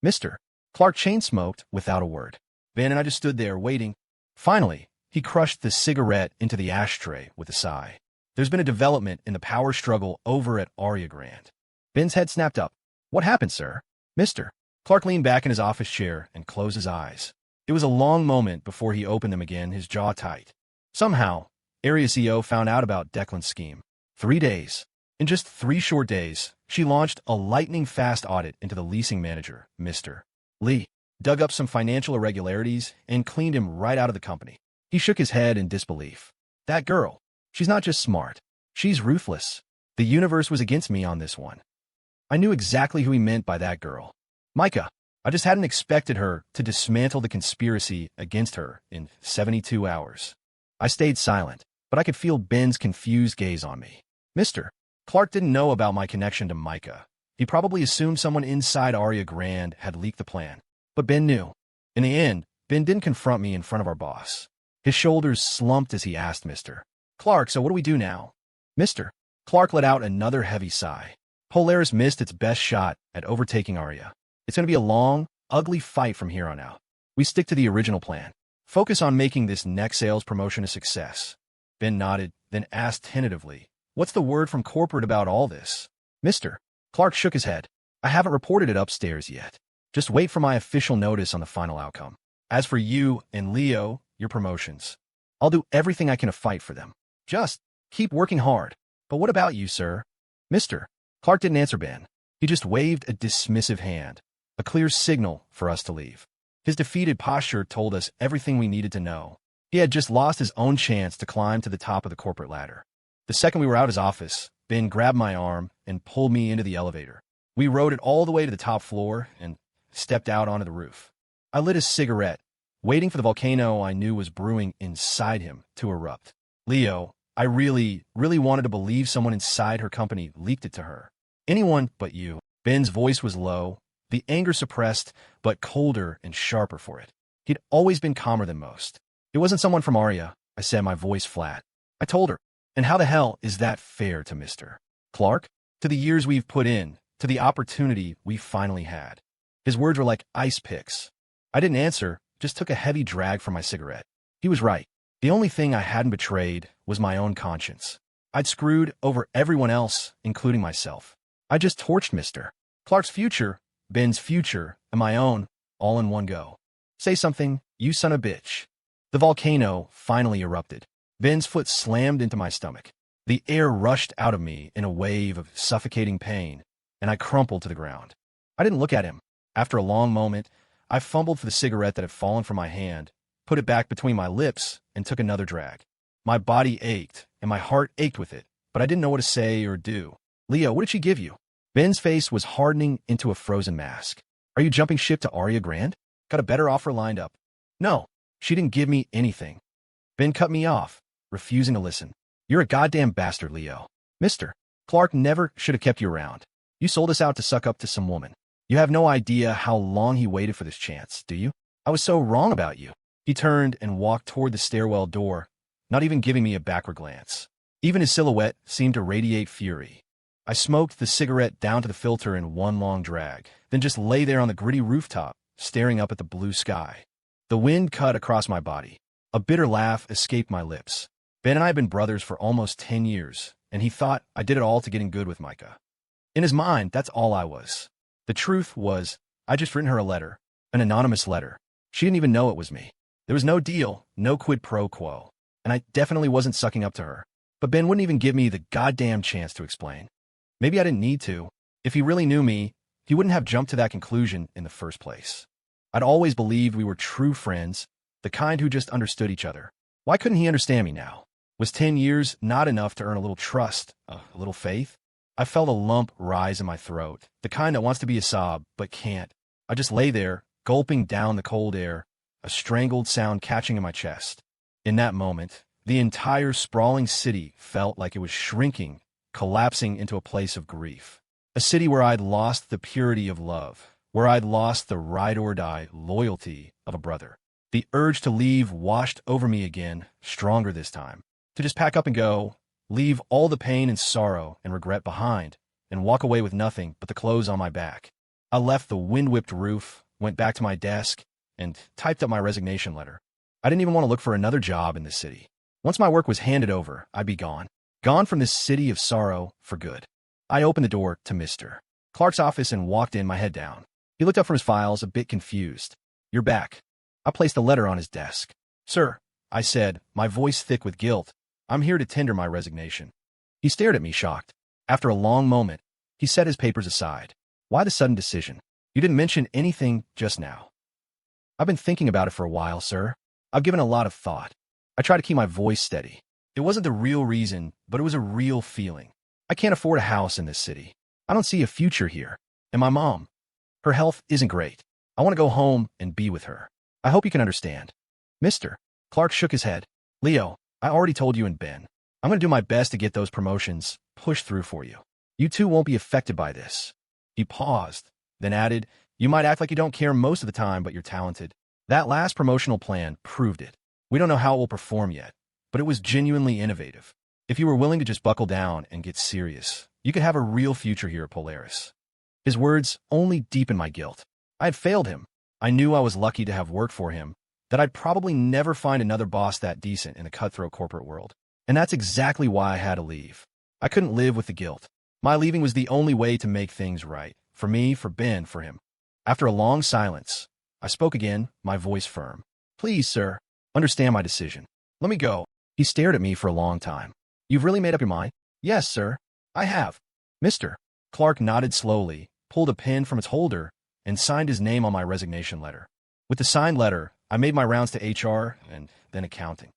Mister. Clark chain-smoked without a word. Ben and I just stood there waiting. Finally, he crushed the cigarette into the ashtray with a sigh. There's been a development in the power struggle over at Aria Grand. Ben's head snapped up. What happened, sir? Mister. Clark leaned back in his office chair and closed his eyes. It was a long moment before he opened them again, his jaw tight. Somehow, Area CEO found out about Declan's scheme. 3 days. In just 3 short days, she launched a lightning-fast audit into the leasing manager, Mr. Lee, dug up some financial irregularities, and cleaned him right out of the company. He shook his head in disbelief. That girl, she's not just smart. She's ruthless. The universe was against me on this one. I knew exactly who he meant by that girl. Micah. I just hadn't expected her to dismantle the conspiracy against her in 72 hours. I stayed silent, but I could feel Ben's confused gaze on me. Mister. Clark didn't know about my connection to Micah. He probably assumed someone inside Aria Grand had leaked the plan. But Ben knew. In the end, Ben didn't confront me in front of our boss. His shoulders slumped as he asked Mr. Clark, so what do we do now? Mister. Clark let out another heavy sigh. Polaris missed its best shot at overtaking Aria. It's going to be a long, ugly fight from here on out. We stick to the original plan. Focus on making this next sales promotion a success. Ben nodded, then asked tentatively, what's the word from corporate about all this? Mister. Clark shook his head. I haven't reported it upstairs yet. Just wait for my official notice on the final outcome. As for you and Leo, your promotions, I'll do everything I can to fight for them. Just keep working hard. But what about you, sir? Mister. Clark didn't answer Ben. He just waved a dismissive hand, a clear signal for us to leave. His defeated posture told us everything we needed to know. He had just lost his own chance to climb to the top of the corporate ladder. The second we were out of his office, Ben grabbed my arm and pulled me into the elevator. We rode it all the way to the top floor and stepped out onto the roof. I lit a cigarette, waiting for the volcano I knew was brewing inside him to erupt. Leo, I really wanted to believe someone inside her company leaked it to her. Anyone but you. Ben's voice was low, the anger suppressed, but colder and sharper for it. He'd always been calmer than most. It wasn't someone from Aria, I said, my voice flat. I told her. And how the hell is that fair to Mr. Clark? To the years we've put in, to the opportunity we finally had. His words were like ice picks. I didn't answer, just took a heavy drag from my cigarette. He was right. The only thing I hadn't betrayed was my own conscience. I'd screwed over everyone else, including myself. I just torched Mr. Clark's future, Ben's future, and my own, all in one go. Say something, you son of a bitch. The volcano finally erupted. Ben's foot slammed into my stomach. The air rushed out of me in a wave of suffocating pain, and I crumpled to the ground. I didn't look at him. After a long moment, I fumbled for the cigarette that had fallen from my hand, put it back between my lips, and took another drag. My body ached, and my heart ached with it, but I didn't know what to say or do. Leo, what did she give you? Ben's face was hardening into a frozen mask. Are you jumping ship to Aria Grand? Got a better offer lined up. No, she didn't give me anything. Ben cut me off, refusing to listen. You're a goddamn bastard, Leo. Mister. Clark never should have kept you around. You sold us out to suck up to some woman. You have no idea how long he waited for this chance, do you? I was so wrong about you. He turned and walked toward the stairwell door, not even giving me a backward glance. Even his silhouette seemed to radiate fury. I smoked the cigarette down to the filter in one long drag, then just lay there on the gritty rooftop, staring up at the blue sky. The wind cut across my body. A bitter laugh escaped my lips. Ben and I had been brothers for almost 10 years, and he thought I did it all to getting good with Micah. In his mind, that's all I was. The truth was, I'd just written her a letter, an anonymous letter. She didn't even know it was me. There was no deal, no quid pro quo, and I definitely wasn't sucking up to her. But Ben wouldn't even give me the goddamn chance to explain. Maybe I didn't need to. If he really knew me, he wouldn't have jumped to that conclusion in the first place. I'd always believed we were true friends, the kind who just understood each other. Why couldn't he understand me now? Was 10 years not enough to earn a little trust, a little faith? I felt a lump rise in my throat, the kind that wants to be a sob, but can't. I just lay there, gulping down the cold air, a strangled sound catching in my chest. In that moment, the entire sprawling city felt like it was shrinking, collapsing into a place of grief. A city where I'd lost the purity of love, where I'd lost the ride-or-die loyalty of a brother. The urge to leave washed over me again, stronger this time. To just pack up and go, leave all the pain and sorrow and regret behind, and walk away with nothing but the clothes on my back. I left the wind-whipped roof, went back to my desk, and typed up my resignation letter. I didn't even want to look for another job in this city. Once my work was handed over, I'd be gone. Gone from this city of sorrow for good. I opened the door to Mr. Clark's office and walked in, my head down. He looked up from his files, a bit confused. "You're back." I placed the letter on his desk. "Sir," I said, my voice thick with guilt, "I'm here to tender my resignation." He stared at me, shocked. After a long moment, he set his papers aside. "Why the sudden decision? You didn't mention anything just now." "I've been thinking about it for a while, sir. I've given a lot of thought." I tried to keep my voice steady. It wasn't the real reason, but it was a real feeling. I can't afford a house in this city. I don't see a future here. And my mom, her health isn't great. I want to go home and be with her. I hope you can understand." Mr. Clark shook his head. "Leo, I already told you and Ben. I'm going to do my best to get those promotions pushed through for you. You two won't be affected by this." He paused, then added, "You might act like you don't care most of the time, but you're talented. That last promotional plan proved it. We don't know how it will perform yet, but it was genuinely innovative. If you were willing to just buckle down and get serious, you could have a real future here at Polaris." His words only deepened my guilt. I had failed him. I knew I was lucky to have worked for him, that I'd probably never find another boss that decent in the cutthroat corporate world. And that's exactly why I had to leave. I couldn't live with the guilt. My leaving was the only way to make things right. For me, for Ben, for him. After a long silence, I spoke again, my voice firm. "Please, sir, understand my decision. Let me go." He stared at me for a long time. "You've really made up your mind?" "Yes, sir, I have." Mr. Clark nodded slowly, pulled a pen from its holder, and signed his name on my resignation letter. With the signed letter, I made my rounds to HR and then accounting.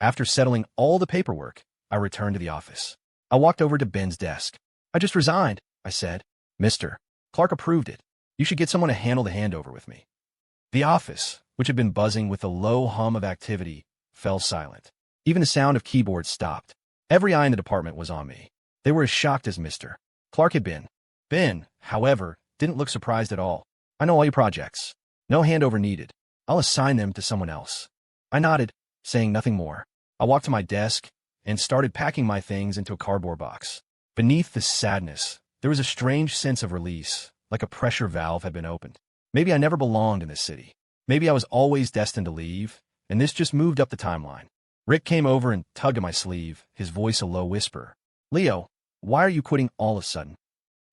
After settling all the paperwork, I returned to the office. I walked over to Ben's desk. "I just resigned," I said. Mr. Clark approved it. "You should get someone to handle the handover with me." The office, which had been buzzing with a low hum of activity, fell silent. Even the sound of keyboards stopped. Every eye in the department was on me. They were as shocked as Mr. Clark had been. Ben, however, didn't look surprised at all. "I know all your projects. No handover needed. I'll assign them to someone else." I nodded, saying nothing more. I walked to my desk and started packing my things into a cardboard box. Beneath the sadness, there was a strange sense of release, like a pressure valve had been opened. Maybe I never belonged in this city. Maybe I was always destined to leave, and this just moved up the timeline. Rick came over and tugged at my sleeve, his voice a low whisper. "Leo, why are you quitting all of a sudden?"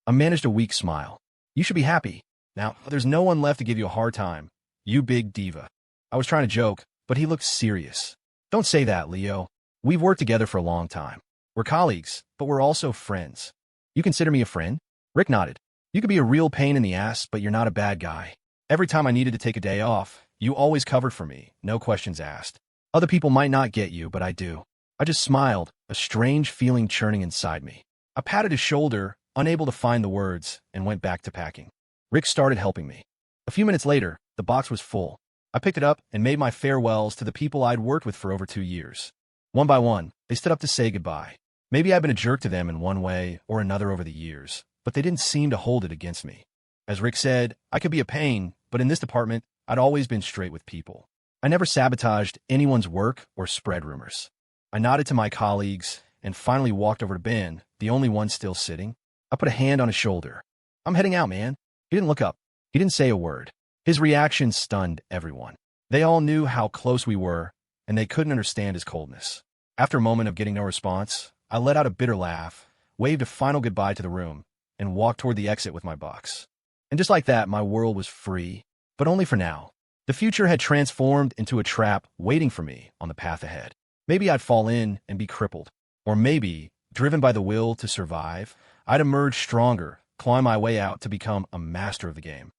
I managed a weak smile. "You should be happy. Now, there's no one left to give you a hard time. You big diva." I was trying to joke, but he looked serious. "Don't say that, Leo. We've worked together for a long time. We're colleagues, but we're also friends." "You consider me a friend?" Rick nodded. "You could be a real pain in the ass, but you're not a bad guy. Every time I needed to take a day off, you always covered for me, no questions asked. Other people might not get you, but I do." I just smiled, a strange feeling churning inside me. I patted his shoulder, unable to find the words, and went back to packing. Rick started helping me. A few minutes later, the box was full. I picked it up and made my farewells to the people I'd worked with for over 2 years. One by one, they stood up to say goodbye. Maybe I'd been a jerk to them in one way or another over the years, but they didn't seem to hold it against me. As Rick said, I could be a pain, but in this department, I'd always been straight with people. I never sabotaged anyone's work or spread rumors. I nodded to my colleagues and finally walked over to Ben, the only one still sitting. I put a hand on his shoulder. "I'm heading out, man." He didn't look up. He didn't say a word. His reaction stunned everyone. They all knew how close we were, and they couldn't understand his coldness. After a moment of getting no response, I let out a bitter laugh, waved a final goodbye to the room, and walked toward the exit with my box. And just like that, my world was free, but only for now. The future had transformed into a trap waiting for me on the path ahead. Maybe I'd fall in and be crippled. Or maybe, driven by the will to survive, I'd emerge stronger, climb my way out to become a master of the game.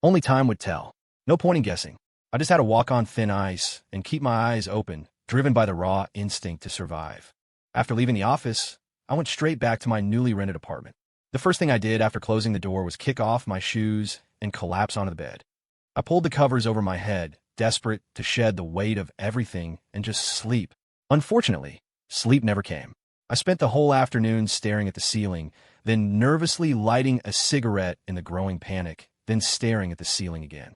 Only time would tell. No point in guessing. I just had to walk on thin ice and keep my eyes open, driven by the raw instinct to survive. After leaving the office, I went straight back to my newly rented apartment. The first thing I did after closing the door was kick off my shoes and collapse onto the bed. I pulled the covers over my head, desperate to shed the weight of everything and just sleep. Unfortunately, sleep never came. I spent the whole afternoon staring at the ceiling, then nervously lighting a cigarette in the growing panic, then staring at the ceiling again.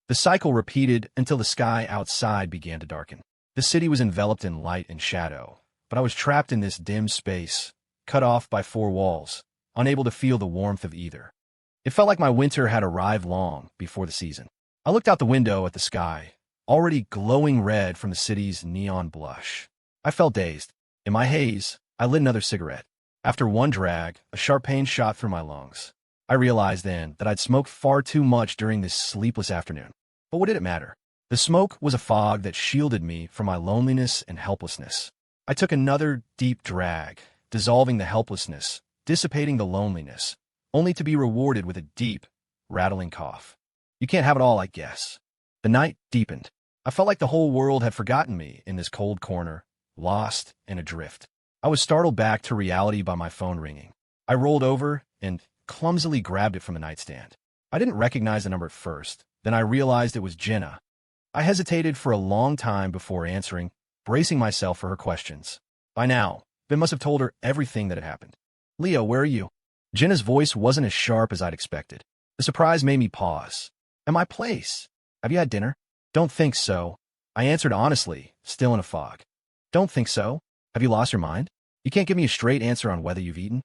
The cycle repeated until the sky outside began to darken. The city was enveloped in light and shadow, but I was trapped in this dim space, cut off by 4 walls, unable to feel the warmth of either. It felt like my winter had arrived long before the season. I looked out the window at the sky, already glowing red from the city's neon blush. I felt dazed. In my haze, I lit another cigarette. After one drag, a sharp pain shot through my lungs. I realized then that I'd smoked far too much during this sleepless afternoon. But what did it matter? The smoke was a fog that shielded me from my loneliness and helplessness. I took another deep drag, dissolving the helplessness, dissipating the loneliness, only to be rewarded with a deep, rattling cough. You can't have it all, I guess. The night deepened. I felt like the whole world had forgotten me in this cold corner, lost and adrift. I was startled back to reality by my phone ringing. I rolled over and clumsily grabbed it from the nightstand. I didn't recognize the number at first. Then I realized it was Jenna. I hesitated for a long time before answering, bracing myself for her questions. By now, Ben must have told her everything that had happened. "Leo, where are you?" Jenna's voice wasn't as sharp as I'd expected. The surprise made me pause. "At my place. Have you had dinner?" "Don't think so." I answered honestly, still in a fog. "Don't think so? Have you lost your mind? You can't give me a straight answer on whether you've eaten?"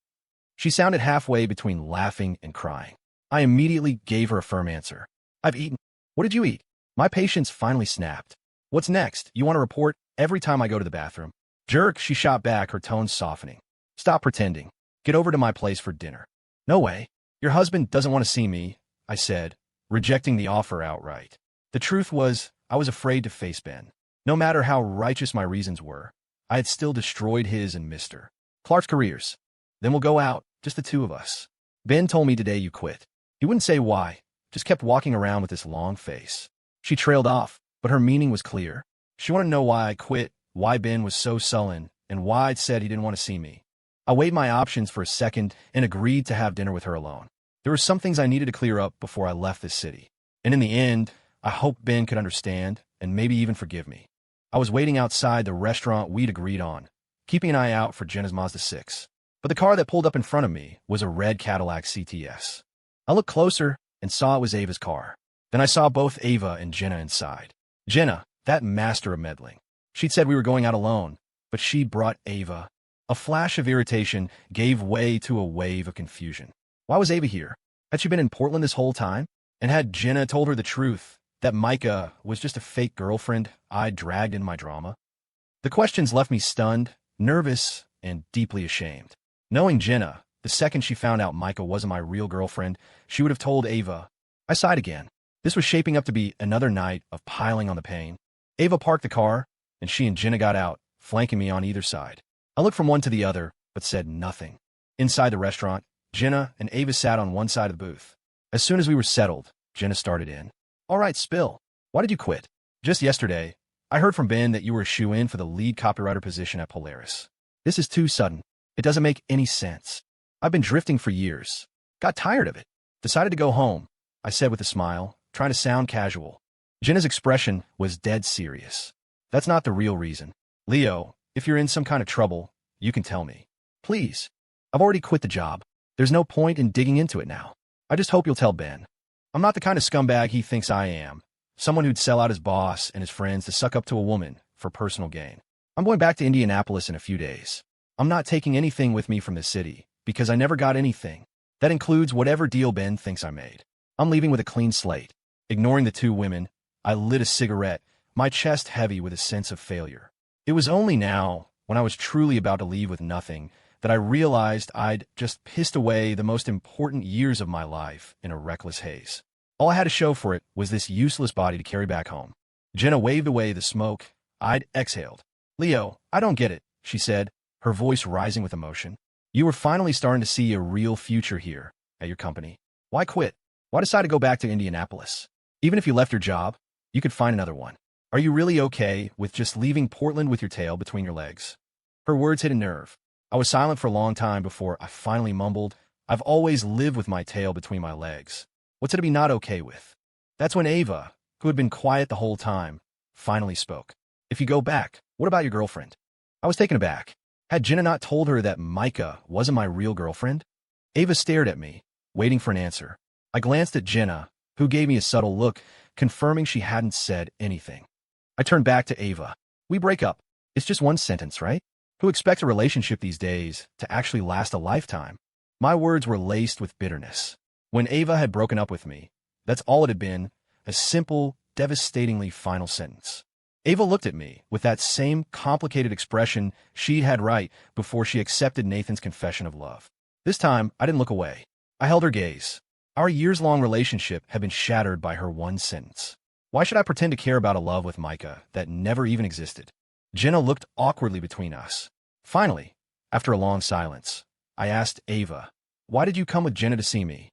She sounded halfway between laughing and crying. I immediately gave her a firm answer. "I've eaten." "What did you eat?" My patience finally snapped. "What's next? You want to report every time I go to the bathroom?" "Jerk," she shot back, her tone softening. "Stop pretending. Get over to my place for dinner." "No way. Your husband doesn't want to see me," I said, rejecting the offer outright. The truth was, I was afraid to face Ben. No matter how righteous my reasons were, I had still destroyed his and Mr. Clark's careers. "Then we'll go out, just the two of us. Ben told me today you quit." He wouldn't say why, just kept walking around with this long face. She trailed off, but her meaning was clear. She wanted to know why I quit, why Ben was so sullen, and why I'd said he didn't want to see me. I weighed my options for a second and agreed to have dinner with her alone. There were some things I needed to clear up before I left this city. And in the end, I hoped Ben could understand and maybe even forgive me. I was waiting outside the restaurant we'd agreed on, keeping an eye out for Jenna's Mazda 6. But the car that pulled up in front of me was a red Cadillac CTS. I looked closer and saw it was Ava's car. Then I saw both Ava and Jenna inside. Jenna, that master of meddling. She'd said we were going out alone, but she brought Ava. A flash of irritation gave way to a wave of confusion. Why was Ava here? Had she been in Portland this whole time? And had Jenna told her the truth, that Micah was just a fake girlfriend I'd dragged in my drama? The questions left me stunned, nervous, and deeply ashamed. Knowing Jenna, the second she found out Micah wasn't my real girlfriend, she would have told Ava. I sighed again. This was shaping up to be another night of piling on the pain. Ava parked the car, and she and Jenna got out, flanking me on either side. I looked from one to the other, but said nothing. Inside the restaurant, Jenna and Ava sat on one side of the booth. As soon as we were settled, Jenna started in. "All right, spill. Why did you quit?" "Just yesterday, I heard from Ben that you were a shoo-in for the lead copywriter position at Polaris. This is too sudden. It doesn't make any sense. I've been drifting for years. Got tired of it. Decided to go home," I said with a smile, trying to sound casual. Jenna's expression was dead serious. "That's not the real reason. Leo, if you're in some kind of trouble, you can tell me. Please. I've already quit the job. There's no point in digging into it now. I just hope you'll tell Ben. I'm not the kind of scumbag he thinks I am, someone who'd sell out his boss and his friends to suck up to a woman for personal gain. I'm going back to Indianapolis in a few days. I'm not taking anything with me from this city, because I never got anything. That includes whatever deal Ben thinks I made. I'm leaving with a clean slate." Ignoring the two women, I lit a cigarette, my chest heavy with a sense of failure. It was only now, when I was truly about to leave with nothing, that I realized I'd just pissed away the most important years of my life in a reckless haze. All I had to show for it was this useless body to carry back home. Jenna waved away the smoke. I'd exhaled. "Leo, I don't get it," she said, her voice rising with emotion. "You were finally starting to see a real future here at your company. Why quit? Why decide to go back to Indianapolis? Even if you left your job, you could find another one. Are you really okay with just leaving Portland with your tail between your legs?" Her words hit a nerve. I was silent for a long time before I finally mumbled, "I've always lived with my tail between my legs. What's it to be not okay with?" That's when Ava, who had been quiet the whole time, finally spoke. "If you go back, what about your girlfriend?" I was taken aback. Had Jenna not told her that Micah wasn't my real girlfriend? Ava stared at me, waiting for an answer. I glanced at Jenna, who gave me a subtle look, confirming she hadn't said anything. I turned back to Ava. "We break up. It's just one sentence, right? Who expects a relationship these days to actually last a lifetime?" My words were laced with bitterness. When Ava had broken up with me, that's all it had been, a simple, devastatingly final sentence. Ava looked at me with that same complicated expression she'd had right before she accepted Nathan's confession of love. This time, I didn't look away. I held her gaze. Our years-long relationship had been shattered by her one sentence. Why should I pretend to care about a love with Micah that never even existed? Jenna looked awkwardly between us. Finally, after a long silence, I asked Ava, "Why did you come with Jenna to see me?"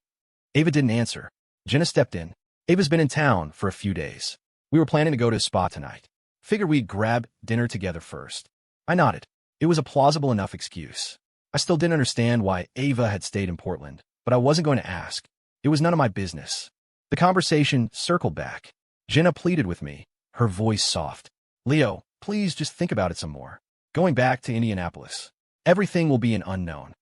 Ava didn't answer. Jenna stepped in. "Ava's been in town for a few days. We were planning to go to a spa tonight. Figured we'd grab dinner together first." I nodded. It was a plausible enough excuse. I still didn't understand why Ava had stayed in Portland, but I wasn't going to ask. It was none of my business. The conversation circled back. Jenna pleaded with me, her voice soft. "Leo, please just think about it some more. Going back to Indianapolis. Everything will be an unknown."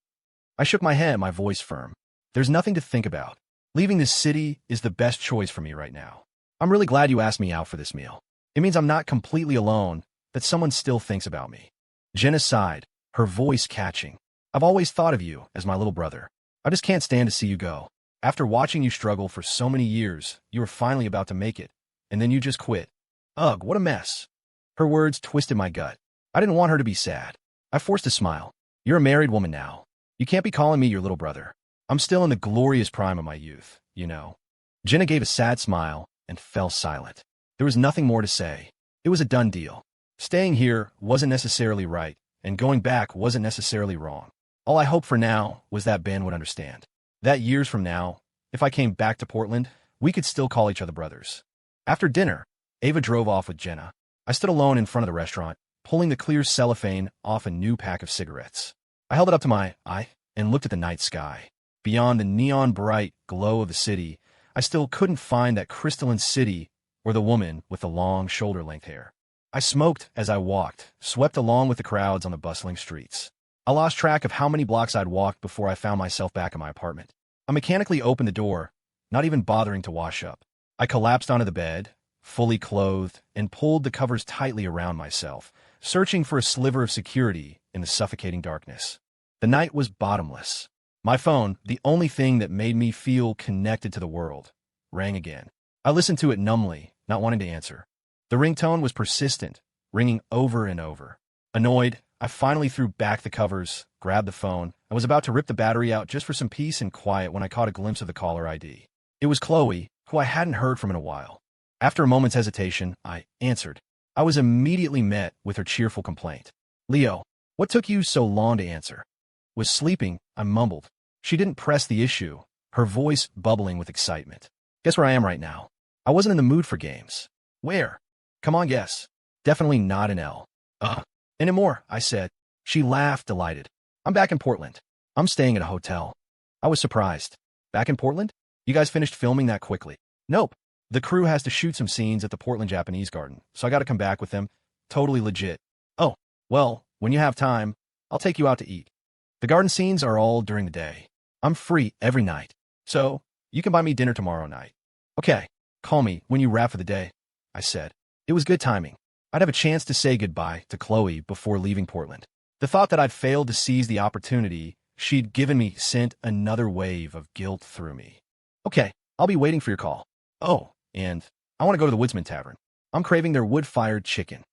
I shook my head, my voice firm. "There's nothing to think about. Leaving this city is the best choice for me right now. I'm really glad you asked me out for this meal. It means I'm not completely alone, that someone still thinks about me." Jenna sighed, her voice catching. "I've always thought of you as my little brother. I just can't stand to see you go. After watching you struggle for so many years, you were finally about to make it, and then you just quit. Ugh, what a mess." Her words twisted my gut. I didn't want her to be sad. I forced a smile. "You're a married woman now. You can't be calling me your little brother. I'm still in the glorious prime of my youth, you know." Jenna gave a sad smile and fell silent. There was nothing more to say. It was a done deal. Staying here wasn't necessarily right, and going back wasn't necessarily wrong. All I hoped for now was that Ben would understand. That years from now, if I came back to Portland, we could still call each other brothers. After dinner, Ava drove off with Jenna. I stood alone in front of the restaurant, pulling the clear cellophane off a new pack of cigarettes. I held it up to my eye and looked at the night sky. Beyond the neon-bright glow of the city, I still couldn't find that crystalline city or the woman with the long shoulder-length hair. I smoked as I walked, swept along with the crowds on the bustling streets. I lost track of how many blocks I'd walked before I found myself back in my apartment. I mechanically opened the door, not even bothering to wash up. I collapsed onto the bed, fully clothed, and pulled the covers tightly around myself, searching for a sliver of security in the suffocating darkness. The night was bottomless. My phone, the only thing that made me feel connected to the world, rang again. I listened to it numbly, not wanting to answer. The ringtone was persistent, ringing over and over. Annoyed, I finally threw back the covers, grabbed the phone, and was about to rip the battery out just for some peace and quiet when I caught a glimpse of the caller ID. It was Chloe, who I hadn't heard from in a while. After a moment's hesitation, I answered. I was immediately met with her cheerful complaint. "Leo, what took you so long to answer?" "Was sleeping," I mumbled. She didn't press the issue, her voice bubbling with excitement. "Guess where I am right now?" I wasn't in the mood for games. "Where?" "Come on, guess." "Definitely not an L." Anymore," I said. She laughed, delighted. "I'm back in Portland. I'm staying at a hotel." I was surprised. "Back in Portland? You guys finished filming that quickly?" "Nope. The crew has to shoot some scenes at the Portland Japanese Garden, so I gotta come back with them. Totally legit." "Oh, well, when you have time, I'll take you out to eat. The garden scenes are all during the day. I'm free every night, so you can buy me dinner tomorrow night." "Okay, call me when you wrap for the day," I said. It was good timing. I'd have a chance to say goodbye to Chloe before leaving Portland. The thought that I'd failed to seize the opportunity she'd given me sent another wave of guilt through me. "Okay, I'll be waiting for your call. Oh, and I want to go to the Woodsman Tavern. I'm craving their wood-fired chicken."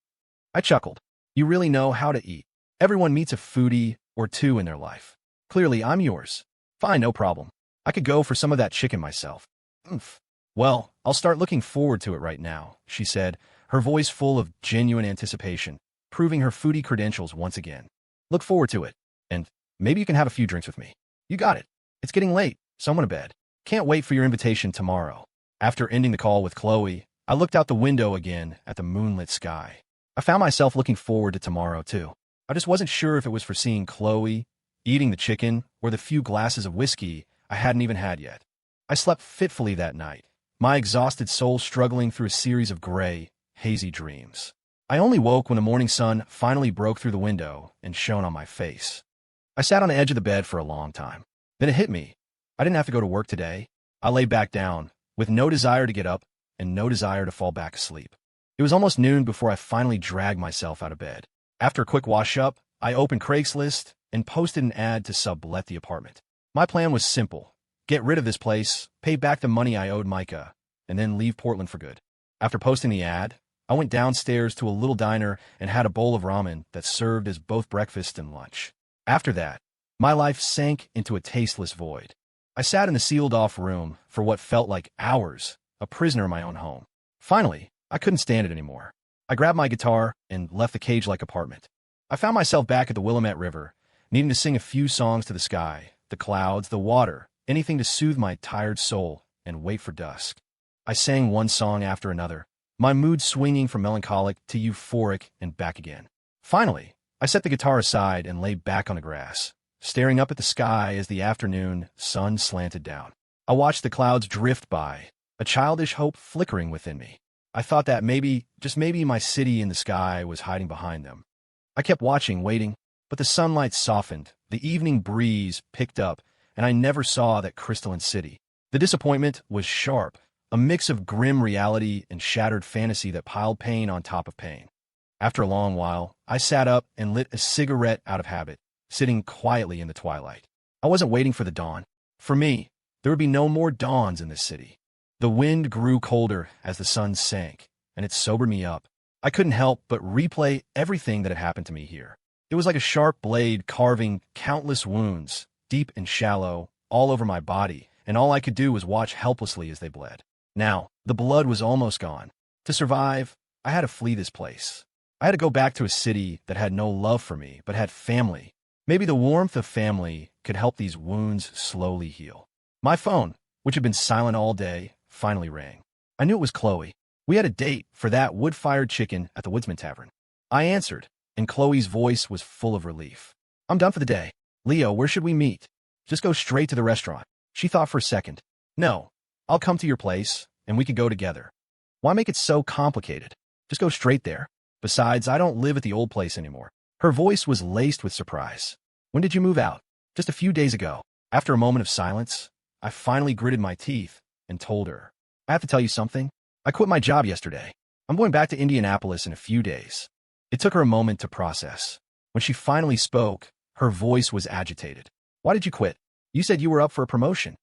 I chuckled. "You really know how to eat. Everyone meets a foodie or two in their life. Clearly, I'm yours." "Fine, no problem. I could go for some of that chicken myself." "Oomph. Well, I'll start looking forward to it right now," she said, her voice full of genuine anticipation, proving her foodie credentials once again. "Look forward to it. And maybe you can have a few drinks with me." "You got it. It's getting late, so I'm going to bed. Can't wait for your invitation tomorrow." After ending the call with Chloe, I looked out the window again at the moonlit sky. I found myself looking forward to tomorrow, too. I just wasn't sure if it was for seeing Chloe, eating the chicken, or the few glasses of whiskey I hadn't even had yet. I slept fitfully that night, my exhausted soul struggling through a series of gray, hazy dreams. I only woke when the morning sun finally broke through the window and shone on my face. I sat on the edge of the bed for a long time. Then it hit me. I didn't have to go to work today. I lay back down, with no desire to get up and no desire to fall back asleep. It was almost noon before I finally dragged myself out of bed. After a quick wash-up, I opened Craigslist and posted an ad to sublet the apartment. My plan was simple: get rid of this place, pay back the money I owed Micah, and then leave Portland for good. After posting the ad, I went downstairs to a little diner and had a bowl of ramen that served as both breakfast and lunch. After that, my life sank into a tasteless void. I sat in the sealed-off room for what felt like hours, a prisoner in my own home. Finally, I couldn't stand it anymore. I grabbed my guitar and left the cage-like apartment. I found myself back at the Willamette River, needing to sing a few songs to the sky, the clouds, the water, anything to soothe my tired soul and wait for dusk. I sang one song after another, my mood swinging from melancholic to euphoric and back again. Finally, I set the guitar aside and lay back on the grass, staring up at the sky as the afternoon sun slanted down. I watched the clouds drift by, a childish hope flickering within me. I thought that maybe, just maybe, my city in the sky was hiding behind them. I kept watching, waiting, but the sunlight softened, the evening breeze picked up, and I never saw that crystalline city. The disappointment was sharp, a mix of grim reality and shattered fantasy that piled pain on top of pain. After a long while, I sat up and lit a cigarette out of habit, sitting quietly in the twilight. I wasn't waiting for the dawn. For me, there would be no more dawns in this city. The wind grew colder as the sun sank, and it sobered me up. I couldn't help but replay everything that had happened to me here. It was like a sharp blade carving countless wounds, deep and shallow, all over my body, and all I could do was watch helplessly as they bled. Now, the blood was almost gone. To survive, I had to flee this place. I had to go back to a city that had no love for me, but had family. Maybe the warmth of family could help these wounds slowly heal. My phone, which had been silent all day, finally rang. I knew it was Chloe. We had a date for that wood-fired chicken at the Woodsman Tavern. I answered, and Chloe's voice was full of relief. I'm done for the day. Leo, where should we meet? Just go straight to the restaurant. She thought for a second. No, I'll come to your place, and we could go together. Why make it so complicated? Just go straight there. Besides, I don't live at the old place anymore. Her voice was laced with surprise. When did you move out? Just a few days ago. After a moment of silence, I finally gritted my teeth and told her. I have to tell you something. I quit my job yesterday. I'm going back to Indianapolis in a few days. It took her a moment to process. When she finally spoke, her voice was agitated. Why did you quit? You said you were up for a promotion.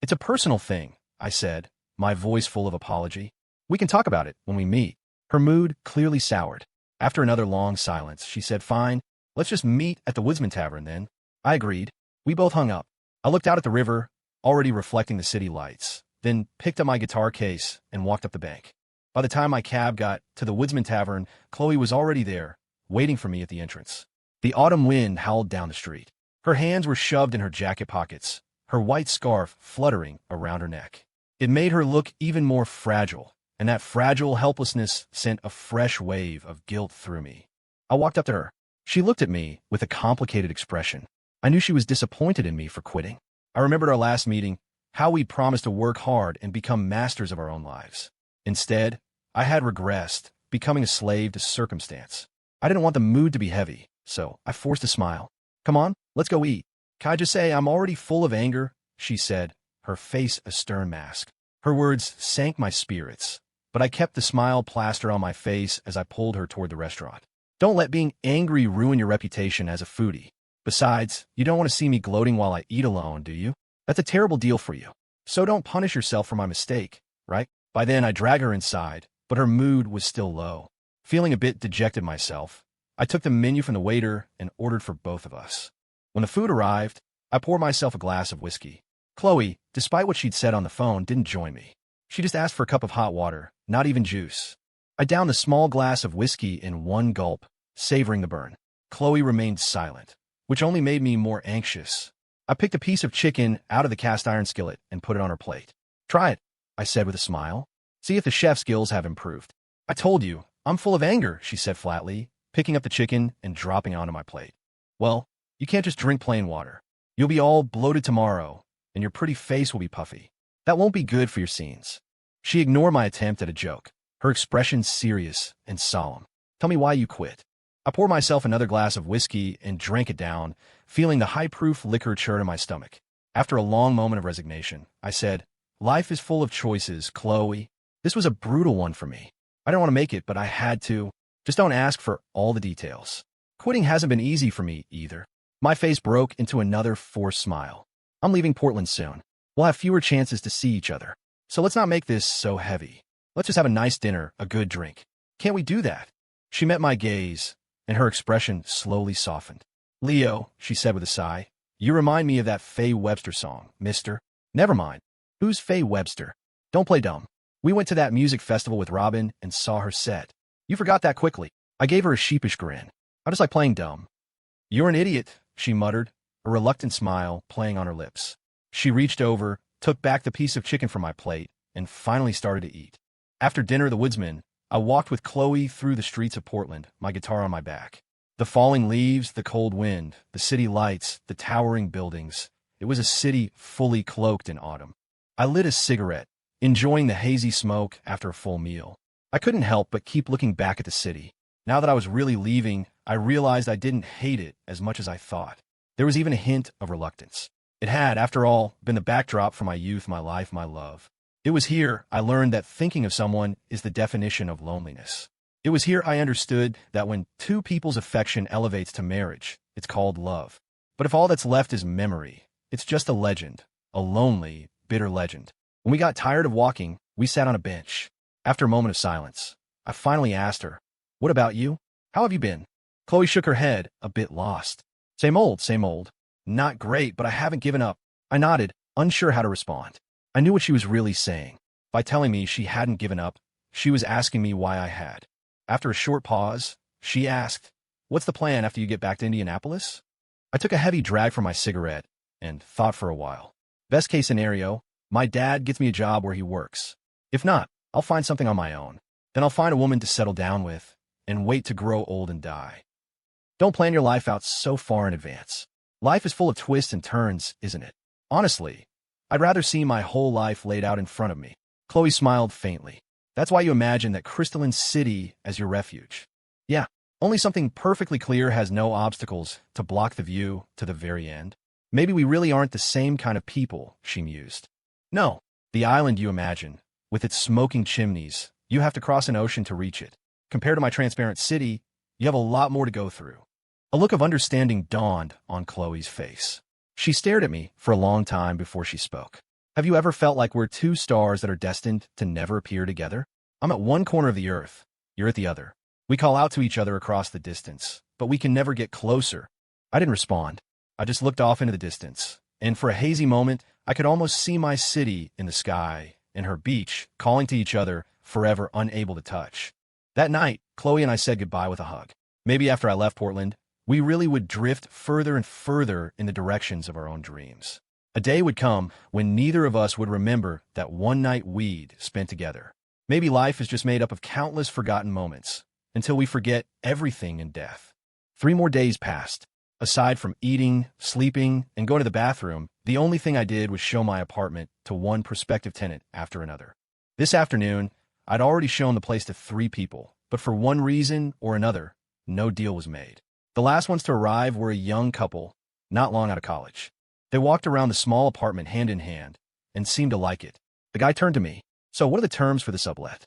It's a personal thing, I said, my voice full of apology. We can talk about it when we meet. Her mood clearly soured. After another long silence, she said, fine, let's just meet at the Woodsman Tavern then. I agreed. We both hung up. I looked out at the river, already reflecting the city lights, then picked up my guitar case and walked up the bank. By the time my cab got to the Woodsman Tavern, Chloe was already there, waiting for me at the entrance. The autumn wind howled down the street. Her hands were shoved in her jacket pockets, her white scarf fluttering around her neck. It made her look even more fragile, and that fragile helplessness sent a fresh wave of guilt through me. I walked up to her. She looked at me with a complicated expression. I knew she was disappointed in me for quitting. I remembered our last meeting, how we'd promised to work hard and become masters of our own lives. Instead, I had regressed, becoming a slave to circumstance. I didn't want the mood to be heavy, so I forced a smile. Come on, let's go eat. Can I just say I'm already full of anger? She said, her face a stern mask. Her words sank my spirits, but I kept the smile plastered on my face as I pulled her toward the restaurant. Don't let being angry ruin your reputation as a foodie. Besides, you don't want to see me gloating while I eat alone, do you? That's a terrible deal for you. So don't punish yourself for my mistake, right? By then, I dragged her inside, but her mood was still low. Feeling a bit dejected myself, I took the menu from the waiter and ordered for both of us. When the food arrived, I poured myself a glass of whiskey. Chloe, despite what she'd said on the phone, didn't join me. She just asked for a cup of hot water, not even juice. I downed the small glass of whiskey in one gulp, savoring the burn. Chloe remained silent, which only made me more anxious. I picked a piece of chicken out of the cast iron skillet and put it on her plate. Try it, I said with a smile. See if the chef's skills have improved. I told you, I'm full of anger, she said flatly, picking up the chicken and dropping it onto my plate. Well, you can't just drink plain water. You'll be all bloated tomorrow, and your pretty face will be puffy. That won't be good for your scenes. She ignored my attempt at a joke, her expression serious and solemn. Tell me why you quit. I poured myself another glass of whiskey and drank it down, feeling the high-proof liquor churn in my stomach. After a long moment of resignation, I said, life is full of choices, Chloe. This was a brutal one for me. I didn't want to make it, but I had to. Just don't ask for all the details. Quitting hasn't been easy for me either. My face broke into another forced smile. I'm leaving Portland soon. We'll have fewer chances to see each other. So let's not make this so heavy. Let's just have a nice dinner, a good drink. Can't we do that? She met my gaze, and her expression slowly softened. Leo, she said with a sigh, you remind me of that Faye Webster song, mister. Never mind. Who's Faye Webster? Don't play dumb. We went to that music festival with Robin and saw her set. You forgot that quickly. I gave her a sheepish grin. I just like playing dumb. You're an idiot, she muttered, a reluctant smile playing on her lips. She reached over, took back the piece of chicken from my plate, and finally started to eat. After dinner, the woodsman, I walked with Chloe through the streets of Portland, my guitar on my back. The falling leaves, the cold wind, the city lights, the towering buildings. It was a city fully cloaked in autumn. I lit a cigarette, enjoying the hazy smoke after a full meal. I couldn't help but keep looking back at the city. Now that I was really leaving, I realized I didn't hate it as much as I thought. There was even a hint of reluctance. It had, after all, been the backdrop for my youth, my life, my love. It was here I learned that thinking of someone is the definition of loneliness. It was here I understood that when two people's affection elevates to marriage, it's called love. But if all that's left is memory, it's just a legend, a lonely, bitter legend. When we got tired of walking, we sat on a bench. After a moment of silence, I finally asked her, what about you? How have you been? Chloe shook her head, a bit lost. Same old, same old. Not great, but I haven't given up. I nodded, unsure how to respond. I knew what she was really saying. By telling me she hadn't given up, she was asking me why I had. After a short pause, she asked, what's the plan after you get back to Indianapolis? I took a heavy drag from my cigarette and thought for a while. Best case scenario, my dad gets me a job where he works. If not, I'll find something on my own. Then I'll find a woman to settle down with and wait to grow old and die. Don't plan your life out so far in advance. Life is full of twists and turns, isn't it? Honestly, I'd rather see my whole life laid out in front of me. Chloe smiled faintly. That's why you imagine that crystalline city as your refuge. Yeah, only something perfectly clear has no obstacles to block the view to the very end. Maybe we really aren't the same kind of people, she mused. No, the island you imagine, with its smoking chimneys, you have to cross an ocean to reach it. Compared to my transparent city, you have a lot more to go through. A look of understanding dawned on Chloe's face. She stared at me for a long time before she spoke. Have you ever felt like we're two stars that are destined to never appear together? I'm at one corner of the earth. You're at the other. We call out to each other across the distance, but we can never get closer. I didn't respond. I just looked off into the distance, and for a hazy moment, I could almost see my city in the sky and her beach calling to each other, forever unable to touch. That night, Chloe and I said goodbye with a hug. Maybe after I left Portland, we really would drift further and further in the directions of our own dreams. A day would come when neither of us would remember that one night we'd spent together. Maybe life is just made up of countless forgotten moments, until we forget everything in death. 3 more days passed. Aside from eating, sleeping, and going to the bathroom, the only thing I did was show my apartment to one prospective tenant after another. This afternoon, I'd already shown the place to 3 people, but for one reason or another, no deal was made. The last ones to arrive were a young couple, not long out of college. They walked around the small apartment hand in hand and seemed to like it. The guy turned to me. So what are the terms for the sublet?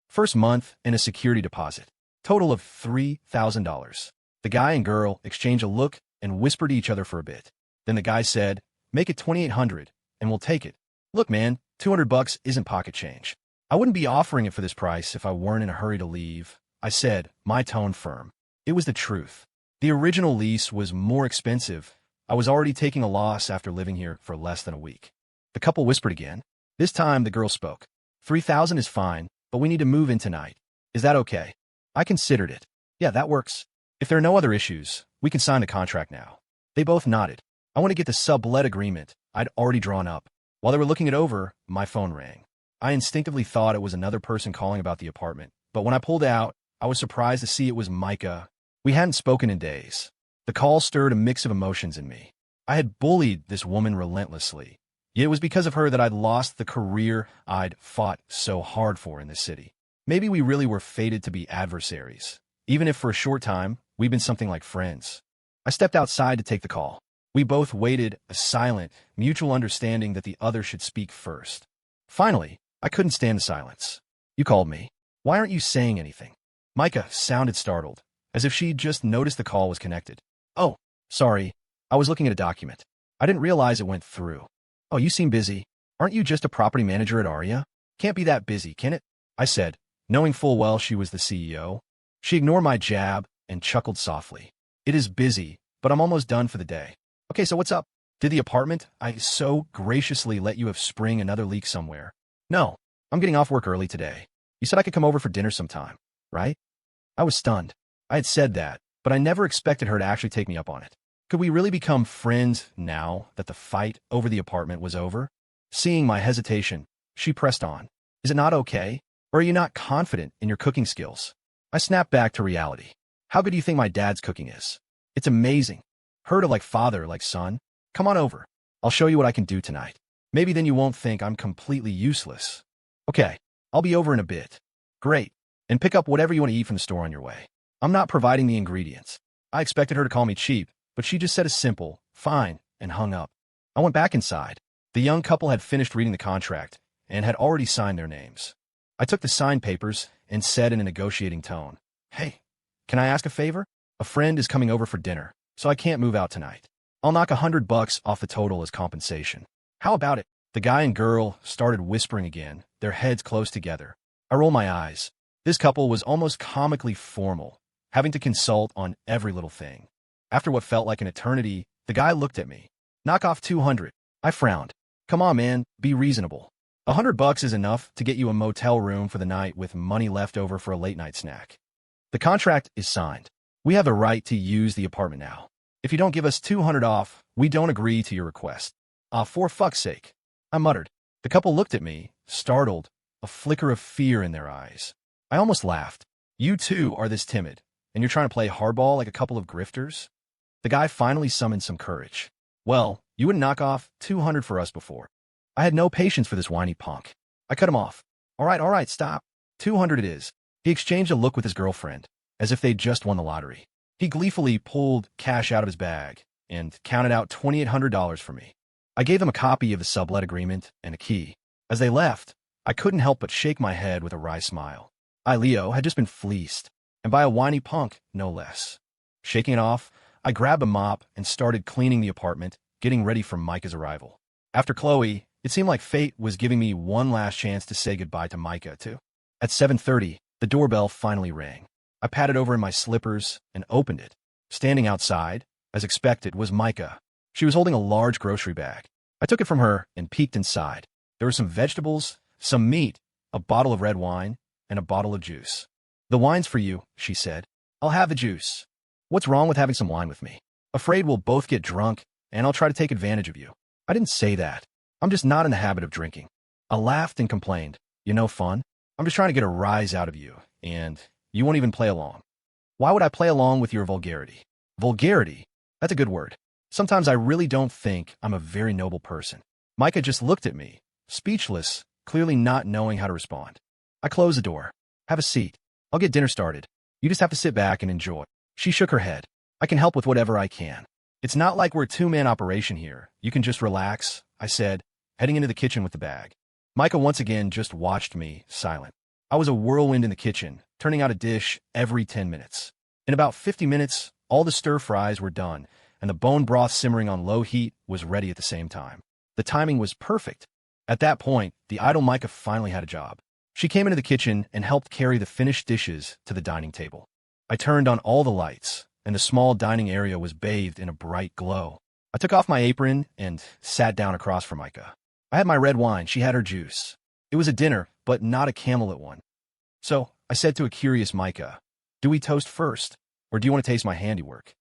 First month and a security deposit. Total of $3,000. The guy and girl exchanged a look and whispered to each other for a bit. Then the guy said, make it $2,800 and we'll take it. Look, man, $200 isn't pocket change. I wouldn't be offering it for this price if I weren't in a hurry to leave, I said, my tone firm. It was the truth. The original lease was more expensive. I was already taking a loss after living here for less than a week. The couple whispered again. This time the girl spoke. $3,000 is fine, but we need to move in tonight. Is that okay? I considered it. Yeah, that works. If there are no other issues, we can sign the contract now. They both nodded. I want to get the sublet agreement I'd already drawn up. While they were looking it over, my phone rang. I instinctively thought it was another person calling about the apartment, but when I pulled out, I was surprised to see it was Micah. We hadn't spoken in days. The call stirred a mix of emotions in me. I had bullied this woman relentlessly, yet it was because of her that I'd lost the career I'd fought so hard for in this city. Maybe we really were fated to be adversaries, even if for a short time, we'd been something like friends. I stepped outside to take the call. We both waited, a silent, mutual understanding that the other should speak first. Finally, I couldn't stand the silence. You called me. Why aren't you saying anything? Micah sounded startled, as if she'd just noticed the call was connected. Oh, sorry. I was looking at a document. I didn't realize it went through. Oh, you seem busy. Aren't you just a property manager at Aria? Can't be that busy, can it? I said, knowing full well she was the CEO. She ignored my jab and chuckled softly. It is busy, but I'm almost done for the day. Okay, so what's up? Did the apartment I so graciously let you have spring another leak somewhere? No, I'm getting off work early today. You said I could come over for dinner sometime, right? I was stunned. I had said that, but I never expected her to actually take me up on it. Could we really become friends now that the fight over the apartment was over? Seeing my hesitation, she pressed on. Is it not okay? Or are you not confident in your cooking skills? I snapped back to reality. How good do you think my dad's cooking is? It's amazing. Heard of like father, like son? Come on over. I'll show you what I can do tonight. Maybe then you won't think I'm completely useless. Okay, I'll be over in a bit. Great. And pick up whatever you want to eat from the store on your way. I'm not providing the ingredients. I expected her to call me cheap, but she just said a simple, fine, and hung up. I went back inside. The young couple had finished reading the contract and had already signed their names. I took the signed papers and said in a negotiating tone, Hey, can I ask a favor? A friend is coming over for dinner, so I can't move out tonight. I'll knock $100 off the total as compensation. How about it? The guy and girl started whispering again, their heads close together. I rolled my eyes. This couple was almost comically formal, having to consult on every little thing. After what felt like an eternity, the guy looked at me. Knock off 200. I frowned. Come on, man, be reasonable. $100 is enough to get you a motel room for the night with money left over for a late-night snack. The contract is signed. We have the right to use the apartment now. If you don't give us 200 off, we don't agree to your request. For fuck's sake. I muttered. The couple looked at me, startled, a flicker of fear in their eyes. I almost laughed. You too are this timid, and you're trying to play hardball like a couple of grifters? The guy finally summoned some courage. Well, you wouldn't knock off 200 for us before. I had no patience for this whiny punk. I cut him off. All right, stop. 200 it is. He exchanged a look with his girlfriend, as if they'd just won the lottery. He gleefully pulled cash out of his bag and counted out $2,800 for me. I gave him a copy of the sublet agreement and a key. As they left, I couldn't help but shake my head with a wry smile. Leo had just been fleeced, and by a whiny punk, no less. Shaking it off, I grabbed a mop and started cleaning the apartment, getting ready for Micah's arrival. After Chloe, it seemed like fate was giving me one last chance to say goodbye to Micah, too. At 7:30, the doorbell finally rang. I patted over in my slippers and opened it. Standing outside, as expected, was Micah. She was holding a large grocery bag. I took it from her and peeked inside. There were some vegetables, some meat, a bottle of red wine, and a bottle of juice. The wine's for you, she said. I'll have the juice. What's wrong with having some wine with me? Afraid we'll both get drunk, and I'll try to take advantage of you. I didn't say that. I'm just not in the habit of drinking. I laughed and complained. You know fun? I'm just trying to get a rise out of you, and you won't even play along. Why would I play along with your vulgarity? Vulgarity? That's a good word. Sometimes I really don't think I'm a very noble person. Micah just looked at me, speechless, clearly not knowing how to respond. I closed the door. Have a seat. I'll get dinner started. You just have to sit back and enjoy. She shook her head. I can help with whatever I can. It's not like we're a two-man operation here. You can just relax, I said, heading into the kitchen with the bag. Micah once again just watched me, silent. I was a whirlwind in the kitchen, turning out a dish every 10 minutes. In about 50 minutes, all the stir-fries were done, and the bone broth simmering on low heat was ready at the same time. The timing was perfect. At that point, the idle Micah finally had a job. She came into the kitchen and helped carry the finished dishes to the dining table. I turned on all the lights, and the small dining area was bathed in a bright glow. I took off my apron and sat down across from Micah. I had my red wine, she had her juice. It was a dinner, but not a candlelit one. So, I said to a curious Micah, do we toast first, or do you want to taste my handiwork?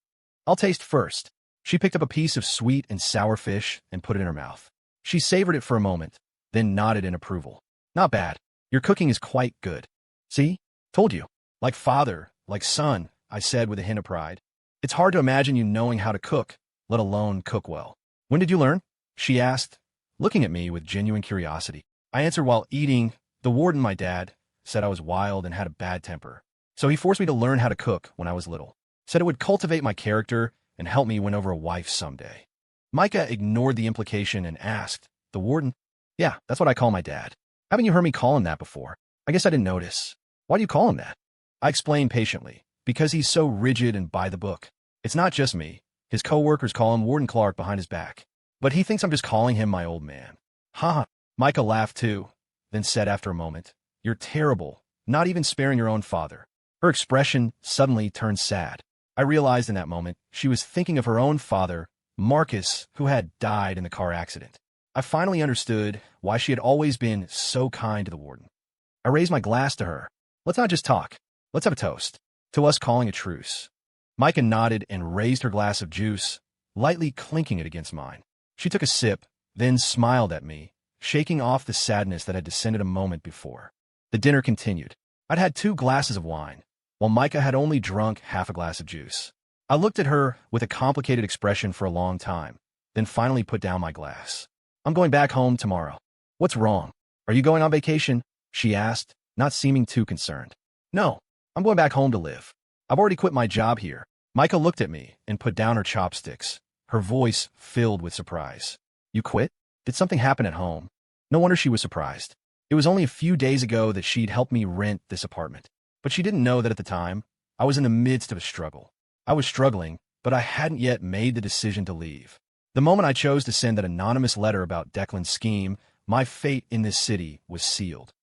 I'll taste first. She picked up a piece of sweet and sour fish and put it in her mouth. She savored it for a moment, then nodded in approval. Not bad. Your cooking is quite good. See? Told you. Like father, like son, I said with a hint of pride. It's hard to imagine you knowing how to cook, let alone cook well. When did you learn? She asked, looking at me with genuine curiosity. I answered while eating. The warden, my dad, said I was wild and had a bad temper. So he forced me to learn how to cook when I was little. Said it would cultivate my character and help me win over a wife someday. Micah ignored the implication and asked, the warden? Yeah, that's what I call my dad. Haven't you heard me call him that before? I guess I didn't notice. Why do you call him that? I explained patiently. Because he's so rigid and by the book. It's not just me. His co-workers call him Warden Clark behind his back. But he thinks I'm just calling him my old man. Haha. Micah laughed too, then said after a moment, "You're terrible, not even sparing your own father." Her expression suddenly turned sad. I realized in that moment she was thinking of her own father, Marcus, who had died in the car accident. I finally understood why she had always been so kind to the warden. I raised my glass to her. "Let's not just talk. Let's have a toast. To us calling a truce." Micah nodded and raised her glass of juice, lightly clinking it against mine. She took a sip, then smiled at me, shaking off the sadness that had descended a moment before. The dinner continued. I'd had 2 glasses of wine, while Micah had only drunk half a glass of juice. I looked at her with a complicated expression for a long time, then finally put down my glass. "I'm going back home tomorrow." "What's wrong? Are you going on vacation?" she asked, not seeming too concerned. "No, I'm going back home to live. I've already quit my job here." Micah looked at me and put down her chopsticks, her voice filled with surprise. "You quit? Did something happen at home?" No wonder she was surprised. It was only a few days ago that she'd helped me rent this apartment. But she didn't know that at the time, I was in the midst of a struggle. I was struggling, but I hadn't yet made the decision to leave. The moment I chose to send that anonymous letter about Declan's scheme, my fate in this city was sealed.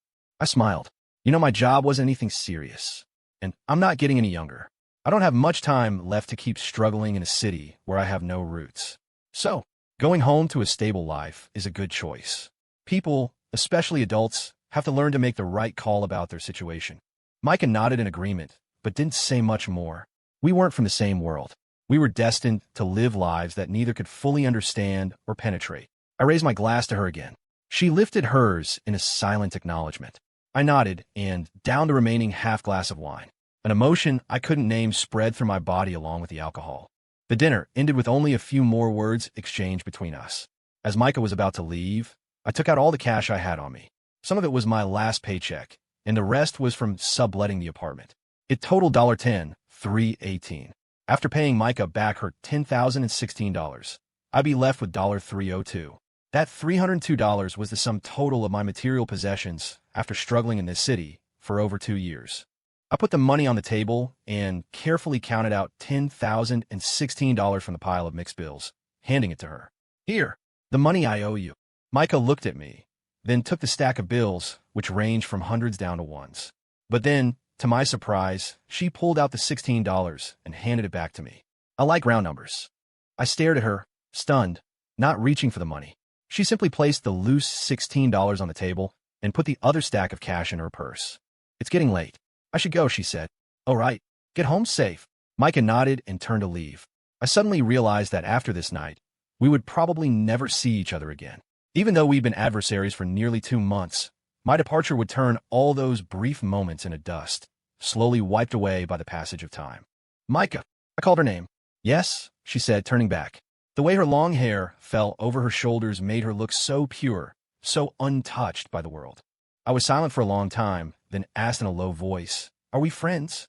I smiled. My job wasn't anything serious. And I'm not getting any younger. I don't have much time left to keep struggling in a city where I have no roots. So, going home to a stable life is a good choice. People, especially adults, have to learn to make the right call about their situation. Micah nodded in agreement, but didn't say much more. We weren't from the same world. We were destined to live lives that neither could fully understand or penetrate. I raised my glass to her again. She lifted hers in a silent acknowledgement. I nodded and downed the remaining half glass of wine. An emotion I couldn't name spread through my body along with the alcohol. The dinner ended with only a few more words exchanged between us. As Micah was about to leave, I took out all the cash I had on me. Some of it was my last paycheck, and the rest was from subletting the apartment. It totaled $10, $3.18. After paying Micah back her $10,016, I'd be left with $302. That $302 was the sum total of my material possessions after struggling in this city for over 2 years. I put the money on the table and carefully counted out $10,016 from the pile of mixed bills, handing it to her. "Here, the money I owe you." Micah looked at me, then took the stack of bills, which ranged from hundreds down to ones. But then, to my surprise, she pulled out the $16 and handed it back to me. I like round numbers. I stared at her, stunned, not reaching for the money. She simply placed the loose $16 on the table and put the other stack of cash in her purse. "It's getting late. I should go," she said. "All right. Get home safe." Micah nodded and turned to leave. I suddenly realized that after this night, we would probably never see each other again. Even though we'd been adversaries for nearly 2 months, my departure would turn all those brief moments into dust, slowly wiped away by the passage of time. "Micah," I called her name. "Yes," she said, turning back. The way her long hair fell over her shoulders made her look so pure, so untouched by the world. I was silent for a long time, then asked in a low voice, "Are we friends?"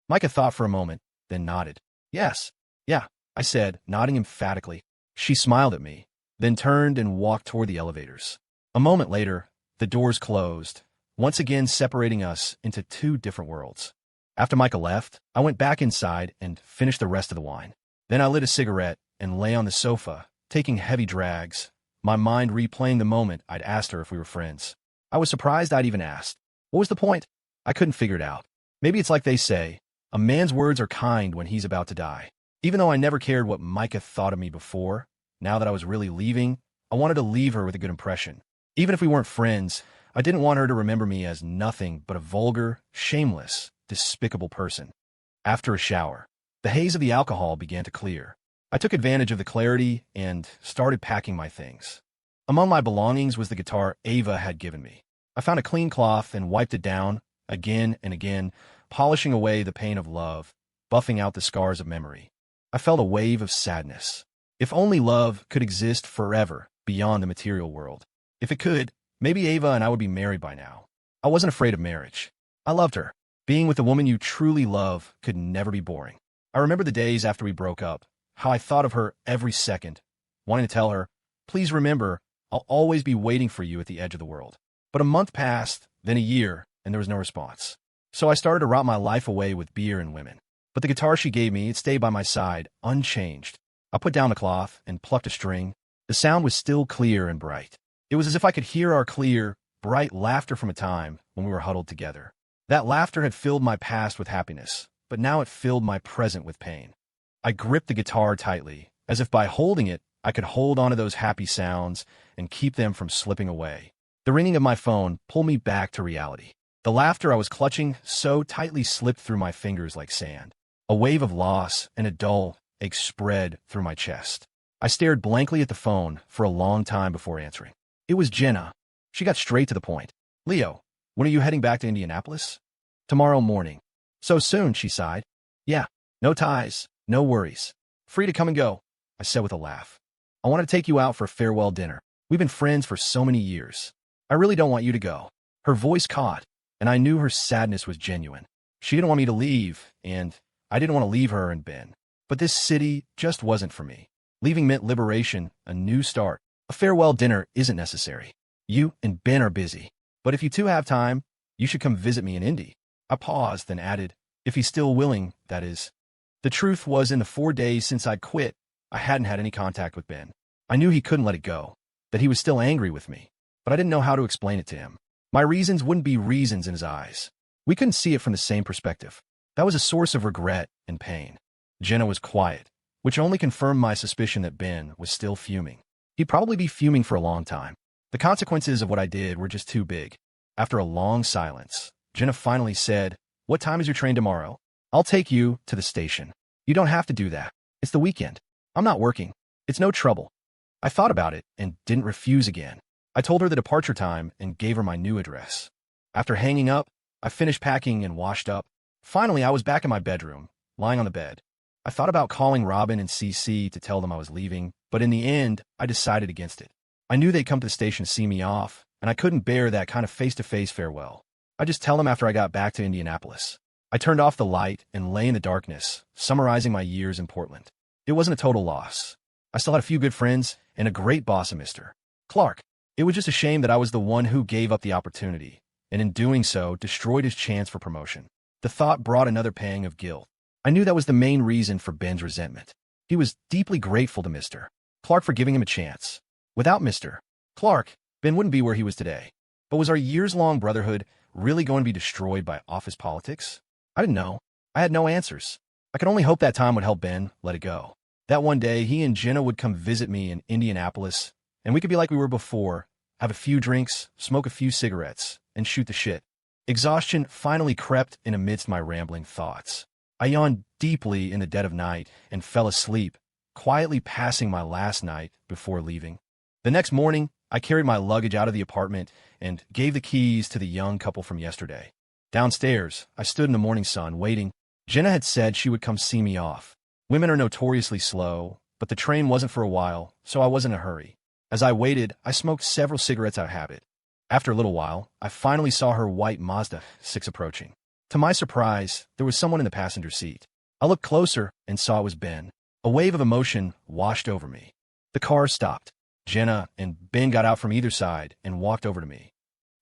Micah thought for a moment, then nodded. "Yes. Yeah," I said, nodding emphatically. She smiled at me, then turned and walked toward the elevators. A moment later, the doors closed, once again separating us into 2 different worlds. After Micah left, I went back inside and finished the rest of the wine. Then I lit a cigarette and lay on the sofa, taking heavy drags, my mind replaying the moment I'd asked her if we were friends. I was surprised I'd even asked. What was the point? I couldn't figure it out. Maybe it's like they say, a man's words are kind when he's about to die. Even though I never cared what Micah thought of me before, now that I was really leaving, I wanted to leave her with a good impression. Even if we weren't friends, I didn't want her to remember me as nothing but a vulgar, shameless, despicable person. After a shower, the haze of the alcohol began to clear. I took advantage of the clarity and started packing my things. Among my belongings was the guitar Ava had given me. I found a clean cloth and wiped it down, again and again, polishing away the pain of love, buffing out the scars of memory. I felt a wave of sadness. If only love could exist forever beyond the material world. If it could, maybe Ava and I would be married by now. I wasn't afraid of marriage. I loved her. Being with the woman you truly love could never be boring. I remember the days after we broke up, how I thought of her every second, wanting to tell her, "Please remember, I'll always be waiting for you at the edge of the world." But a month passed, then a year, and there was no response. So I started to rot my life away with beer and women. But the guitar she gave me, it stayed by my side, unchanged. I put down the cloth and plucked a string. The sound was still clear and bright. It was as if I could hear our clear, bright laughter from a time when we were huddled together. That laughter had filled my past with happiness, but now it filled my present with pain. I gripped the guitar tightly, as if by holding it, I could hold onto those happy sounds and keep them from slipping away. The ringing of my phone pulled me back to reality. The laughter I was clutching so tightly slipped through my fingers like sand. A wave of loss and a dull ache spread through my chest. I stared blankly at the phone for a long time before answering. It was Jenna. She got straight to the point. "Leo, when are you heading back to Indianapolis?" "Tomorrow morning." "So soon," she sighed. "Yeah, no ties, no worries. Free to come and go," I said with a laugh. "I want to take you out for a farewell dinner. We've been friends for so many years. I really don't want you to go." Her voice caught, and I knew her sadness was genuine. She didn't want me to leave, and I didn't want to leave her and Ben. But this city just wasn't for me. Leaving meant liberation, a new start. A farewell dinner isn't necessary. You and Ben are busy. But if you two have time, you should come visit me in Indy. I paused, then added, if he's still willing, that is. The truth was, in the 4 days since I'd quit, I hadn't had any contact with Ben. I knew he couldn't let it go, that he was still angry with me, but I didn't know how to explain it to him. My reasons wouldn't be reasons in his eyes. We couldn't see it from the same perspective. That was a source of regret and pain. Jenna was quiet, which only confirmed my suspicion that Ben was still fuming. He'd probably be fuming for a long time. The consequences of what I did were just too big. After a long silence, Jenna finally said, "What time is your train tomorrow? I'll take you to the station." "You don't have to do that. It's the weekend. I'm not working. It's no trouble." I thought about it and didn't refuse again. I told her the departure time and gave her my new address. After hanging up, I finished packing and washed up. Finally, I was back in my bedroom, lying on the bed. I thought about calling Robin and CC to tell them I was leaving, but in the end, I decided against it. I knew they'd come to the station to see me off, and I couldn't bear that kind of face-to-face farewell. I'd just tell them after I got back to Indianapolis. I turned off the light and lay in the darkness, summarizing my years in Portland. It wasn't a total loss. I still had a few good friends and a great boss, Mr. Clark. It was just a shame that I was the one who gave up the opportunity, and in doing so, destroyed his chance for promotion. The thought brought another pang of guilt. I knew that was the main reason for Ben's resentment. He was deeply grateful to Mr. Clark for giving him a chance. Without Mr. Clark, Ben wouldn't be where he was today. But was our years-long brotherhood really going to be destroyed by office politics? I didn't know. I had no answers. I could only hope that time would help Ben let it go. That one day, he and Jenna would come visit me in Indianapolis, and we could be like we were before, have a few drinks, smoke a few cigarettes, and shoot the shit. Exhaustion finally crept in amidst my rambling thoughts. I yawned deeply in the dead of night and fell asleep, quietly passing my last night before leaving. The next morning, I carried my luggage out of the apartment and gave the keys to the young couple from yesterday. Downstairs, I stood in the morning sun, waiting. Jenna had said she would come see me off. Women are notoriously slow, but the train wasn't for a while, so I wasn't in a hurry. As I waited, I smoked several cigarettes out of habit. After a little while, I finally saw her white Mazda 6 approaching. To my surprise, there was someone in the passenger seat. I looked closer and saw it was Ben. A wave of emotion washed over me. The car stopped. Jenna and Ben got out from either side and walked over to me.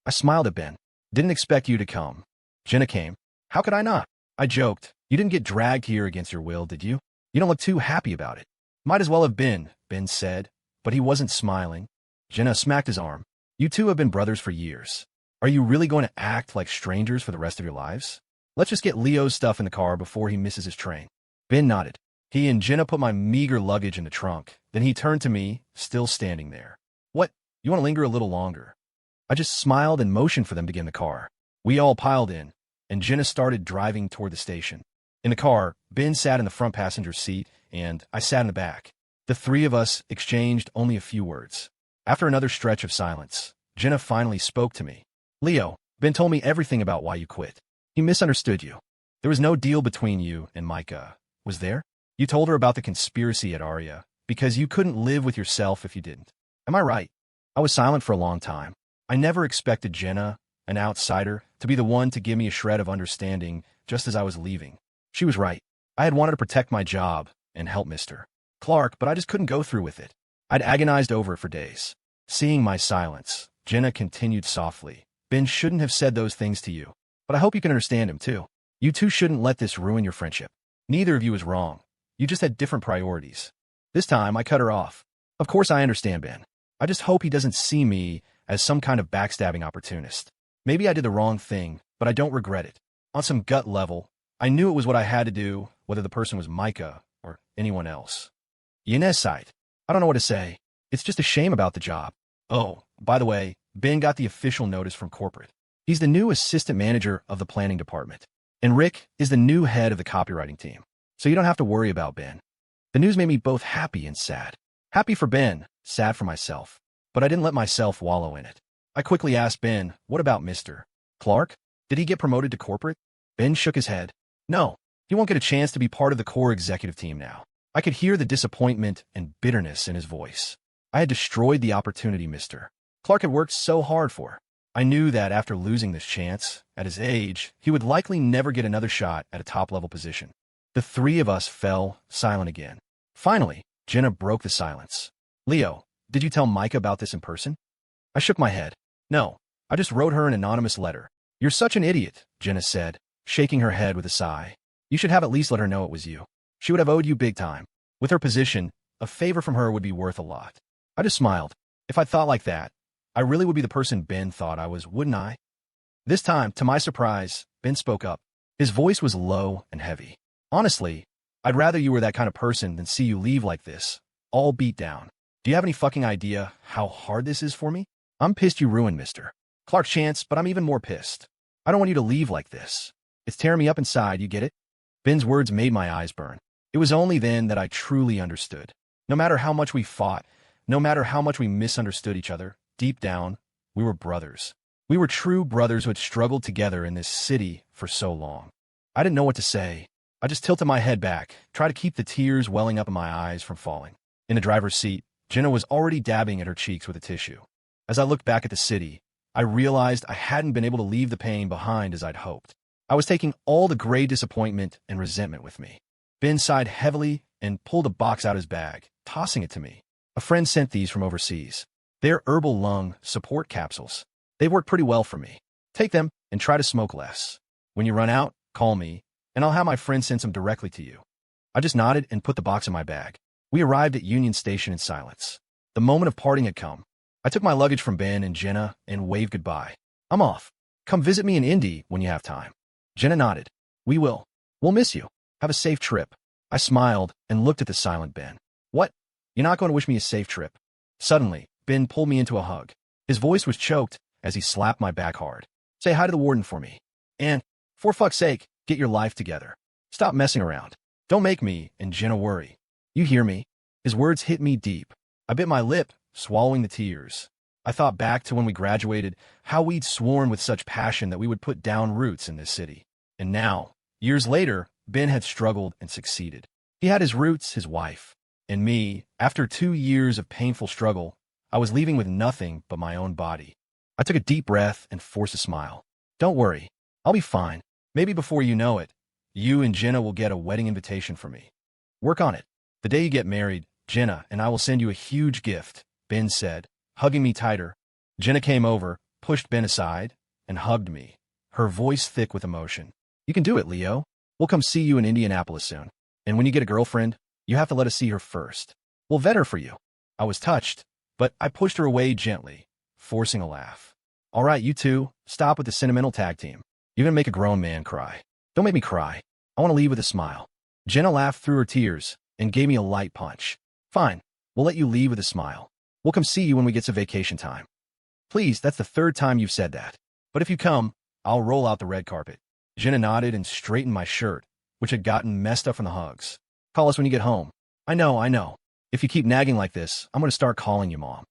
I smiled at Ben. "Didn't expect you to come." Jenna came. "How could I not?" I joked. "You didn't get dragged here against your will, did you? You don't look too happy about it." "Might as well have been," Ben said, but he wasn't smiling. Jenna smacked his arm. "You two have been brothers for years. Are you really going to act like strangers for the rest of your lives? Let's just get Leo's stuff in the car before he misses his train." Ben nodded. He and Jenna put my meager luggage in the trunk. Then he turned to me, still standing there. "What? You want to linger a little longer?" I just smiled and motioned for them to get in the car. We all piled in, and Jenna started driving toward the station. In the car, Ben sat in the front passenger seat, and I sat in the back. The three of us exchanged only a few words. After another stretch of silence, Jenna finally spoke to me. "Leo, Ben told me everything about why you quit. He misunderstood you. There was no deal between you and Micah, was there? You told her about the conspiracy at Aria, because you couldn't live with yourself if you didn't. Am I right?" I was silent for a long time. I never expected Jenna, an outsider, to be the one to give me a shred of understanding just as I was leaving. She was right. I had wanted to protect my job and help Mr. Clark, but I just couldn't go through with it. I'd agonized over it for days. Seeing my silence, Jenna continued softly. "Ben shouldn't have said those things to you, but I hope you can understand him too. You two shouldn't let this ruin your friendship. Neither of you was wrong. You just had different priorities." This time, I cut her off. "Of course I understand, Ben. I just hope he doesn't see me as some kind of backstabbing opportunist. Maybe I did the wrong thing, but I don't regret it. On some gut level, I knew it was what I had to do, whether the person was Micah or anyone else. Yanez sighed. I don't know what to say. It's just a shame about the job. Oh, by the way, Ben got the official notice from corporate. He's the new assistant manager of the planning department. And Rick is the new head of the copywriting team. So you don't have to worry about Ben. The news made me both happy and sad. Happy for Ben, sad for myself. But I didn't let myself wallow in it. I quickly asked Ben, what about Mr. Clark? Did he get promoted to corporate? Ben shook his head. No, he won't get a chance to be part of the core executive team now. I could hear the disappointment and bitterness in his voice. I had destroyed the opportunity Mr. Clark had worked so hard for. I knew that after losing this chance, at his age, he would likely never get another shot at a top-level position. The three of us fell silent again. Finally, Jenna broke the silence. Leo, did you tell Micah about this in person? I shook my head. No, I just wrote her an anonymous letter. You're such an idiot, Jenna said, shaking her head with a sigh. You should have at least let her know it was you. She would have owed you big time. With her position, a favor from her would be worth a lot. I just smiled. If I thought like that, I really would be the person Ben thought I was, wouldn't I? This time, to my surprise, Ben spoke up. His voice was low and heavy. Honestly, I'd rather you were that kind of person than see you leave like this, all beat down. Do you have any fucking idea how hard this is for me? I'm pissed you ruined Mr. Clark's chance, but I'm even more pissed. I don't want you to leave like this. It's tearing me up inside, you get it? Ben's words made my eyes burn. It was only then that I truly understood. No matter how much we fought, no matter how much we misunderstood each other, deep down, we were brothers. We were true brothers who had struggled together in this city for so long. I didn't know what to say. I just tilted my head back, tried to keep the tears welling up in my eyes from falling. In the driver's seat, Jenna was already dabbing at her cheeks with a tissue. As I looked back at the city, I realized I hadn't been able to leave the pain behind as I'd hoped. I was taking all the gray disappointment and resentment with me. Ben sighed heavily and pulled a box out of his bag, tossing it to me. A friend sent these from overseas. They're herbal lung support capsules. They've worked pretty well for me. Take them and try to smoke less. When you run out, call me, and I'll have my friend send some directly to you. I just nodded and put the box in my bag. We arrived at Union Station in silence. The moment of parting had come. I took my luggage from Ben and Jenna and waved goodbye. I'm off. Come visit me in Indy when you have time. Jenna nodded. We will. We'll miss you. Have a safe trip. I smiled and looked at the silent Ben. What? You're not going to wish me a safe trip? Suddenly, Ben pulled me into a hug. His voice was choked as he slapped my back hard. Say hi to the warden for me. And, for fuck's sake, get your life together. Stop messing around. Don't make me and Jenna worry. You hear me? His words hit me deep. I bit my lip, swallowing the tears. I thought back to when we graduated, how we'd sworn with such passion that we would put down roots in this city. And now, years later, Ben had struggled and succeeded. He had his roots, his wife. And me, after 2 years of painful struggle, I was leaving with nothing but my own body. I took a deep breath and forced a smile. Don't worry. I'll be fine. Maybe before you know it, you and Jenna will get a wedding invitation from me. Work on it. The day you get married, Jenna and I will send you a huge gift, Ben said, hugging me tighter. Jenna came over, pushed Ben aside, and hugged me, her voice thick with emotion. You can do it, Leo. We'll come see you in Indianapolis soon. And when you get a girlfriend, you have to let us see her first. We'll vet her for you. I was touched, but I pushed her away gently, forcing a laugh. All right, you two, stop with the sentimental tag team. You're going to make a grown man cry. Don't make me cry. I want to leave with a smile. Jenna laughed through her tears and gave me a light punch. Fine, we'll let you leave with a smile. We'll come see you when we get to vacation time. Please, that's the 3rd time you've said that. But if you come, I'll roll out the red carpet. Jenna nodded and straightened my shirt, which had gotten messed up from the hugs. Call us when you get home. I know. If you keep nagging like this, I'm going to start calling you Mom.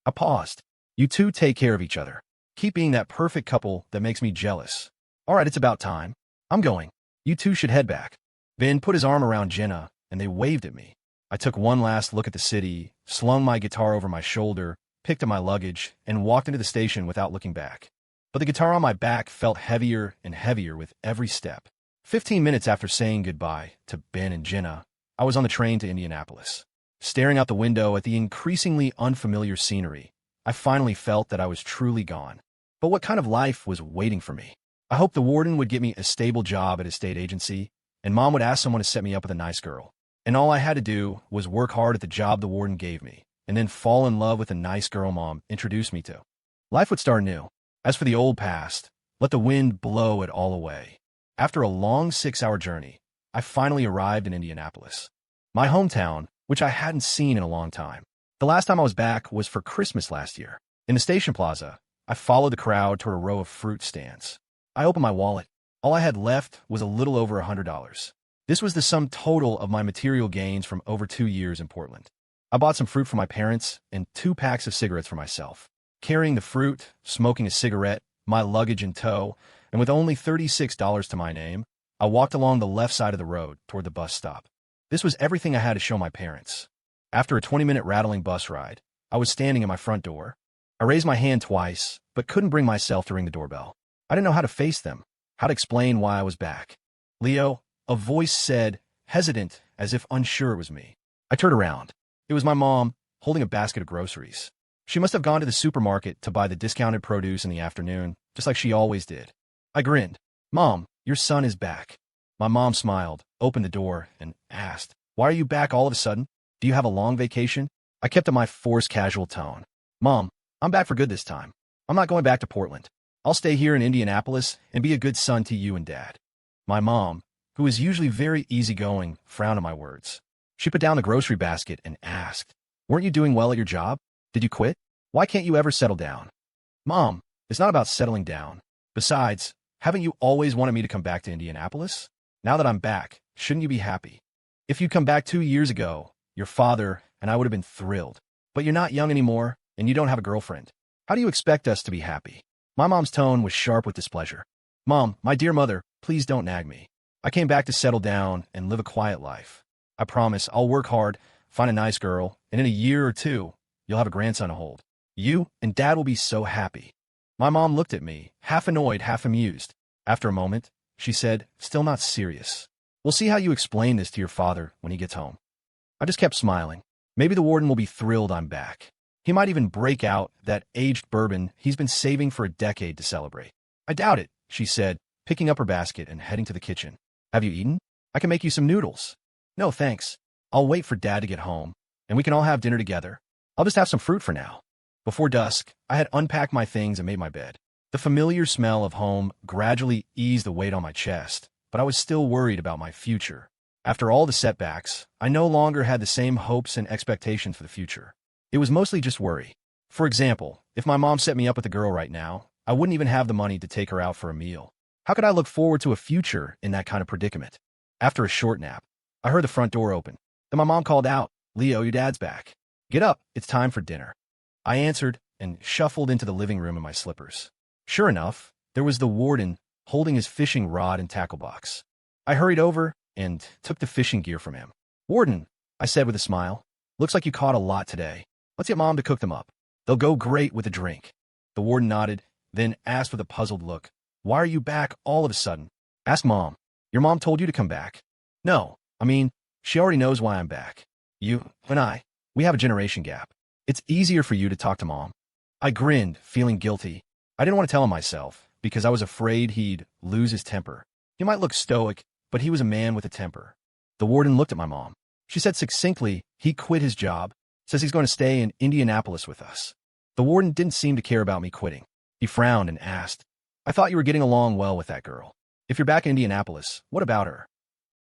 I paused. You two take care of each other. Keep being that perfect couple that makes me jealous. All right, it's about time. I'm going. You two should head back. Ben put his arm around Jenna, and they waved at me. I took one last look at the city, slung my guitar over my shoulder, picked up my luggage, and walked into the station without looking back. But the guitar on my back felt heavier and heavier with every step. 15 minutes after saying goodbye to Ben and Jenna, I was on the train to Indianapolis. Staring out the window at the increasingly unfamiliar scenery, I finally felt that I was truly gone. But what kind of life was waiting for me? I hoped the warden would get me a stable job at a state agency, and Mom would ask someone to set me up with a nice girl. And all I had to do was work hard at the job the warden gave me, and then fall in love with a nice girl Mom introduced me to. Life would start new. As for the old past, let the wind blow it all away. After a long 6-hour journey, I finally arrived in Indianapolis, my hometown, which I hadn't seen in a long time. The last time I was back was for Christmas last year. In the station plaza, I followed the crowd toward a row of fruit stands. I opened my wallet. All I had left was a little over $100. This was the sum total of my material gains from over 2 years in Portland. I bought some fruit for my parents and 2 packs of cigarettes for myself. Carrying the fruit, smoking a cigarette, my luggage in tow, and with only $36 to my name, I walked along the left side of the road toward the bus stop. This was everything I had to show my parents. After a 20-minute rattling bus ride, I was standing at my front door. I raised my hand twice, but couldn't bring myself to ring the doorbell. I didn't know how to face them, how to explain why I was back. "Leo," a voice said, hesitant, as if unsure it was me. I turned around. It was my mom, holding a basket of groceries. She must have gone to the supermarket to buy the discounted produce in the afternoon, just like she always did. I grinned. "Mom, your son is back." My mom smiled, opened the door, and asked, "Why are you back all of a sudden? Do you have a long vacation?" I kept up my forced casual tone. "Mom, I'm back for good this time. I'm not going back to Portland. I'll stay here in Indianapolis and be a good son to you and Dad." My mom, who is usually very easygoing, frowned at my words. She put down the grocery basket and asked, "Weren't you doing well at your job? Did you quit? Why can't you ever settle down?" "Mom, it's not about settling down. Besides, haven't you always wanted me to come back to Indianapolis? Now that I'm back, shouldn't you be happy? If you'd come back 2 years ago, your father and I would have been thrilled. But you're not young anymore, and you don't have a girlfriend. How do you expect us to be happy?" My mom's tone was sharp with displeasure. "Mom, my dear mother, please don't nag me. I came back to settle down and live a quiet life. I promise I'll work hard, find a nice girl, and in a year or 2, you'll have a grandson to hold. You and Dad will be so happy." My mom looked at me, half annoyed, half amused. After a moment, she said, still not serious, "We'll see how you explain this to your father when he gets home." I just kept smiling. Maybe the warden will be thrilled I'm back. He might even break out that aged bourbon he's been saving for a decade to celebrate. "I doubt it," she said, picking up her basket and heading to the kitchen. "Have you eaten? I can make you some noodles." "No, thanks. I'll wait for Dad to get home, and we can all have dinner together. I'll just have some fruit for now." Before dusk, I had unpacked my things and made my bed. The familiar smell of home gradually eased the weight on my chest, but I was still worried about my future. After all the setbacks, I no longer had the same hopes and expectations for the future. It was mostly just worry. For example, if my mom set me up with a girl right now, I wouldn't even have the money to take her out for a meal. How could I look forward to a future in that kind of predicament? After a short nap, I heard the front door open. Then my mom called out, "Leo, your dad's back. Get up, it's time for dinner." I answered and shuffled into the living room in my slippers. Sure enough, there was the warden holding his fishing rod and tackle box. I hurried over and took the fishing gear from him. "Warden," I said with a smile, "looks like you caught a lot today. Let's get Mom to cook them up. They'll go great with a drink." The warden nodded, then asked with a puzzled look, "Why are you back all of a sudden?" "Ask Mom. Your mom told you to come back." "No, I mean, she already knows why I'm back. You and we have a generation gap. It's easier for you to talk to Mom." I grinned, feeling guilty. I didn't want to tell him myself, because I was afraid he'd lose his temper. He might look stoic, but he was a man with a temper. The warden looked at my mom. She said succinctly he quit his job, says he's going to stay in Indianapolis with us. The warden didn't seem to care about me quitting. He frowned and asked, "I thought you were getting along well with that girl. If you're back in Indianapolis, what about her?"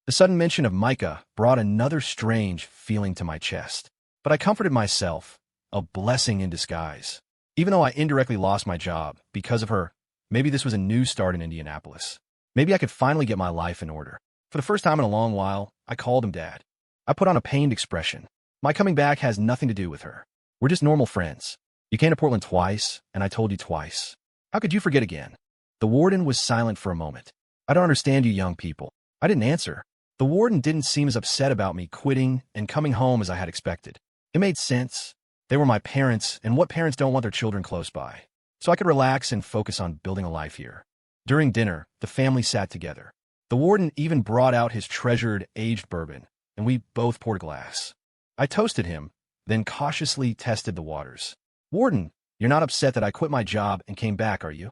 The sudden mention of Micah brought another strange feeling to my chest. But I comforted myself, a blessing in disguise. Even though I indirectly lost my job because of her, maybe this was a new start in Indianapolis. Maybe I could finally get my life in order. For the first time in a long while, I called him Dad. I put on a pained expression. My coming back has nothing to do with her. We're just normal friends. You came to Portland twice, and I told you twice. How could you forget again? The warden was silent for a moment. "I don't understand you young people." I didn't answer. The warden didn't seem as upset about me quitting and coming home as I had expected. It made sense. They were my parents, and what parents don't want their children close by? So I could relax and focus on building a life here. During dinner, the family sat together. The warden even brought out his treasured aged bourbon, and we both poured a glass. I toasted him, then cautiously tested the waters. "Warden, you're not upset that I quit my job and came back, are you?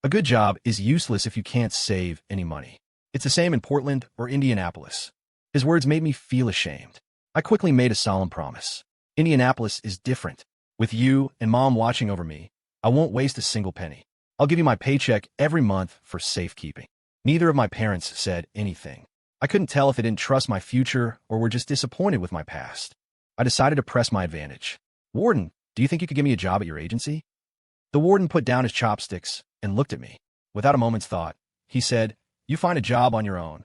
A good job is useless if you can't save any money. It's the same in Portland or Indianapolis." His words made me feel ashamed. I quickly made a solemn promise. Indianapolis is different. With you and Mom watching over me, I won't waste a single penny. I'll give you my paycheck every month for safekeeping." Neither of my parents said anything. I couldn't tell if they didn't trust my future or were just disappointed with my past. I decided to press my advantage. "Warden, do you think you could give me a job at your agency?" The warden put down his chopsticks and looked at me. Without a moment's thought, he said, "You find a job on your own."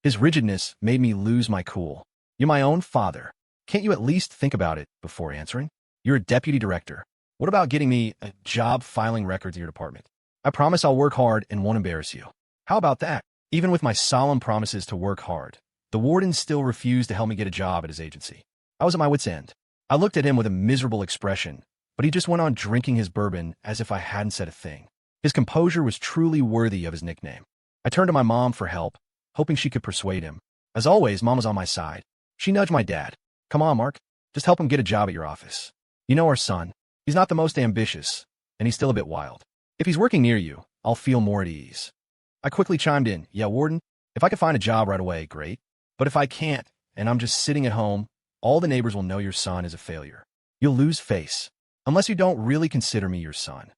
His rigidness made me lose my cool. "You're my own father. Can't you at least think about it before answering? You're a deputy director. What about getting me a job filing records in your department? I promise I'll work hard and won't embarrass you." How about that? Even with my solemn promises to work hard, the warden still refused to help me get a job at his agency. I was at my wit's end. I looked at him with a miserable expression, but he just went on drinking his bourbon as if I hadn't said a thing. His composure was truly worthy of his nickname. I turned to my mom for help, hoping she could persuade him. As always, Mom was on my side. She nudged my dad. "Come on, Mark. Just help him get a job at your office. You know our son. He's not the most ambitious, and he's still a bit wild. If he's working near you, I'll feel more at ease." I quickly chimed in, "Yeah, warden, if I could find a job right away, great. But if I can't, and I'm just sitting at home, all the neighbors will know your son is a failure. You'll lose face, unless you don't really consider me your son."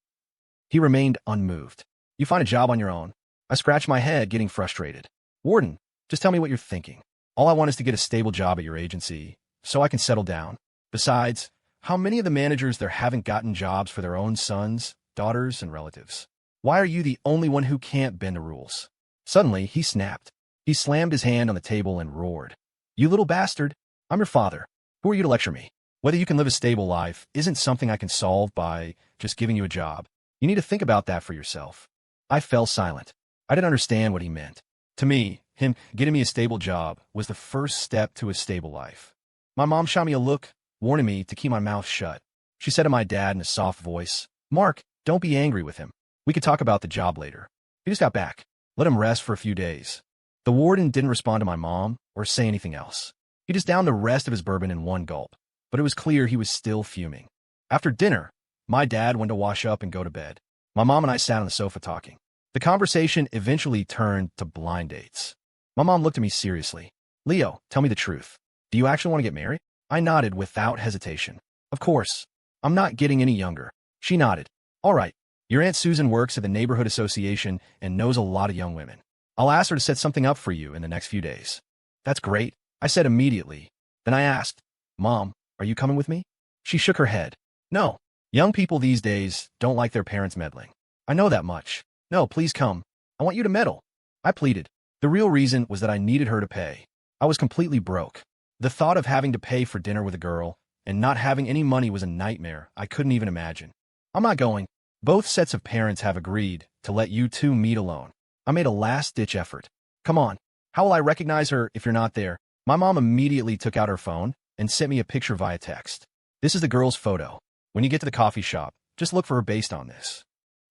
He remained unmoved. "You find a job on your own." I scratched my head, getting frustrated. "Warden, just tell me what you're thinking. All I want is to get a stable job at your agency, so I can settle down. Besides, how many of the managers there haven't gotten jobs for their own sons, daughters, and relatives? Why are you the only one who can't bend the rules?" Suddenly, he snapped. He slammed his hand on the table and roared. "You little bastard! I'm your father. Who are you to lecture me? Whether you can live a stable life isn't something I can solve by just giving you a job. You need to think about that for yourself." I fell silent. I didn't understand what he meant. To me, him getting me a stable job was the first step to a stable life. My mom shot me a look, warning me to keep my mouth shut. She said to my dad in a soft voice, "Mark, don't be angry with him. We could talk about the job later. He just got back. Let him rest for a few days." The warden didn't respond to my mom or say anything else. He just downed the rest of his bourbon in one gulp, but it was clear he was still fuming. After dinner, my dad went to wash up and go to bed. My mom and I sat on the sofa talking. The conversation eventually turned to blind dates. My mom looked at me seriously. "Leo, tell me the truth. Do you actually want to get married?" I nodded without hesitation. "Of course. I'm not getting any younger." She nodded. "All right. Your Aunt Susan works at the neighborhood association and knows a lot of young women. I'll ask her to set something up for you in the next few days." "That's great," I said immediately. Then I asked, "Mom, are you coming with me?" She shook her head. "No. Young people these days don't like their parents meddling." "I know that much. No, please come. I want you to meddle." I pleaded. The real reason was that I needed her to pay. I was completely broke. The thought of having to pay for dinner with a girl and not having any money was a nightmare I couldn't even imagine. "I'm not going. Both sets of parents have agreed to let you two meet alone." I made a last-ditch effort. "Come on. How will I recognize her if you're not there?" My mom immediately took out her phone and sent me a picture via text. "This is the girl's photo. When you get to the coffee shop, just look for her based on this."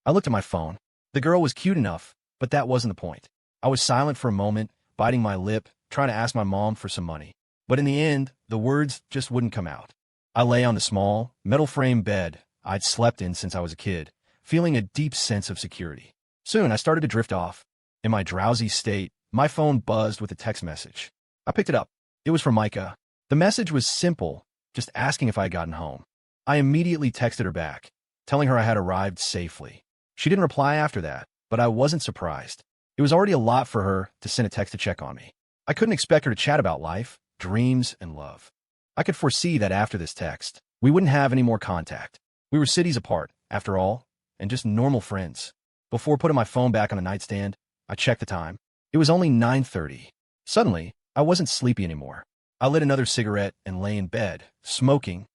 I looked at my phone. The girl was cute enough, but that wasn't the point. I was silent for a moment, biting my lip, trying to ask my mom for some money. But in the end, the words just wouldn't come out. I lay on the small, metal-frame bed I'd slept in since I was a kid, feeling a deep sense of security. Soon, I started to drift off. In my drowsy state, my phone buzzed with a text message. I picked it up. It was from Micah. The message was simple, just asking if I had gotten home. I immediately texted her back, telling her I had arrived safely. She didn't reply after that, but I wasn't surprised. It was already a lot for her to send a text to check on me. I couldn't expect her to chat about life, dreams, and love. I could foresee that after this text, we wouldn't have any more contact. We were cities apart, after all, and just normal friends. Before putting my phone back on the nightstand, I checked the time. It was only 9:30. Suddenly, I wasn't sleepy anymore. I lit another cigarette and lay in bed, smoking.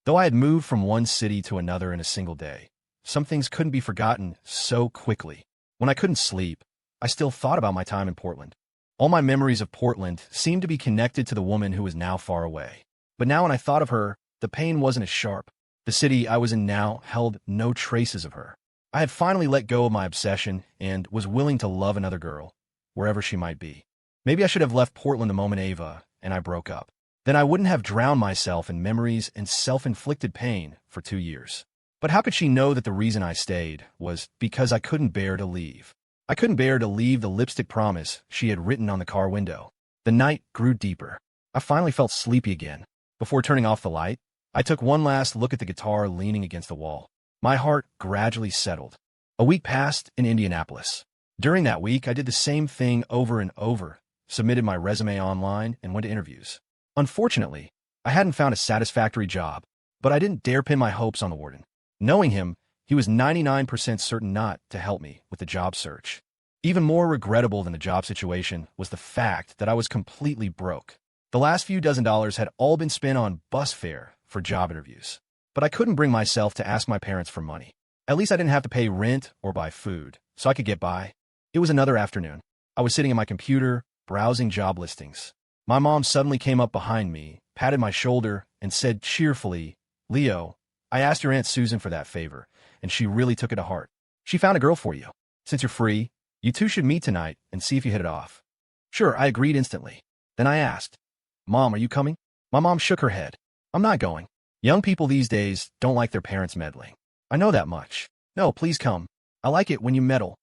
Though I had moved from one city to another in a single day, some things couldn't be forgotten so quickly. When I couldn't sleep, I still thought about my time in Portland. All my memories of Portland seemed to be connected to the woman who was now far away. But now when I thought of her, the pain wasn't as sharp. The city I was in now held no traces of her. I had finally let go of my obsession and was willing to love another girl, wherever she might be. Maybe I should have left Portland the moment Ava and I broke up. Then I wouldn't have drowned myself in memories and self-inflicted pain for 2 years. But how could she know that the reason I stayed was because I couldn't bear to leave? I couldn't bear to leave the lipstick promise she had written on the car window. The night grew deeper. I finally felt sleepy again. Before turning off the light, I took one last look at the guitar leaning against the wall. My heart gradually settled. A week passed in Indianapolis. During that week, I did the same thing over and over, submitted my resume online, and went to interviews. Unfortunately, I hadn't found a satisfactory job, but I didn't dare pin my hopes on the warden. Knowing him, he was 99% certain not to help me with the job search. Even more regrettable than the job situation was the fact that I was completely broke. The last few dozen dollars had all been spent on bus fare for job interviews. But I couldn't bring myself to ask my parents for money. At least I didn't have to pay rent or buy food, so I could get by. It was another afternoon. I was sitting at my computer, browsing job listings. My mom suddenly came up behind me, patted my shoulder, and said cheerfully, "Leo, I asked your Aunt Susan for that favor, and she really took it to heart. She found a girl for you. Since you're free, you two should meet tonight and see if you hit it off." Sure, I agreed instantly. Then I asked, "Mom, are you coming?" My mom shook her head. "I'm not going. Young people these days don't like their parents meddling. I know that much. No, please come. I like it when you meddle,"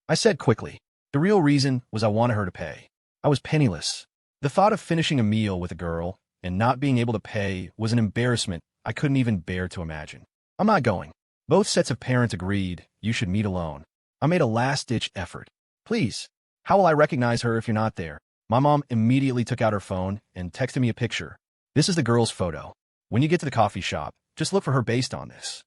I said quickly. The real reason was I wanted her to pay. I was penniless. The thought of finishing a meal with a girl and not being able to pay was an embarrassment I couldn't even bear to imagine. "I'm not going." Both sets of parents agreed you should meet alone. I made a last-ditch effort. "Please, how will I recognize her if you're not there?" My mom immediately took out her phone and texted me a picture. "This is the girl's photo. When you get to the coffee shop, just look for her based on this."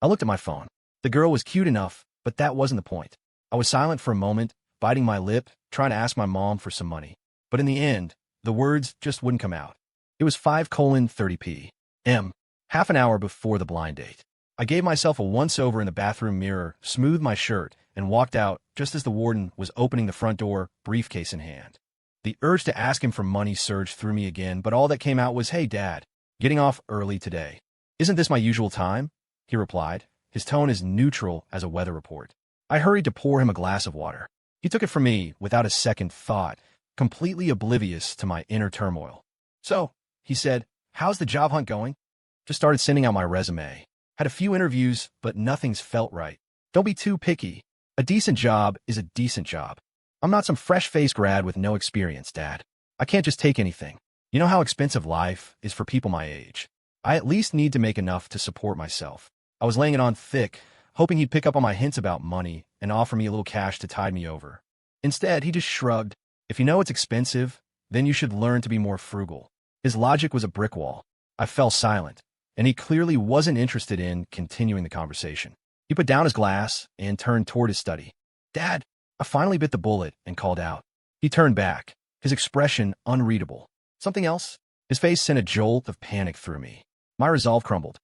I looked at my phone. The girl was cute enough, but that wasn't the point. I was silent for a moment, biting my lip, trying to ask my mom for some money. But in the end, the words just wouldn't come out. It was 5:30 p.m., half an hour before the blind date. I gave myself a once-over in the bathroom mirror, smoothed my shirt, and walked out just as the warden was opening the front door, briefcase in hand. The urge to ask him for money surged through me again, but all that came out was, "Hey, Dad, getting off early today." "Isn't this my usual time?" he replied, his tone as neutral as a weather report. I hurried to pour him a glass of water. He took it from me without a second thought, completely oblivious to my inner turmoil. "So," he said, "how's the job hunt going?" "Just started sending out my resume. Had a few interviews, but nothing's felt right." "Don't be too picky. A decent job is a decent job. I'm not some fresh-faced grad with no experience, Dad. I can't just take anything. You know how expensive life is for people my age. I at least need to make enough to support myself." I was laying it on thick, hoping he'd pick up on my hints about money and offer me a little cash to tide me over. Instead, he just shrugged. "If you know it's expensive, then you should learn to be more frugal." His logic was a brick wall. I fell silent, and he clearly wasn't interested in continuing the conversation. He put down his glass and turned toward his study. "Dad," I finally bit the bullet and called out. He turned back, his expression unreadable. "Something else?" His face sent a jolt of panic through me. My resolve crumbled.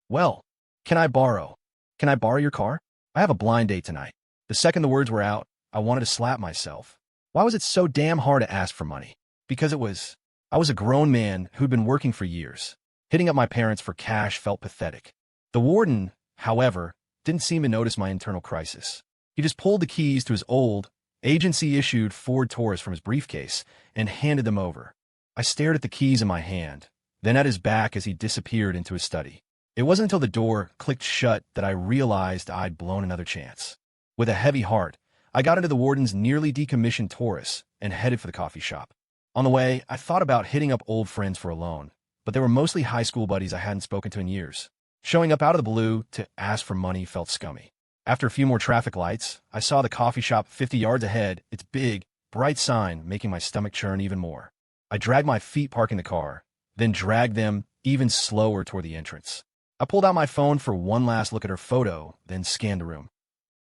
Well, can I borrow your car? I have a blind date tonight." The second the words were out, I wanted to slap myself. Why was it so damn hard to ask for money? Because I was a grown man who'd been working for years. Hitting up my parents for cash felt pathetic. The warden, however, didn't seem to notice my internal crisis. He just pulled the keys to his old, agency-issued Ford Taurus from his briefcase and handed them over. I stared at the keys in my hand, then at his back as he disappeared into his study. It wasn't until the door clicked shut that I realized I'd blown another chance. With a heavy heart, I got into the warden's nearly decommissioned Taurus and headed for the coffee shop. On the way, I thought about hitting up old friends for a loan, but they were mostly high school buddies I hadn't spoken to in years. Showing up out of the blue to ask for money felt scummy. After a few more traffic lights, I saw the coffee shop 50 yards ahead, its big, bright sign making my stomach churn even more. I dragged my feet parking the car, then dragged them even slower toward the entrance. I pulled out my phone for one last look at her photo, then scanned the room.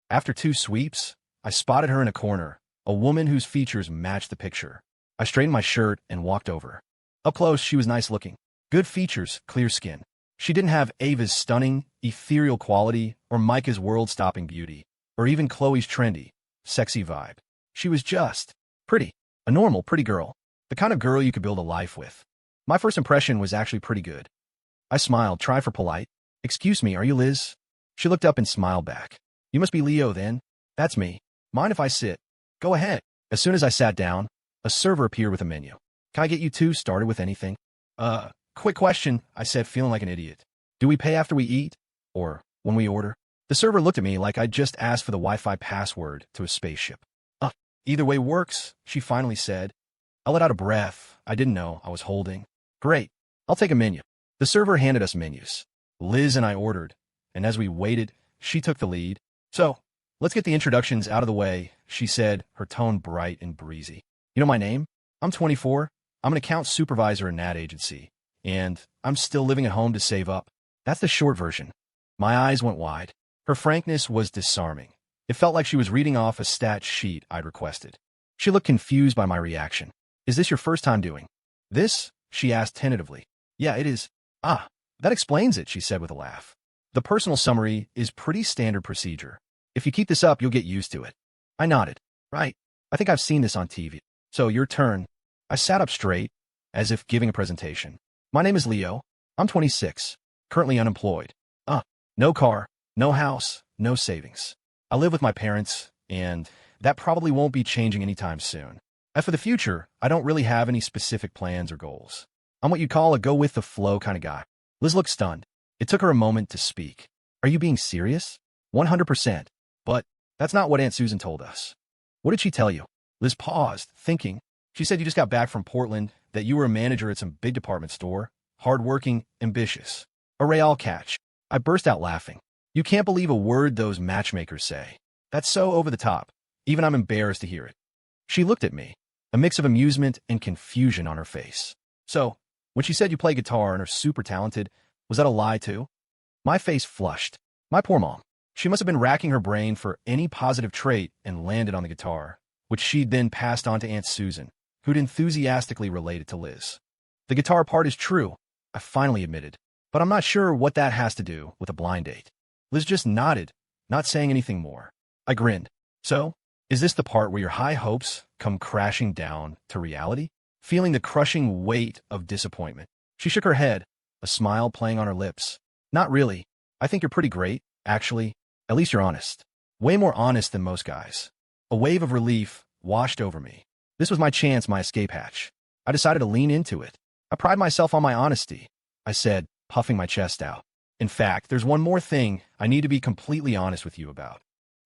After 2 sweeps, I spotted her in a corner, a woman whose features matched the picture. I straightened my shirt and walked over. Up close, she was nice looking. Good features, clear skin. She didn't have Ava's stunning, ethereal quality, or Micah's world-stopping beauty, or even Chloe's trendy, sexy vibe. She was just pretty. A normal, pretty girl. The kind of girl you could build a life with. My first impression was actually pretty good. I smiled, tried for polite. "Excuse me, are you Liz?" She looked up and smiled back. "You must be Leo then." "That's me. Mind if I sit?" "Go ahead." As soon as I sat down, a server appeared with a menu. "Can I get you two started with anything?" Quick question," I said, feeling like an idiot. "Do we pay after we eat? Or when we order?" The server looked at me like I'd just asked for the Wi-Fi password to a spaceship. Either way works," she finally said. I let out a breath I didn't know I was holding. "Great. I'll take a menu." The server handed us menus. Liz and I ordered, and as we waited, she took the lead. So, let's get the introductions out of the way, she said, her tone bright and breezy. You know my name? I'm 24. I'm an account supervisor in an ad agency, and I'm still living at home to save up. That's the short version. My eyes went wide. Her frankness was disarming. It felt like she was reading off a stat sheet I'd requested. She looked confused by my reaction. Is this your first time doing this? She asked tentatively. Yeah, it is. Ah, that explains it, she said with a laugh. The personal summary is pretty standard procedure. If you keep this up, you'll get used to it. I nodded. Right. I think I've seen this on TV. So, your turn. I sat up straight, as if giving a presentation. My name is Leo. I'm 26, currently unemployed. No car, no house, no savings. I live with my parents, and that probably won't be changing anytime soon. As for the future, I don't really have any specific plans or goals. I'm what you'd call a go-with-the-flow kind of guy. Liz looked stunned. It took her a moment to speak. Are you being serious? 100%. But that's not what Aunt Susan told us. What did she tell you? Liz paused, thinking. She said you just got back from Portland, that you were a manager at some big department store, hardworking, ambitious. A real catch. I burst out laughing. You can't believe a word those matchmakers say. That's so over the top. Even I'm embarrassed to hear it. She looked at me, a mix of amusement and confusion on her face. So, when she said you play guitar and are super talented, was that a lie too? My face flushed. My poor mom. She must have been racking her brain for any positive trait and landed on the guitar, which she'd then passed on to Aunt Susan, who'd enthusiastically related to Liz. The guitar part is true, I finally admitted, but I'm not sure what that has to do with a blind date. Liz just nodded, not saying anything more. I grinned. So, is this the part where your high hopes come crashing down to reality? Feeling the crushing weight of disappointment. She shook her head, a smile playing on her lips. Not really. I think you're pretty great, actually. At least you're honest. Way more honest than most guys. A wave of relief washed over me. This was my chance, my escape hatch. I decided to lean into it. I pride myself on my honesty, I said, puffing my chest out. In fact, there's one more thing I need to be completely honest with you about.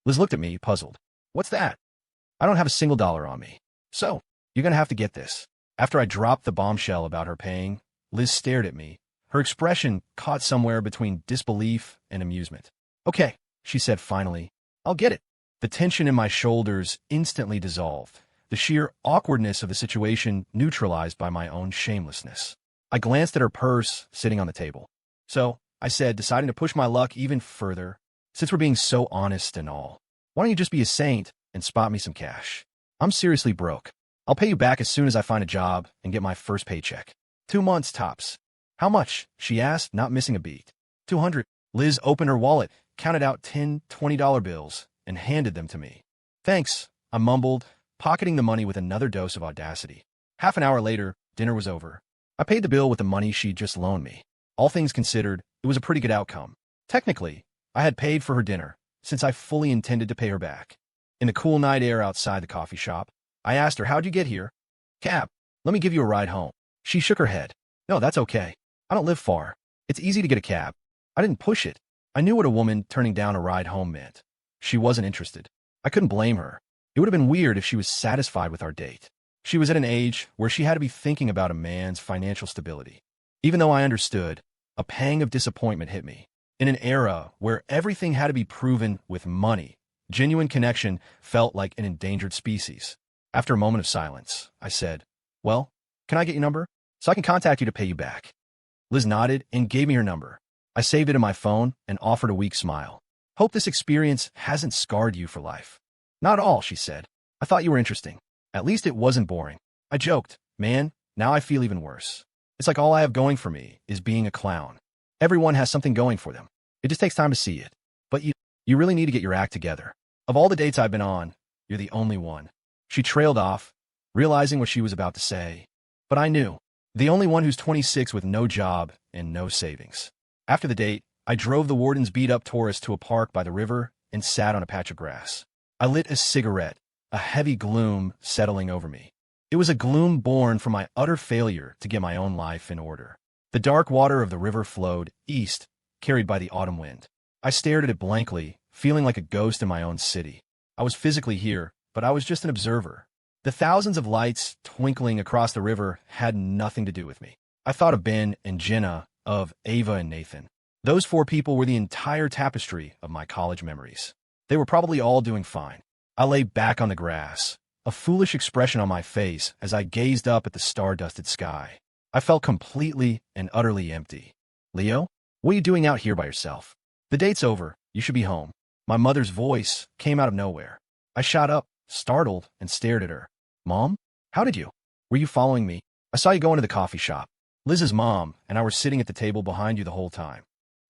Liz looked at me, puzzled. What's that? I don't have a single dollar on me. So, you're gonna have to get this. After I dropped the bombshell about her paying, Liz stared at me, her expression caught somewhere between disbelief and amusement. Okay, she said finally. I'll get it. The tension in my shoulders instantly dissolved, the sheer awkwardness of the situation neutralized by my own shamelessness. I glanced at her purse sitting on the table. So, I said, deciding to push my luck even further, since we're being so honest and all, why don't you just be a saint and spot me some cash? I'm seriously broke. I'll pay you back as soon as I find a job and get my first paycheck. 2 months tops. How much? She asked, not missing a beat. 200. Liz opened her wallet, counted out 10 $20 bills, and handed them to me. Thanks, I mumbled, pocketing the money with another dose of audacity. Half an hour later, dinner was over. I paid the bill with the money she'd just loaned me. All things considered, it was a pretty good outcome. Technically, I had paid for her dinner, since I fully intended to pay her back. In the cool night air outside the coffee shop, I asked her, how'd you get here? Cab. Let me give you a ride home. She shook her head. No, that's okay. I don't live far. It's easy to get a cab. I didn't push it. I knew what a woman turning down a ride home meant. She wasn't interested. I couldn't blame her. It would have been weird if she was satisfied with our date. She was at an age where she had to be thinking about a man's financial stability. Even though I understood, a pang of disappointment hit me. In an era where everything had to be proven with money, genuine connection felt like an endangered species. After a moment of silence, I said, well, can I get your number? So I can contact you to pay you back. Liz nodded and gave me her number. I saved it in my phone and offered a weak smile. Hope this experience hasn't scarred you for life. Not at all, she said. I thought you were interesting. At least it wasn't boring. I joked, man, now I feel even worse. It's like all I have going for me is being a clown. Everyone has something going for them. It just takes time to see it. But you really need to get your act together. Of all the dates I've been on, you're the only one. She trailed off, realizing what she was about to say. But I knew. The only one who's 26 with no job and no savings. After the date, I drove the warden's beat-up Taurus to a park by the river and sat on a patch of grass. I lit a cigarette, a heavy gloom settling over me. It was a gloom born from my utter failure to get my own life in order. The dark water of the river flowed east, carried by the autumn wind. I stared at it blankly, feeling like a ghost in my own city. I was physically here, but I was just an observer. The thousands of lights twinkling across the river had nothing to do with me. I thought of Ben and Jenna of Ava and Nathan. Those four people were the entire tapestry of my college memories. They were probably all doing fine. I lay back on the grass, a foolish expression on my face as I gazed up at the star-dusted sky. I felt completely and utterly empty. Leo, what are you doing out here by yourself? The date's over. You should be home. My mother's voice came out of nowhere. I shot up, startled, and stared at her. Mom? How did you? Were you following me? I saw you go into the coffee shop. Liz's mom and I were sitting at the table behind you the whole time.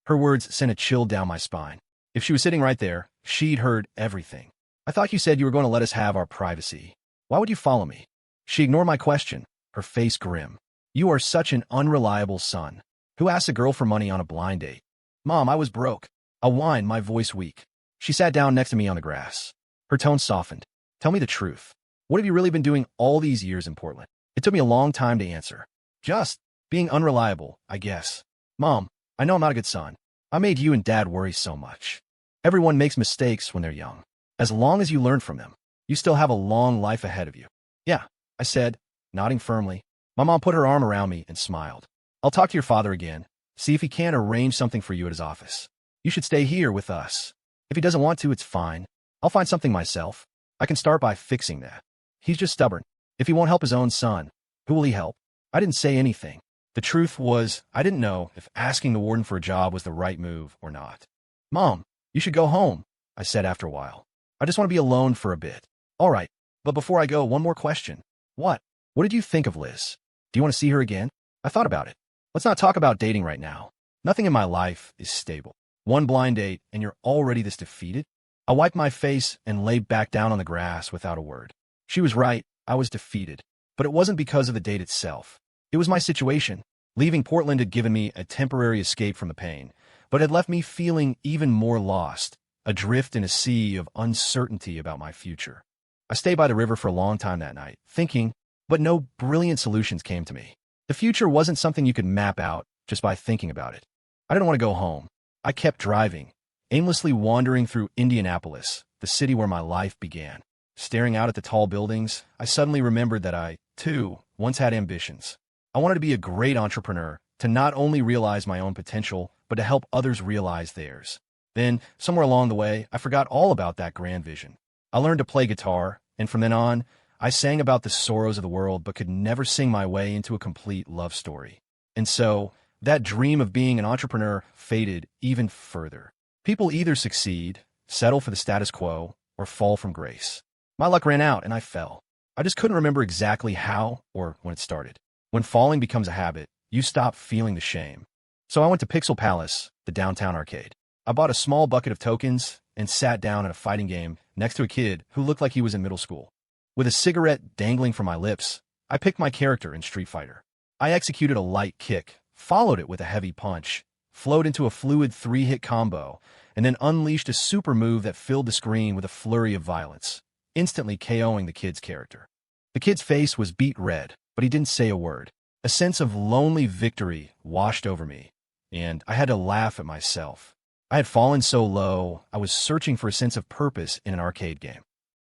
Her words sent a chill down my spine. If she was sitting right there, she'd heard everything. I thought you said you were going to let us have our privacy. Why would you follow me? She ignored my question, her face grim. You are such an unreliable son. Who asks a girl for money on a blind date? Mom, I was broke. I whined, my voice weak. She sat down next to me on the grass. Her tone softened. Tell me the truth. What have you really been doing all these years in Portland? It took me a long time to answer. Just being unreliable, I guess. Mom, I know I'm not a good son. I made you and Dad worry so much. Everyone makes mistakes when they're young. As long as you learn from them, you still have a long life ahead of you. Yeah, I said, nodding firmly. My mom put her arm around me and smiled. I'll talk to your father again, see if he can't arrange something for you at his office. You should stay here with us. If he doesn't want to, it's fine. I'll find something myself. I can start by fixing that. He's just stubborn. If he won't help his own son, who will he help? I didn't say anything. The truth was, I didn't know if asking the warden for a job was the right move or not. Mom, you should go home, I said after a while. I just want to be alone for a bit. All right, but before I go, one more question. What? What did you think of Liz? Do you want to see her again? I thought about it. Let's not talk about dating right now. Nothing in my life is stable. One blind date, and you're already this defeated? I wiped my face and lay back down on the grass without a word. She was right. I was defeated. But it wasn't because of the date itself. It was my situation. Leaving Portland had given me a temporary escape from the pain, but had left me feeling even more lost, adrift in a sea of uncertainty about my future. I stayed by the river for a long time that night, thinking, but no brilliant solutions came to me. The future wasn't something you could map out just by thinking about it. I didn't want to go home. I kept driving, aimlessly wandering through Indianapolis, the city where my life began. Staring out at the tall buildings, I suddenly remembered that I, too, once had ambitions. I wanted to be a great entrepreneur, to not only realize my own potential, but to help others realize theirs. Then, somewhere along the way, I forgot all about that grand vision. I learned to play guitar, and from then on, I sang about the sorrows of the world but could never sing my way into a complete love story. And so, that dream of being an entrepreneur faded even further. People either succeed, settle for the status quo, or fall from grace. My luck ran out, and I fell. I just couldn't remember exactly how or when it started. When falling becomes a habit, you stop feeling the shame. So I went to Pixel Palace, the downtown arcade. I bought a small bucket of tokens and sat down at a fighting game next to a kid who looked like he was in middle school. With a cigarette dangling from my lips, I picked my character in Street Fighter. I executed a light kick, followed it with a heavy punch, flowed into a fluid 3-hit combo, and then unleashed a super move that filled the screen with a flurry of violence, instantly KOing the kid's character. The kid's face was beet red, but he didn't say a word. A sense of lonely victory washed over me, and I had to laugh at myself. I had fallen so low, I was searching for a sense of purpose in an arcade game.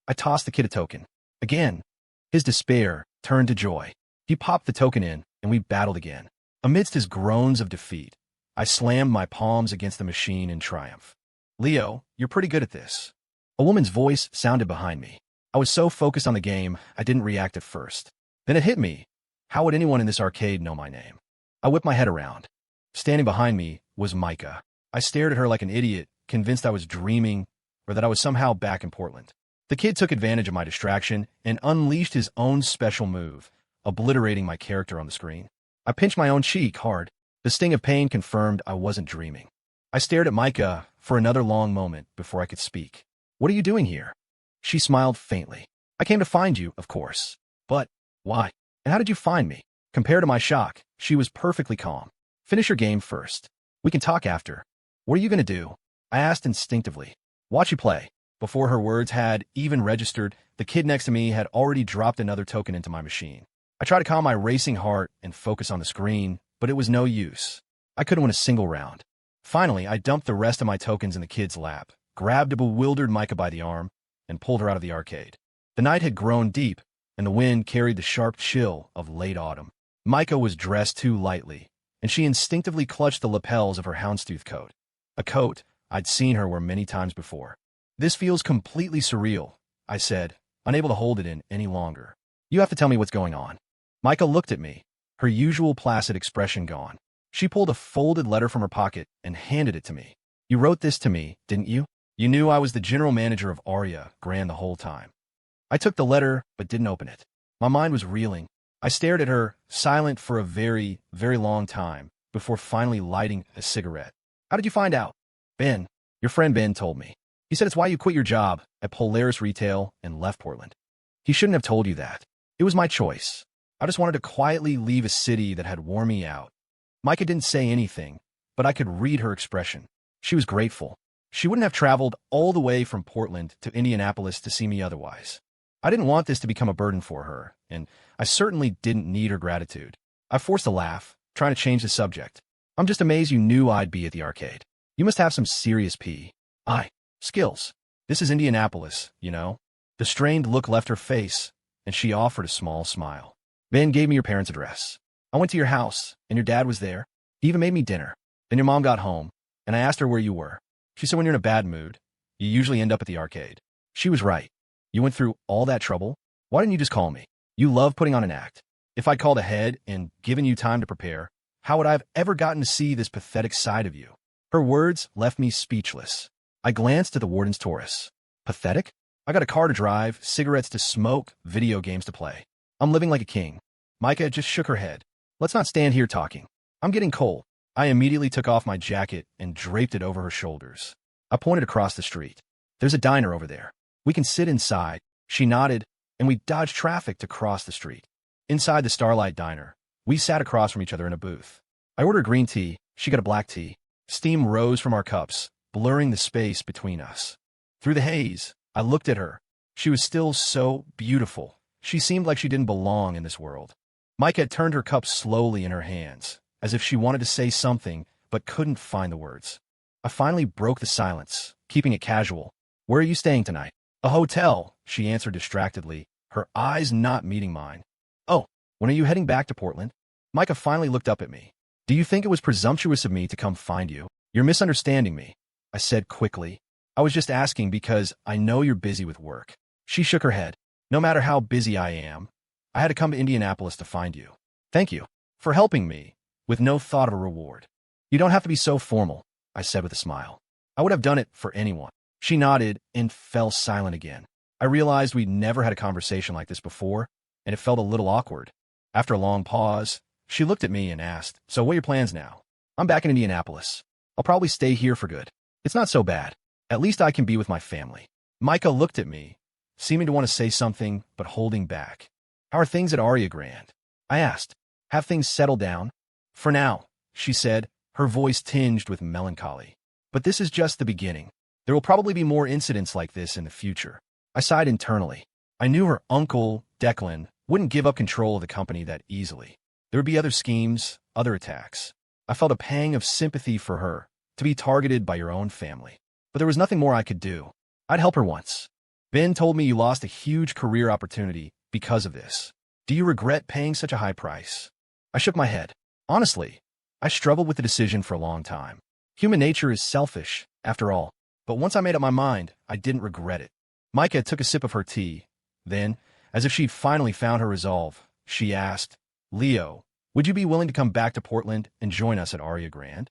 I tossed the kid a token. Again, his despair turned to joy. He popped the token in, and we battled again. Amidst his groans of defeat, I slammed my palms against the machine in triumph. Leo, you're pretty good at this. A woman's voice sounded behind me. I was so focused on the game, I didn't react at first. Then it hit me. How would anyone in this arcade know my name? I whipped my head around. Standing behind me was Micah. I stared at her like an idiot, convinced I was dreaming or that I was somehow back in Portland. The kid took advantage of my distraction and unleashed his own special move, obliterating my character on the screen. I pinched my own cheek hard. The sting of pain confirmed I wasn't dreaming. I stared at Micah for another long moment before I could speak. What are you doing here? She smiled faintly. I came to find you, of course. But why? And how did you find me? Compared to my shock, she was perfectly calm. Finish your game first. We can talk after. What are you going to do? I asked instinctively. Watch you play. Before her words had even registered, the kid next to me had already dropped another token into my machine. I tried to calm my racing heart and focus on the screen, but it was no use. I couldn't win a single round. Finally, I dumped the rest of my tokens in the kid's lap, grabbed a bewildered Micah by the arm, and pulled her out of the arcade. The night had grown deep, and the wind carried the sharp chill of late autumn. Micah was dressed too lightly, and she instinctively clutched the lapels of her houndstooth coat. A coat I'd seen her wear many times before. This feels completely surreal, I said, unable to hold it in any longer. You have to tell me what's going on. Micah looked at me, her usual placid expression gone. She pulled a folded letter from her pocket and handed it to me. You wrote this to me, didn't you? You knew I was the general manager of Aria Grand the whole time. I took the letter, but didn't open it. My mind was reeling. I stared at her, silent for a very, very long time, before finally lighting a cigarette. How did you find out? Ben, your friend Ben told me. He said it's why you quit your job at Polaris Retail and left Portland. He shouldn't have told you that. It was my choice. I just wanted to quietly leave a city that had worn me out. Micah didn't say anything, but I could read her expression. She was grateful. She wouldn't have traveled all the way from Portland to Indianapolis to see me otherwise. I didn't want this to become a burden for her, and I certainly didn't need her gratitude. I forced a laugh, trying to change the subject. I'm just amazed you knew I'd be at the arcade. You must have some serious skills. This is Indianapolis, you know. The strained look left her face, and she offered a small smile. Ben gave me your parents' address. I went to your house, and your dad was there. He even made me dinner. Then your mom got home, and I asked her where you were. She said when you're in a bad mood, you usually end up at the arcade. She was right. You went through all that trouble? Why didn't you just call me? You love putting on an act. If I'd called ahead and given you time to prepare, how would I have ever gotten to see this pathetic side of you? Her words left me speechless. I glanced at the warden's Taurus. Pathetic? I got a car to drive, cigarettes to smoke, video games to play. I'm living like a king. Micah just shook her head. Let's not stand here talking. I'm getting cold. I immediately took off my jacket and draped it over her shoulders. I pointed across the street. There's a diner over there. We can sit inside. She nodded, and we dodged traffic to cross the street. Inside the Starlight Diner, we sat across from each other in a booth. I ordered green tea. She got a black tea. Steam rose from our cups, blurring the space between us. Through the haze, I looked at her. She was still so beautiful. She seemed like she didn't belong in this world. Micah had turned her cup slowly in her hands, as if she wanted to say something, but couldn't find the words. I finally broke the silence, keeping it casual. Where are you staying tonight? A hotel, she answered distractedly, her eyes not meeting mine. Oh, when are you heading back to Portland? Micah finally looked up at me. Do you think it was presumptuous of me to come find you? You're misunderstanding me, I said quickly. I was just asking because I know you're busy with work. She shook her head. No matter how busy I am, I had to come to Indianapolis to find you. Thank you for helping me, with no thought of a reward. You don't have to be so formal, I said with a smile. I would have done it for anyone. She nodded and fell silent again. I realized we'd never had a conversation like this before, and it felt a little awkward. After a long pause, she looked at me and asked, So what are your plans now? I'm back in Indianapolis. I'll probably stay here for good. It's not so bad. At least I can be with my family. Micah looked at me, seeming to want to say something, but holding back. How are things at Aria Grand? I asked. Have things settled down? For now, she said, her voice tinged with melancholy. But this is just the beginning. There will probably be more incidents like this in the future. I sighed internally. I knew her uncle, Declan, wouldn't give up control of the company that easily. There would be other schemes, other attacks. I felt a pang of sympathy for her, to be targeted by your own family. But there was nothing more I could do. I'd help her once. Ben told me you lost a huge career opportunity because of this. Do you regret paying such a high price? I shook my head. Honestly, I struggled with the decision for a long time. Human nature is selfish, after all. But once I made up my mind, I didn't regret it. Micah took a sip of her tea. Then, as if she'd finally found her resolve, she asked, Leo, would you be willing to come back to Portland and join us at Aria Grand?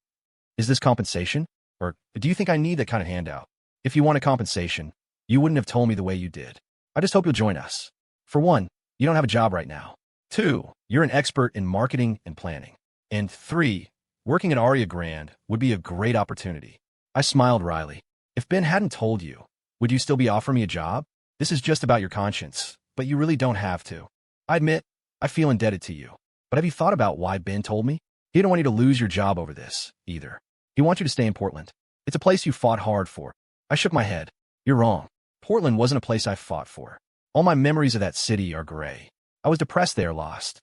Is this compensation? Or do you think I need that kind of handout? If you wanted compensation, you wouldn't have told me the way you did. I just hope you'll join us. For one, you don't have a job right now. 2, you're an expert in marketing and planning. And 3, working at Aria Grand would be a great opportunity. I smiled wryly. If Ben hadn't told you, would you still be offering me a job? This is just about your conscience, but you really don't have to. I admit, I feel indebted to you. But have you thought about why Ben told me? He didn't want you to lose your job over this, either. He wants you to stay in Portland. It's a place you fought hard for. I shook my head. You're wrong. Portland wasn't a place I fought for. All my memories of that city are gray. I was depressed there, lost.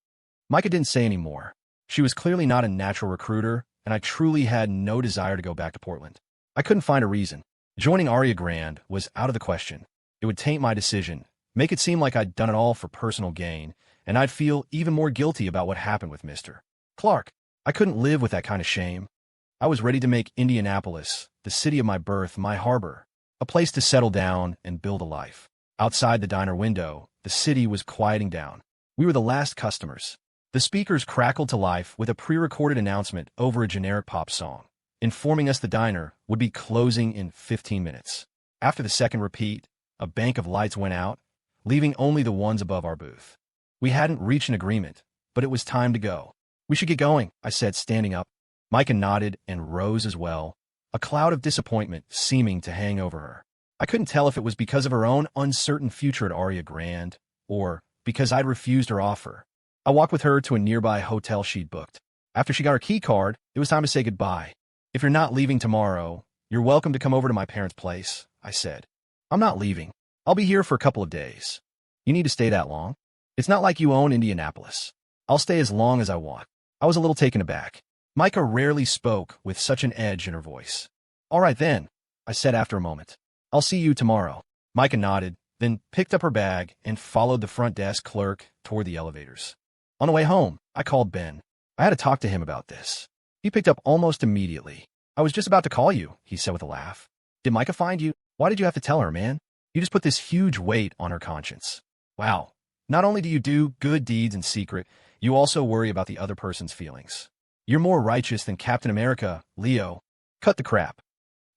Micah didn't say any more. She was clearly not a natural recruiter, and I truly had no desire to go back to Portland. I couldn't find a reason. Joining Aria Grand was out of the question. It would taint my decision, make it seem like I'd done it all for personal gain, and I'd feel even more guilty about what happened with Mr. Clark. I couldn't live with that kind of shame. I was ready to make Indianapolis, the city of my birth, my harbor, a place to settle down and build a life. Outside the diner window, the city was quieting down. We were the last customers. The speakers crackled to life with a pre-recorded announcement over a generic pop song, informing us the diner would be closing in 15 minutes. After the second repeat, a bank of lights went out, leaving only the ones above our booth. We hadn't reached an agreement, but it was time to go. "We should get going," I said, standing up. Micah nodded and rose as well, a cloud of disappointment seeming to hang over her. I couldn't tell if it was because of her own uncertain future at Aria Grande, or because I'd refused her offer. I walked with her to a nearby hotel she'd booked. After she got her key card, it was time to say goodbye. "If you're not leaving tomorrow, you're welcome to come over to my parents' place," I said. "I'm not leaving. I'll be here for a couple of days." "You need to stay that long? It's not like you own Indianapolis." "I'll stay as long as I want." I was a little taken aback. Micah rarely spoke with such an edge in her voice. "All right then," I said after a moment. "I'll see you tomorrow." Micah nodded, then picked up her bag and followed the front desk clerk toward the elevators. On the way home, I called Ben. I had to talk to him about this. He picked up almost immediately. "I was just about to call you," he said with a laugh. "Did Micah find you? Why did you have to tell her, man? You just put this huge weight on her conscience." "Wow. Not only do you do good deeds in secret, you also worry about the other person's feelings. You're more righteous than Captain America, Leo." "Cut the crap."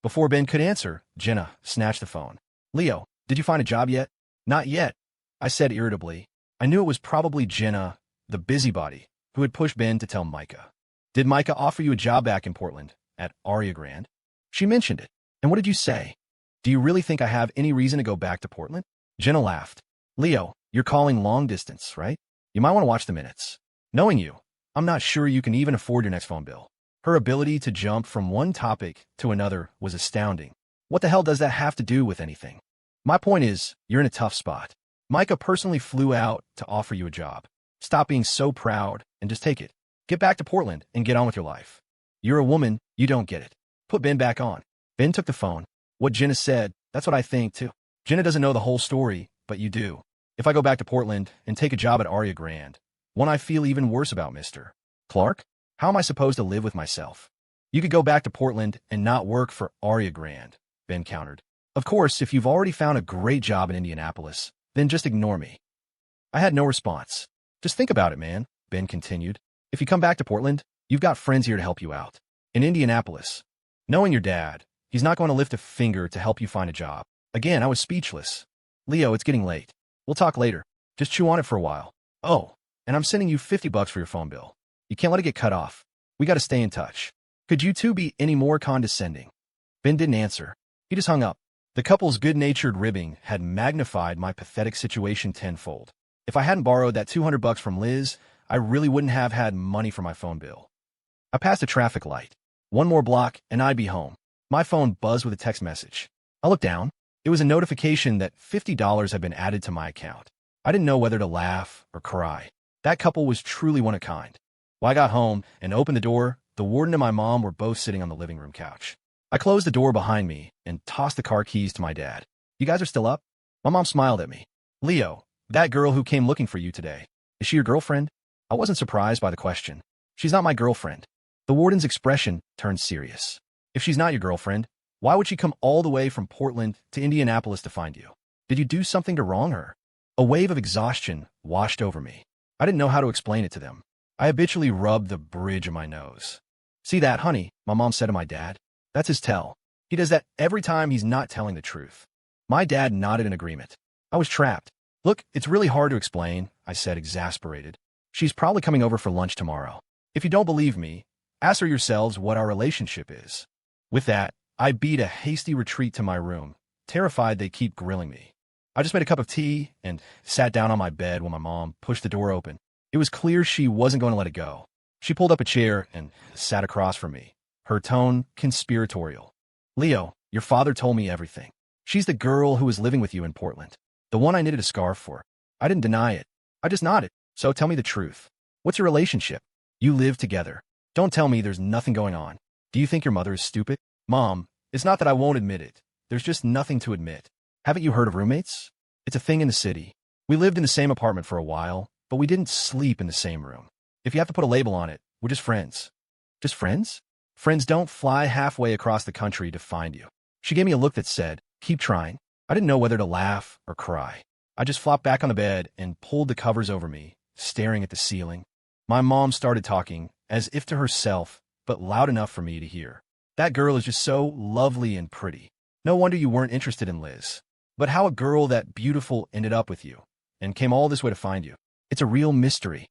Before Ben could answer, Jenna snatched the phone. "Leo, did you find a job yet?" "Not yet," I said irritably. I knew it was probably Jenna, the busybody, who had pushed Ben to tell Micah. "Did Micah offer you a job back in Portland, at Aria Grande?" "She mentioned it." "And what did you say?" "Do you really think I have any reason to go back to Portland?" Jenna laughed. "Leo, you're calling long distance, right? You might want to watch the minutes. Knowing you, I'm not sure you can even afford your next phone bill." Her ability to jump from one topic to another was astounding. "What the hell does that have to do with anything?" "My point is, you're in a tough spot. Micah personally flew out to offer you a job. Stop being so proud and just take it. Get back to Portland and get on with your life. You're a woman, you don't get it." Put Ben back on. Ben took the phone. "What Jenna said, that's what I think too. Jenna doesn't know the whole story, but you do. If I go back to Portland and take a job at Aria Grande, one I feel even worse about, Mr. Clark, how am I supposed to live with myself?" "You could go back to Portland and not work for Aria Grande," Ben countered. "Of course, if you've already found a great job in Indianapolis, then just ignore me." I had no response. "Just think about it, man," Ben continued. "If you come back to Portland, you've got friends here to help you out. In Indianapolis, knowing your dad, he's not going to lift a finger to help you find a job." Again, I was speechless. "Leo, it's getting late. We'll talk later. Just chew on it for a while. Oh, and I'm sending you $50 for your phone bill. You can't let it get cut off. We got to stay in touch. Could you two be any more condescending?" Ben didn't answer. He just hung up. The couple's good-natured ribbing had magnified my pathetic situation tenfold. If I hadn't borrowed that $200 from Liz, I really wouldn't have had money for my phone bill. I passed a traffic light. One more block, and I'd be home. My phone buzzed with a text message. I looked down. It was a notification that $50 had been added to my account. I didn't know whether to laugh or cry. That couple was truly one of a kind. When I got home and opened the door, the warden and my mom were both sitting on the living room couch. I closed the door behind me and tossed the car keys to my dad. "You guys are still up?" My mom smiled at me. "Leo, that girl who came looking for you today, is she your girlfriend?" I wasn't surprised by the question. "She's not my girlfriend." The warden's expression turned serious. "If she's not your girlfriend, why would she come all the way from Portland to Indianapolis to find you? Did you do something to wrong her?" A wave of exhaustion washed over me. I didn't know how to explain it to them. I habitually rubbed the bridge of my nose. "See that, honey," my mom said to my dad. "That's his tell. He does that every time he's not telling the truth." My dad nodded in agreement. I was trapped. "Look, it's really hard to explain," I said, exasperated. "She's probably coming over for lunch tomorrow. If you don't believe me, ask her yourselves what our relationship is." With that, I beat a hasty retreat to my room, terrified they'd keep grilling me. I just made a cup of tea and sat down on my bed when my mom pushed the door open. It was clear she wasn't going to let it go. She pulled up a chair and sat across from me, her tone conspiratorial. "Leo, your father told me everything. She's the girl who was living with you in Portland, the one I knitted a scarf for." I didn't deny it. I just nodded. "So tell me the truth. What's your relationship? You live together. Don't tell me there's nothing going on. Do you think your mother is stupid?" "Mom, it's not that I won't admit it. There's just nothing to admit. Haven't you heard of roommates? It's a thing in the city. We lived in the same apartment for a while, but we didn't sleep in the same room. If you have to put a label on it, we're just friends. Just friends? Friends don't fly halfway across the country to find you. She gave me a look that said, keep trying. I didn't know whether to laugh or cry. I just flopped back on the bed and pulled the covers over me, staring at the ceiling. My mom started talking, as if to herself, but loud enough for me to hear. That girl is just so lovely and pretty. No wonder you weren't interested in Liz. But how a girl that beautiful ended up with you and came all this way to find you. It's a real mystery.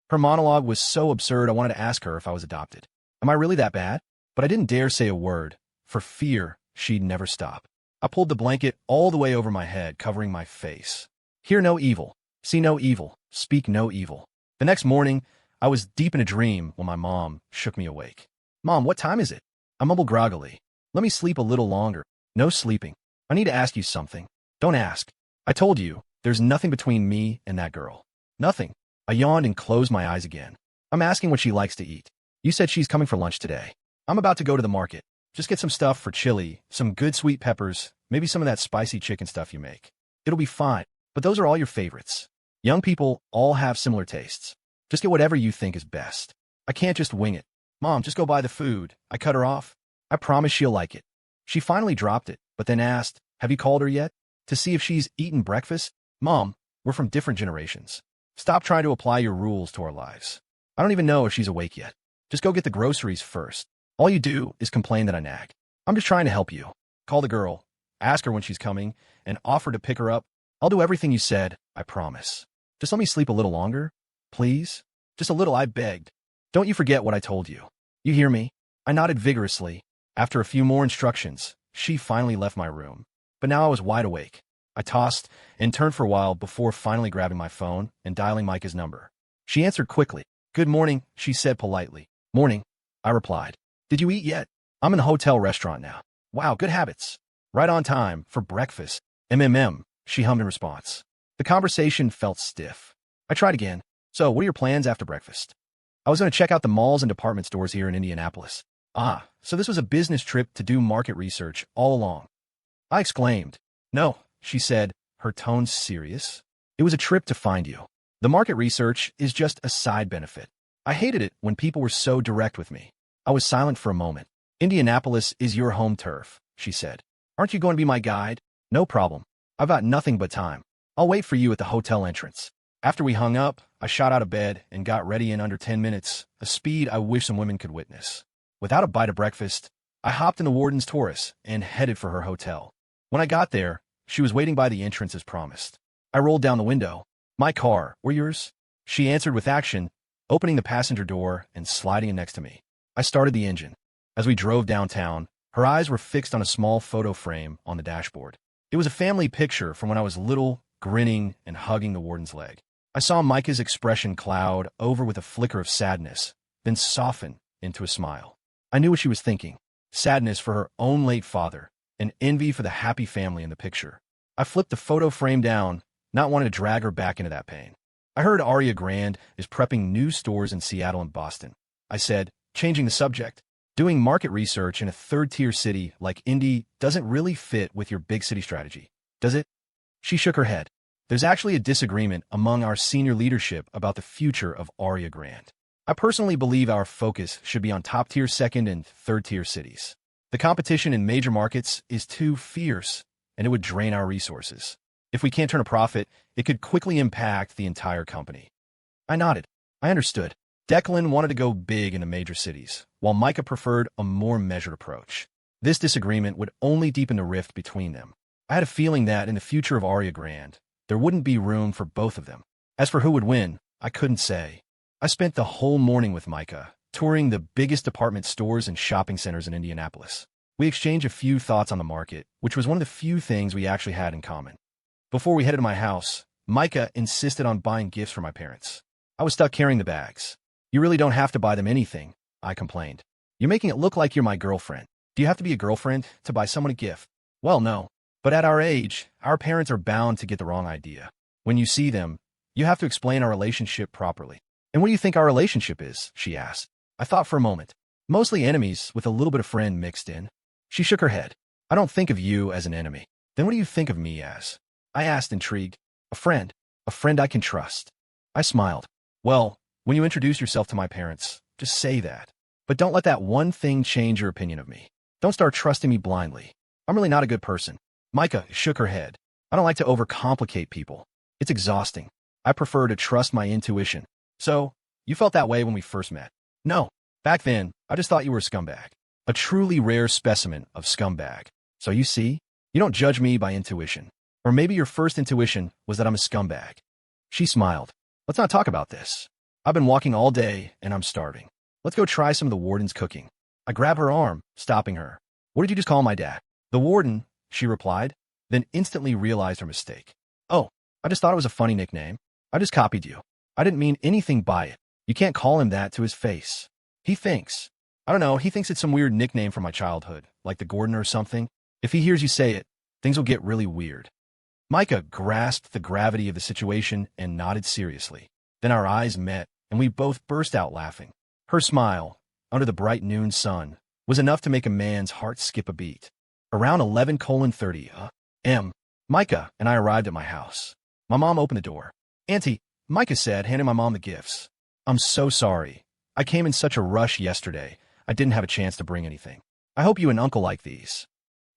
Her monologue was so absurd I wanted to ask her if I was adopted. Am I really that bad? But I didn't dare say a word, for fear she'd never stop. I pulled the blanket all the way over my head, covering my face. Hear no evil, see no evil, speak no evil. The next morning, I was deep in a dream when my mom shook me awake. Mom, what time is it? I mumbled groggily. Let me sleep a little longer. No sleeping. I need to ask you something. Don't ask. I told you, there's nothing between me and that girl. Nothing. I yawned and closed my eyes again. I'm asking what she likes to eat. You said she's coming for lunch today. I'm about to go to the market. Just get some stuff for chili, some good sweet peppers, maybe some of that spicy chicken stuff you make. It'll be fine, but those are all your favorites. Young people all have similar tastes. Just get whatever you think is best. I can't just wing it. Mom, just go buy the food. I cut her off. I promise she'll like it. She finally dropped it, but then asked, have you called her yet? To see if she's eaten breakfast? Mom, we're from different generations. Stop trying to apply your rules to our lives. I don't even know if she's awake yet. Just go get the groceries first. All you do is complain that I nag. I'm just trying to help you. Call the girl, ask her when she's coming, and offer to pick her up. I'll do everything you said, I promise. Just let me sleep a little longer, please. Just a little, I begged. Don't you forget what I told you. You hear me? I nodded vigorously. After a few more instructions, she finally left my room. But now I was wide awake. I tossed and turned for a while before finally grabbing my phone and dialing Micah's number. She answered quickly. Good morning, she said politely. Morning, I replied. Did you eat yet? I'm in a hotel restaurant now. Wow, good habits. Right on time for breakfast. She hummed in response. The conversation felt stiff. I tried again. So, what are your plans after breakfast? I was going to check out the malls and department stores here in Indianapolis. Ah, so this was a business trip to do market research all along. I exclaimed. No, she said, her tone serious. It was a trip to find you. The market research is just a side benefit. I hated it when people were so direct with me. I was silent for a moment. Indianapolis is your home turf, she said. Aren't you going to be my guide? No problem. I've got nothing but time. I'll wait for you at the hotel entrance. After we hung up, I shot out of bed and got ready in under 10 minutes, a speed I wish some women could witness. Without a bite of breakfast, I hopped in the warden's Taurus and headed for her hotel. When I got there, she was waiting by the entrance as promised. I rolled down the window. My car, or yours? She answered with action, opening the passenger door and sliding in next to me. I started the engine. As we drove downtown, her eyes were fixed on a small photo frame on the dashboard. It was a family picture from when I was little, grinning and hugging the warden's leg. I saw Micah's expression cloud over with a flicker of sadness, then soften into a smile. I knew what she was thinking. Sadness for her own late father, and envy for the happy family in the picture. I flipped the photo frame down, not wanting to drag her back into that pain. I heard Aria Grande is prepping new stores in Seattle and Boston. I said, changing the subject. Doing market research in a third-tier city like Indy doesn't really fit with your big city strategy, does it? She shook her head. There's actually a disagreement among our senior leadership about the future of Aria Grande. I personally believe our focus should be on top-tier second and third-tier cities. The competition in major markets is too fierce, and it would drain our resources. If we can't turn a profit, it could quickly impact the entire company. I nodded. I understood. Declan wanted to go big in the major cities, while Micah preferred a more measured approach. This disagreement would only deepen the rift between them. I had a feeling that in the future of Aria Grande, there wouldn't be room for both of them. As for who would win, I couldn't say. I spent the whole morning with Micah, touring the biggest department stores and shopping centers in Indianapolis. We exchanged a few thoughts on the market, which was one of the few things we actually had in common. Before we headed to my house, Micah insisted on buying gifts for my parents. I was stuck carrying the bags. You really don't have to buy them anything, I complained. You're making it look like you're my girlfriend. Do you have to be a girlfriend to buy someone a gift? Well, no. But at our age, our parents are bound to get the wrong idea. When you see them, you have to explain our relationship properly. And what do you think our relationship is? She asked. I thought for a moment. Mostly enemies with a little bit of friend mixed in. She shook her head. I don't think of you as an enemy. Then what do you think of me as? I asked, intrigued. A friend I can trust. I smiled. Well, when you introduce yourself to my parents, just say that. But don't let that one thing change your opinion of me. Don't start trusting me blindly. I'm really not a good person. Micah shook her head. I don't like to overcomplicate people. It's exhausting. I prefer to trust my intuition. So, you felt that way when we first met? No. Back then, I just thought you were a scumbag. A truly rare specimen of scumbag. So you see, you don't judge me by intuition. Or maybe your first intuition was that I'm a scumbag. She smiled. Let's not talk about this. I've been walking all day, and I'm starving. Let's go try some of the warden's cooking. I grabbed her arm, stopping her. What did you just call my dad? The warden, she replied, then instantly realized her mistake. Oh, I just thought it was a funny nickname. I just copied you. I didn't mean anything by it. You can't call him that to his face. He thinks. I don't know, he thinks it's some weird nickname from my childhood, like the Gordon or something. If he hears you say it, things will get really weird. Micah grasped the gravity of the situation and nodded seriously. Then our eyes met, and we both burst out laughing. Her smile, under the bright noon sun, was enough to make a man's heart skip a beat. Around 11:30 a.m., Micah and I arrived at my house. My mom opened the door. Auntie, Micah said, handing my mom the gifts. I'm so sorry. I came in such a rush yesterday, I didn't have a chance to bring anything. I hope you and Uncle like these.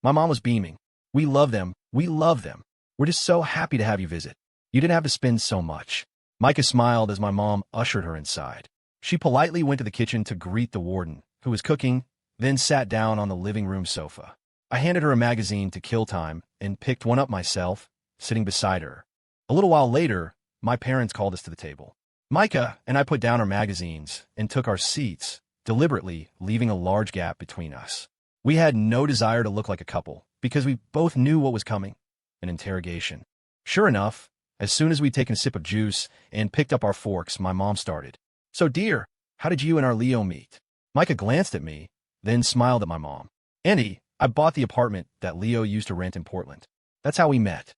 My mom was beaming. We love them. We love them. We're just so happy to have you visit. You didn't have to spend so much. Micah smiled as my mom ushered her inside. She politely went to the kitchen to greet the warden, who was cooking, then sat down on the living room sofa. I handed her a magazine to kill time and picked one up myself, sitting beside her. A little while later, my parents called us to the table. Micah and I put down our magazines and took our seats, deliberately leaving a large gap between us. We had no desire to look like a couple, because we both knew what was coming, an interrogation. Sure enough, as soon as we'd taken a sip of juice and picked up our forks, my mom started. So dear, how did you and our Leo meet? Micah glanced at me, then smiled at my mom. Auntie, I bought the apartment that Leo used to rent in Portland. That's how we met.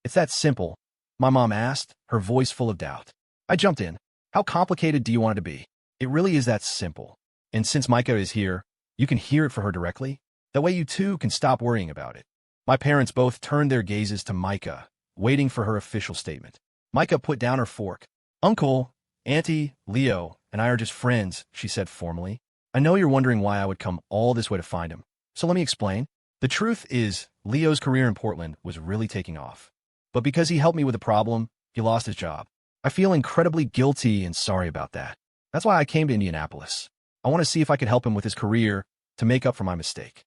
It's that simple, my mom asked, her voice full of doubt. I jumped in. How complicated do you want it to be? It really is that simple. And since Micah is here, you can hear it for her directly. That way you too can stop worrying about it. My parents both turned their gazes to Micah, waiting for her official statement. Micah put down her fork. Uncle, Auntie, Leo, and I are just friends, she said formally. I know you're wondering why I would come all this way to find him. So let me explain. The truth is, Leo's career in Portland was really taking off. But because he helped me with a problem, he lost his job. I feel incredibly guilty and sorry about that. That's why I came to Indianapolis. I want to see if I could help him with his career to make up for my mistake.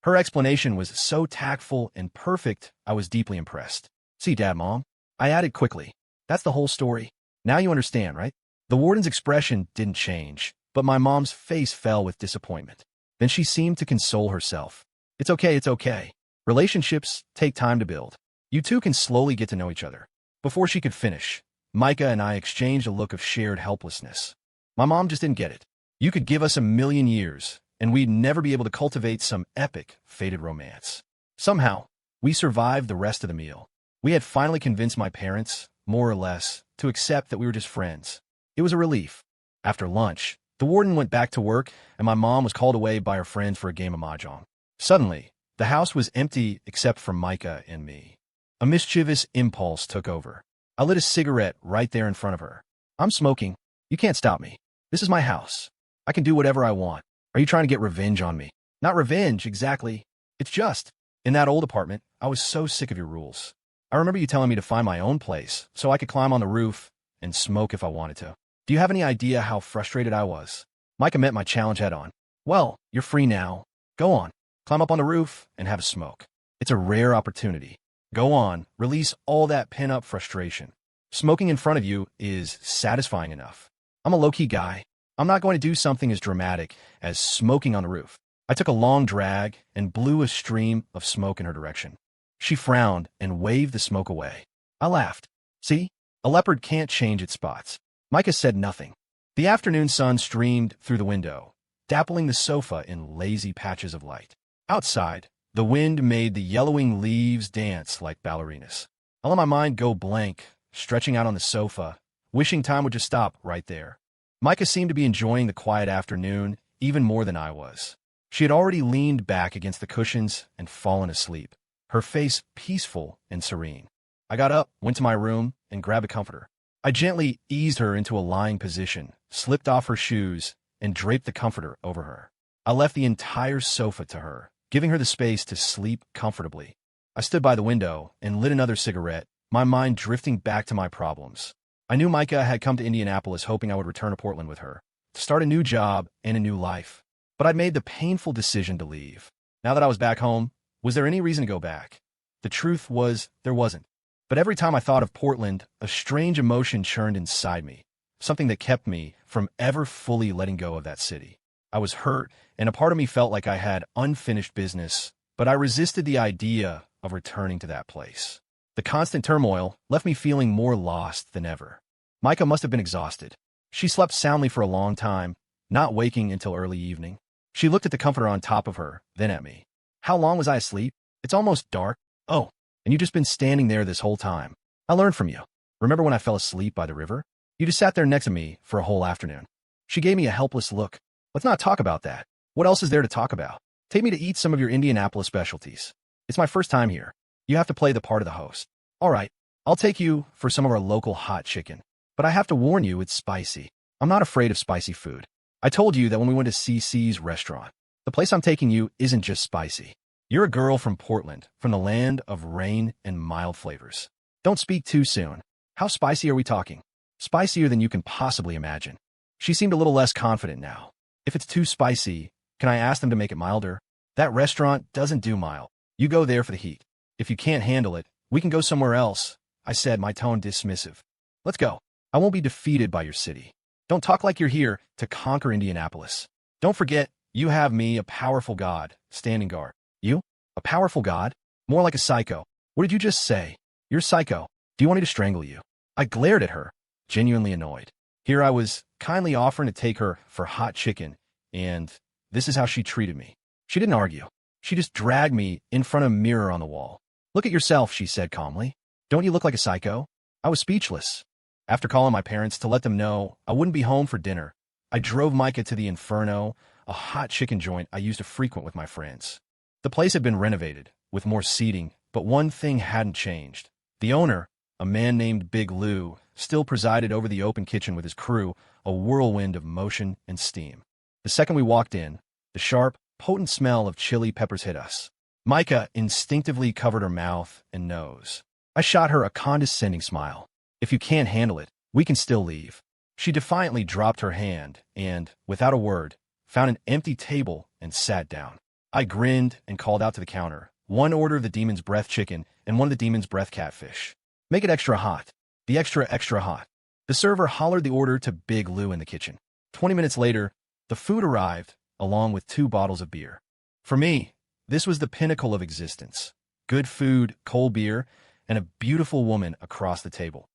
Her explanation was so tactful and perfect, I was deeply impressed. See, Dad, Mom? I added quickly. That's the whole story. Now you understand, right? The warden's expression didn't change, but my mom's face fell with disappointment. Then she seemed to console herself. It's okay, it's okay. Relationships take time to build. You two can slowly get to know each other. Before she could finish, Micah and I exchanged a look of shared helplessness. My mom just didn't get it. You could give us 1,000,000 years, and we'd never be able to cultivate some epic, fated romance. Somehow, we survived the rest of the meal. We had finally convinced my parents, more or less, to accept that we were just friends. It was a relief. After lunch, the warden went back to work, and my mom was called away by her friends for a game of mahjong. Suddenly, the house was empty except for Micah and me. A mischievous impulse took over. I lit a cigarette right there in front of her. I'm smoking. You can't stop me. This is my house. I can do whatever I want. Are you trying to get revenge on me? Not revenge, exactly. It's just, in that old apartment, I was so sick of your rules. I remember you telling me to find my own place so I could climb on the roof and smoke if I wanted to. Do you have any idea how frustrated I was? Micah met my challenge head on. Well, you're free now. Go on. Climb up on the roof and have a smoke. It's a rare opportunity. Go on, release all that pent-up frustration. Smoking in front of you is satisfying enough. I'm a low-key guy. I'm not going to do something as dramatic as smoking on the roof. I took a long drag and blew a stream of smoke in her direction. She frowned and waved the smoke away. I laughed. See? A leopard can't change its spots. Micah said nothing. The afternoon sun streamed through the window, dappling the sofa in lazy patches of light. Outside, the wind made the yellowing leaves dance like ballerinas. I let my mind go blank, stretching out on the sofa, wishing time would just stop right there. Micah seemed to be enjoying the quiet afternoon even more than I was. She had already leaned back against the cushions and fallen asleep, her face peaceful and serene. I got up, went to my room, and grabbed a comforter. I gently eased her into a lying position, slipped off her shoes, and draped the comforter over her. I left the entire sofa to her, giving her the space to sleep comfortably. I stood by the window and lit another cigarette, my mind drifting back to my problems. I knew Micah had come to Indianapolis hoping I would return to Portland with her, to start a new job and a new life. But I'd made the painful decision to leave. Now that I was back home, was there any reason to go back? The truth was, there wasn't. But every time I thought of Portland, a strange emotion churned inside me, something that kept me from ever fully letting go of that city. I was hurt, and a part of me felt like I had unfinished business, but I resisted the idea of returning to that place. The constant turmoil left me feeling more lost than ever. Micah must have been exhausted. She slept soundly for a long time, not waking until early evening. She looked at the comforter on top of her, then at me. How long was I asleep? It's almost dark. Oh, and you've just been standing there this whole time. I learned from you. Remember when I fell asleep by the river? You just sat there next to me for a whole afternoon. She gave me a helpless look. Let's not talk about that. What else is there to talk about? Take me to eat some of your Indianapolis specialties. It's my first time here. You have to play the part of the host. All right, I'll take you for some of our local hot chicken. But I have to warn you, it's spicy. I'm not afraid of spicy food. I told you that when we went to CC's restaurant. The place I'm taking you isn't just spicy. You're a girl from Portland, from the land of rain and mild flavors. Don't speak too soon. How spicy are we talking? Spicier than you can possibly imagine. She seemed a little less confident now. If it's too spicy, can I ask them to make it milder? That restaurant doesn't do mild. You go there for the heat. If you can't handle it, we can go somewhere else, I said, my tone dismissive. Let's go. I won't be defeated by your city. Don't talk like you're here to conquer Indianapolis. Don't forget, you have me, a powerful god, standing guard. You? A powerful god? More like a psycho. What did you just say? You're psycho. Do you want me to strangle you? I glared at her, genuinely annoyed. Here I was, kindly offering to take her for hot chicken, and this is how she treated me. She didn't argue. She just dragged me in front of a mirror on the wall. Look at yourself, she said calmly. Don't you look like a psycho? I was speechless. After calling my parents to let them know I wouldn't be home for dinner, I drove Micah to the Inferno, a hot chicken joint I used to frequent with my friends. The place had been renovated, with more seating, but one thing hadn't changed. The owner, a man named Big Lou, still presided over the open kitchen with his crew, a whirlwind of motion and steam. The second we walked in, the sharp, potent smell of chili peppers hit us. Micah instinctively covered her mouth and nose. I shot her a condescending smile. If you can't handle it, we can still leave. She defiantly dropped her hand and, without a word, found an empty table and sat down. I grinned and called out to the counter, one order of the Demon's Breath chicken and one of the Demon's Breath catfish. Make it extra hot. The extra hot. The server hollered the order to Big Lou in the kitchen. 20 minutes later, the food arrived, along with 2 bottles of beer. For me, this was the pinnacle of existence. Good food, cold beer, and a beautiful woman across the table.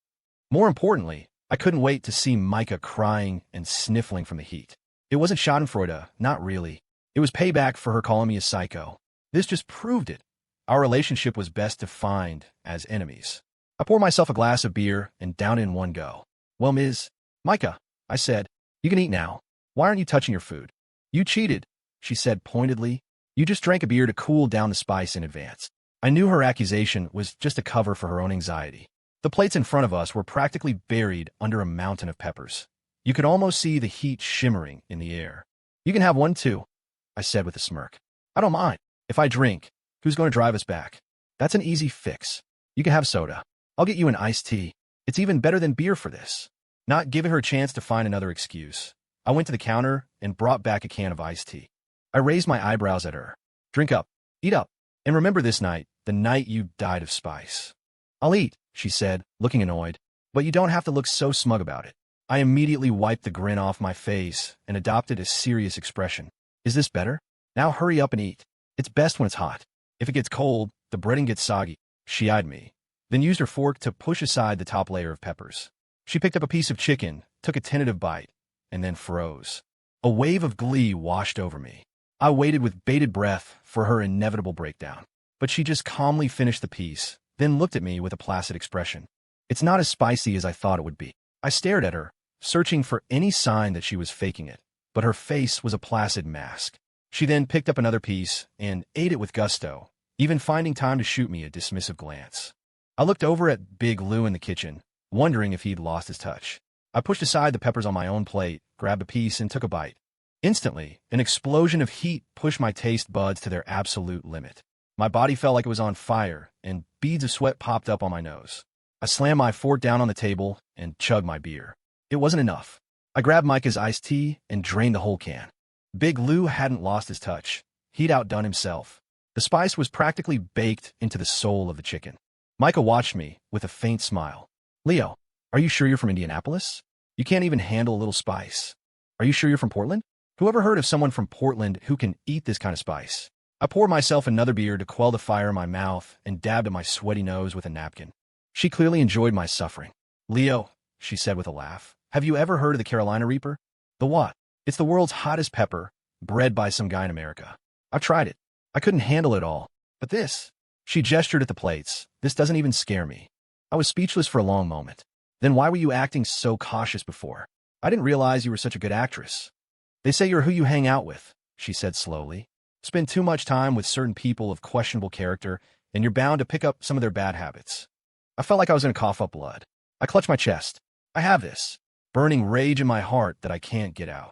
More importantly, I couldn't wait to see Micah crying and sniffling from the heat. It wasn't schadenfreude, not really. It was payback for her calling me a psycho. This just proved it. Our relationship was best defined as enemies. I poured myself a glass of beer and downed it in one go. Well, Ms. Micah, I said, you can eat now. Why aren't you touching your food? You cheated, she said pointedly. You just drank a beer to cool down the spice in advance. I knew her accusation was just a cover for her own anxiety. The plates in front of us were practically buried under a mountain of peppers. You could almost see the heat shimmering in the air. You can have one too, I said with a smirk. I don't mind. If I drink, who's going to drive us back? That's an easy fix. You can have soda. I'll get you an iced tea. It's even better than beer for this. Not giving her a chance to find another excuse, I went to the counter and brought back a can of iced tea. I raised my eyebrows at her. Drink up. Eat up. And remember this night, the night you died of spice. I'll eat, she said, looking annoyed. But you don't have to look so smug about it. I immediately wiped the grin off my face and adopted a serious expression. Is this better? Now hurry up and eat. It's best when it's hot. If it gets cold, the breading gets soggy. She eyed me, then used her fork to push aside the top layer of peppers. She picked up a piece of chicken, took a tentative bite, and then froze. A wave of glee washed over me. I waited with bated breath for her inevitable breakdown. But she just calmly finished the piece, then looked at me with a placid expression. It's not as spicy as I thought it would be. I stared at her, searching for any sign that she was faking it, but her face was a placid mask. She then picked up another piece and ate it with gusto, even finding time to shoot me a dismissive glance. I looked over at Big Lou in the kitchen, wondering if he'd lost his touch. I pushed aside the peppers on my own plate, grabbed a piece, and took a bite. Instantly, an explosion of heat pushed my taste buds to their absolute limit. My body felt like it was on fire, and beads of sweat popped up on my nose. I slammed my fork down on the table and chugged my beer. It wasn't enough. I grabbed Micah's iced tea and drained the whole can. Big Lou hadn't lost his touch. He'd outdone himself. The spice was practically baked into the soul of the chicken. Micah watched me with a faint smile. Leo, are you sure you're from Indianapolis? You can't even handle a little spice. Are you sure you're from Portland? Who ever heard of someone from Portland who can eat this kind of spice? I poured myself another beer to quell the fire in my mouth and dabbed at my sweaty nose with a napkin. She clearly enjoyed my suffering. Leo, she said with a laugh, have you ever heard of the Carolina Reaper? The what? It's the world's hottest pepper, bred by some guy in America. I've tried it. I couldn't handle it all. But this, she gestured at the plates, this doesn't even scare me. I was speechless for a long moment. Then why were you acting so cautious before? I didn't realize you were such a good actress. They say you're who you hang out with, she said slowly. Spend too much time with certain people of questionable character, and you're bound to pick up some of their bad habits. I felt like I was going to cough up blood. I clutched my chest. I have this burning rage in my heart that I can't get out.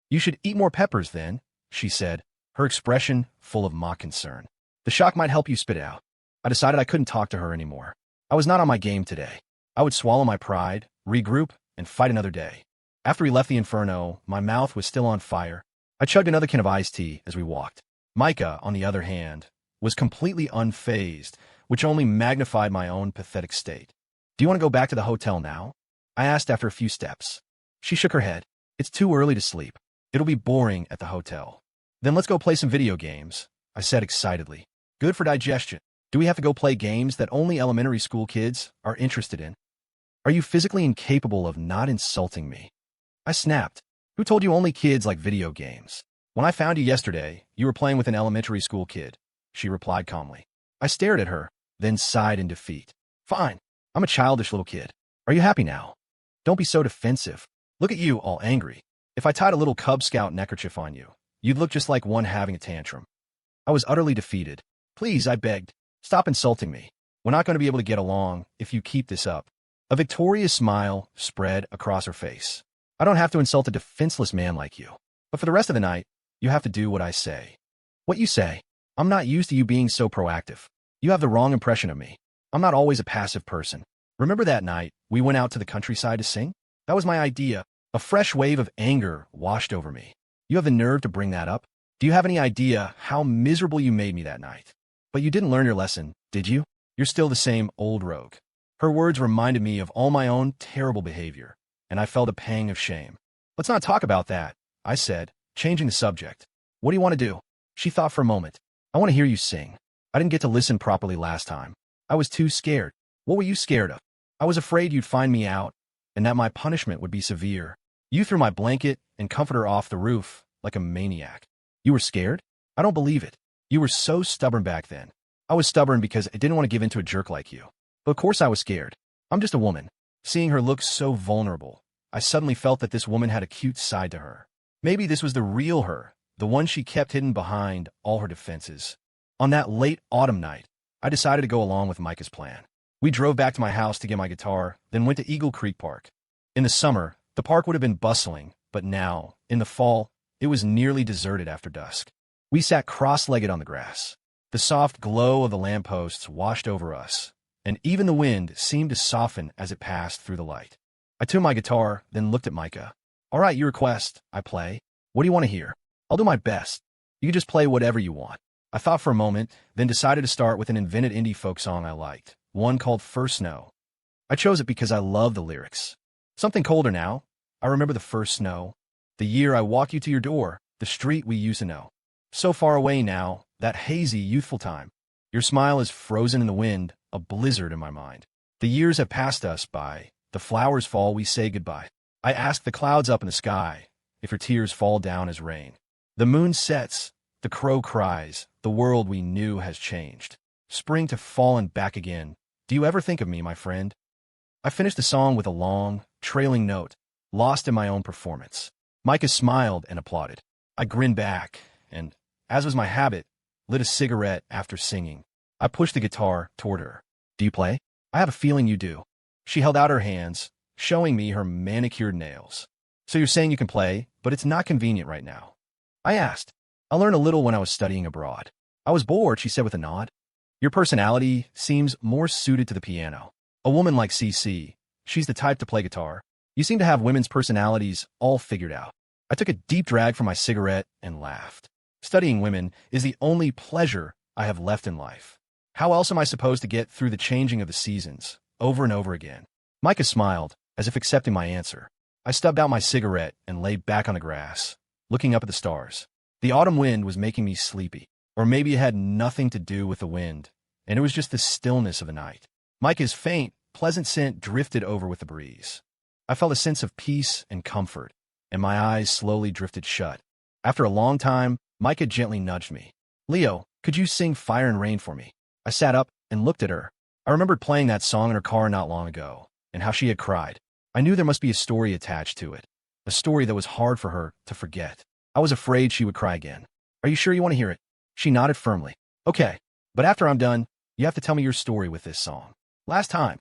You should eat more peppers then, she said, her expression full of mock concern. The shock might help you spit it out. I decided I couldn't talk to her anymore. I was not on my game today. I would swallow my pride, regroup, and fight another day. After we left the inferno, my mouth was still on fire. I chugged another can of iced tea as we walked. Micah, on the other hand, was completely unfazed, which only magnified my own pathetic state. Do you want to go back to the hotel now? I asked after a few steps. She shook her head. It's too early to sleep. It'll be boring at the hotel. Then let's go play some video games, I said excitedly. Good for digestion. Do we have to go play games that only elementary school kids are interested in? Are you physically incapable of not insulting me? I snapped. Who told you only kids like video games? When I found you yesterday, you were playing with an elementary school kid, she replied calmly. I stared at her, then sighed in defeat. Fine. I'm a childish little kid. Are you happy now? Don't be so defensive. Look at you, all angry. If I tied a little Cub Scout neckerchief on you, you'd look just like one having a tantrum. I was utterly defeated. Please, I begged. Stop insulting me. We're not going to be able to get along if you keep this up. A victorious smile spread across her face. I don't have to insult a defenseless man like you. But for the rest of the night, you have to do what I say. What you say? I'm not used to you being so proactive. You have the wrong impression of me. I'm not always a passive person. Remember that night we went out to the countryside to sing? That was my idea. A fresh wave of anger washed over me. You have the nerve to bring that up? Do you have any idea how miserable you made me that night? But you didn't learn your lesson, did you? You're still the same old rogue. Her words reminded me of all my own terrible behavior, and I felt a pang of shame. Let's not talk about that, I said, changing the subject. What do you want to do? She thought for a moment. I want to hear you sing. I didn't get to listen properly last time. I was too scared. What were you scared of? I was afraid you'd find me out, and that my punishment would be severe. You threw my blanket and comforter off the roof like a maniac. You were scared? I don't believe it. You were so stubborn back then. I was stubborn because I didn't want to give in to a jerk like you. But of course I was scared. I'm just a woman. Seeing her look so vulnerable, I suddenly felt that this woman had a cute side to her. Maybe this was the real her, the one she kept hidden behind all her defenses. On that late autumn night, I decided to go along with Micah's plan. We drove back to my house to get my guitar, then went to Eagle Creek Park. In the summer, the park would have been bustling, but now, in the fall, it was nearly deserted after dusk. We sat cross-legged on the grass. The soft glow of the lampposts washed over us, and even the wind seemed to soften as it passed through the light. I tuned my guitar, then looked at Micah. All right, your request. I play. What do you want to hear? I'll do my best. You can just play whatever you want. I thought for a moment, then decided to start with an invented indie folk song I liked, one called First Snow. I chose it because I love the lyrics. Something colder now. I remember the first snow. The year I walked you to your door, the street we used to know. So far away now, that hazy, youthful time. Your smile is frozen in the wind, a blizzard in my mind. The years have passed us by. The flowers fall, we say goodbye. I ask the clouds up in the sky if your tears fall down as rain. The moon sets, the crow cries, the world we knew has changed. Spring to fall and back again. Do you ever think of me, my friend? I finished the song with a long, trailing note, lost in my own performance. Micah smiled and applauded. I grinned back, and, as was my habit, lit a cigarette after singing. I pushed the guitar toward her. Do you play? I have a feeling you do. She held out her hands, showing me her manicured nails. So you're saying you can play, but it's not convenient right now? I asked. I learned a little when I was studying abroad. I was bored, she said with a nod. Your personality seems more suited to the piano. A woman like CC, she's the type to play guitar. You seem to have women's personalities all figured out. I took a deep drag from my cigarette and laughed. Studying women is the only pleasure I have left in life. How else am I supposed to get through the changing of the seasons, over and over again? Micah smiled, as if accepting my answer. I stubbed out my cigarette and lay back on the grass, looking up at the stars. The autumn wind was making me sleepy, or maybe it had nothing to do with the wind, and it was just the stillness of the night. Micah's faint, pleasant scent drifted over with the breeze. I felt a sense of peace and comfort, and my eyes slowly drifted shut. After a long time, Micah gently nudged me. Leo, could you sing Fire and Rain for me? I sat up and looked at her. I remembered playing that song in her car not long ago, and how she had cried. I knew there must be a story attached to it, a story that was hard for her to forget. I was afraid she would cry again. Are you sure you want to hear it? She nodded firmly. Okay, but after I'm done, you have to tell me your story with this song. Last time.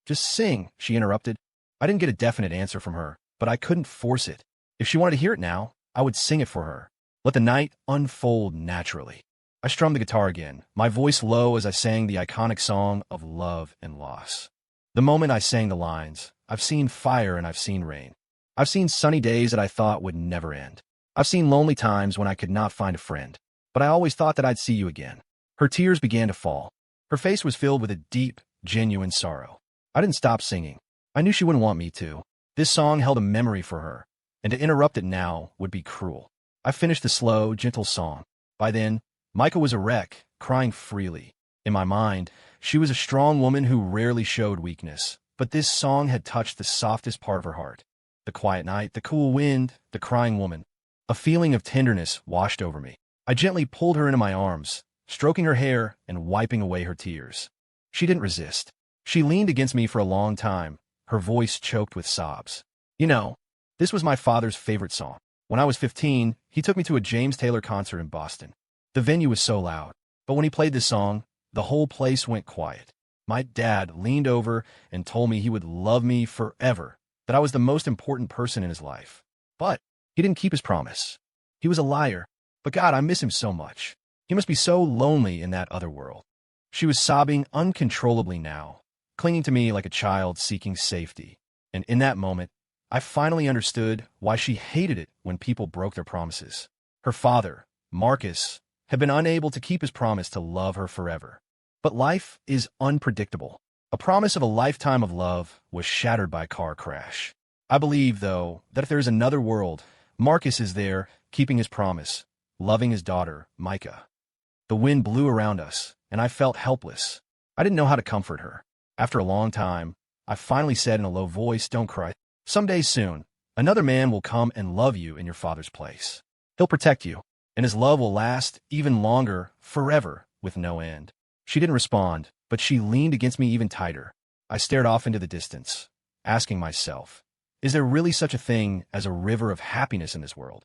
Just sing, she interrupted. I didn't get a definite answer from her, but I couldn't force it. If she wanted to hear it now, I would sing it for her. Let the night unfold naturally. I strummed the guitar again, my voice low as I sang the iconic song of love and loss. The moment I sang the lines, I've seen fire and I've seen rain. I've seen sunny days that I thought would never end. I've seen lonely times when I could not find a friend, but I always thought that I'd see you again. Her tears began to fall. Her face was filled with a deep, genuine sorrow. I didn't stop singing. I knew she wouldn't want me to. This song held a memory for her, and to interrupt it now would be cruel. I finished the slow, gentle song. By then, Micah was a wreck, crying freely. In my mind, she was a strong woman who rarely showed weakness, but this song had touched the softest part of her heart. The quiet night, the cool wind, the crying woman. A feeling of tenderness washed over me. I gently pulled her into my arms, stroking her hair and wiping away her tears. She didn't resist. She leaned against me for a long time, her voice choked with sobs. You know, this was my father's favorite song. When I was 15, he took me to a James Taylor concert in Boston. The venue was so loud, but when he played this song, the whole place went quiet. My dad leaned over and told me he would love me forever, that I was the most important person in his life. But he didn't keep his promise. He was a liar. But God, I miss him so much. He must be so lonely in that other world. She was sobbing uncontrollably now, clinging to me like a child seeking safety. And in that moment, I finally understood why she hated it when people broke their promises. Her father, Marcus, had been unable to keep his promise to love her forever. But life is unpredictable. A promise of a lifetime of love was shattered by a car crash. I believe, though, that if there is another world, Marcus is there, keeping his promise, loving his daughter, Micah. The wind blew around us, and I felt helpless. I didn't know how to comfort her. After a long time, I finally said in a low voice, "Don't cry. Someday soon, another man will come and love you in your father's place. He'll protect you, and his love will last even longer, forever, with no end." She didn't respond, but she leaned against me even tighter. I stared off into the distance, asking myself, is there really such a thing as a river of happiness in this world?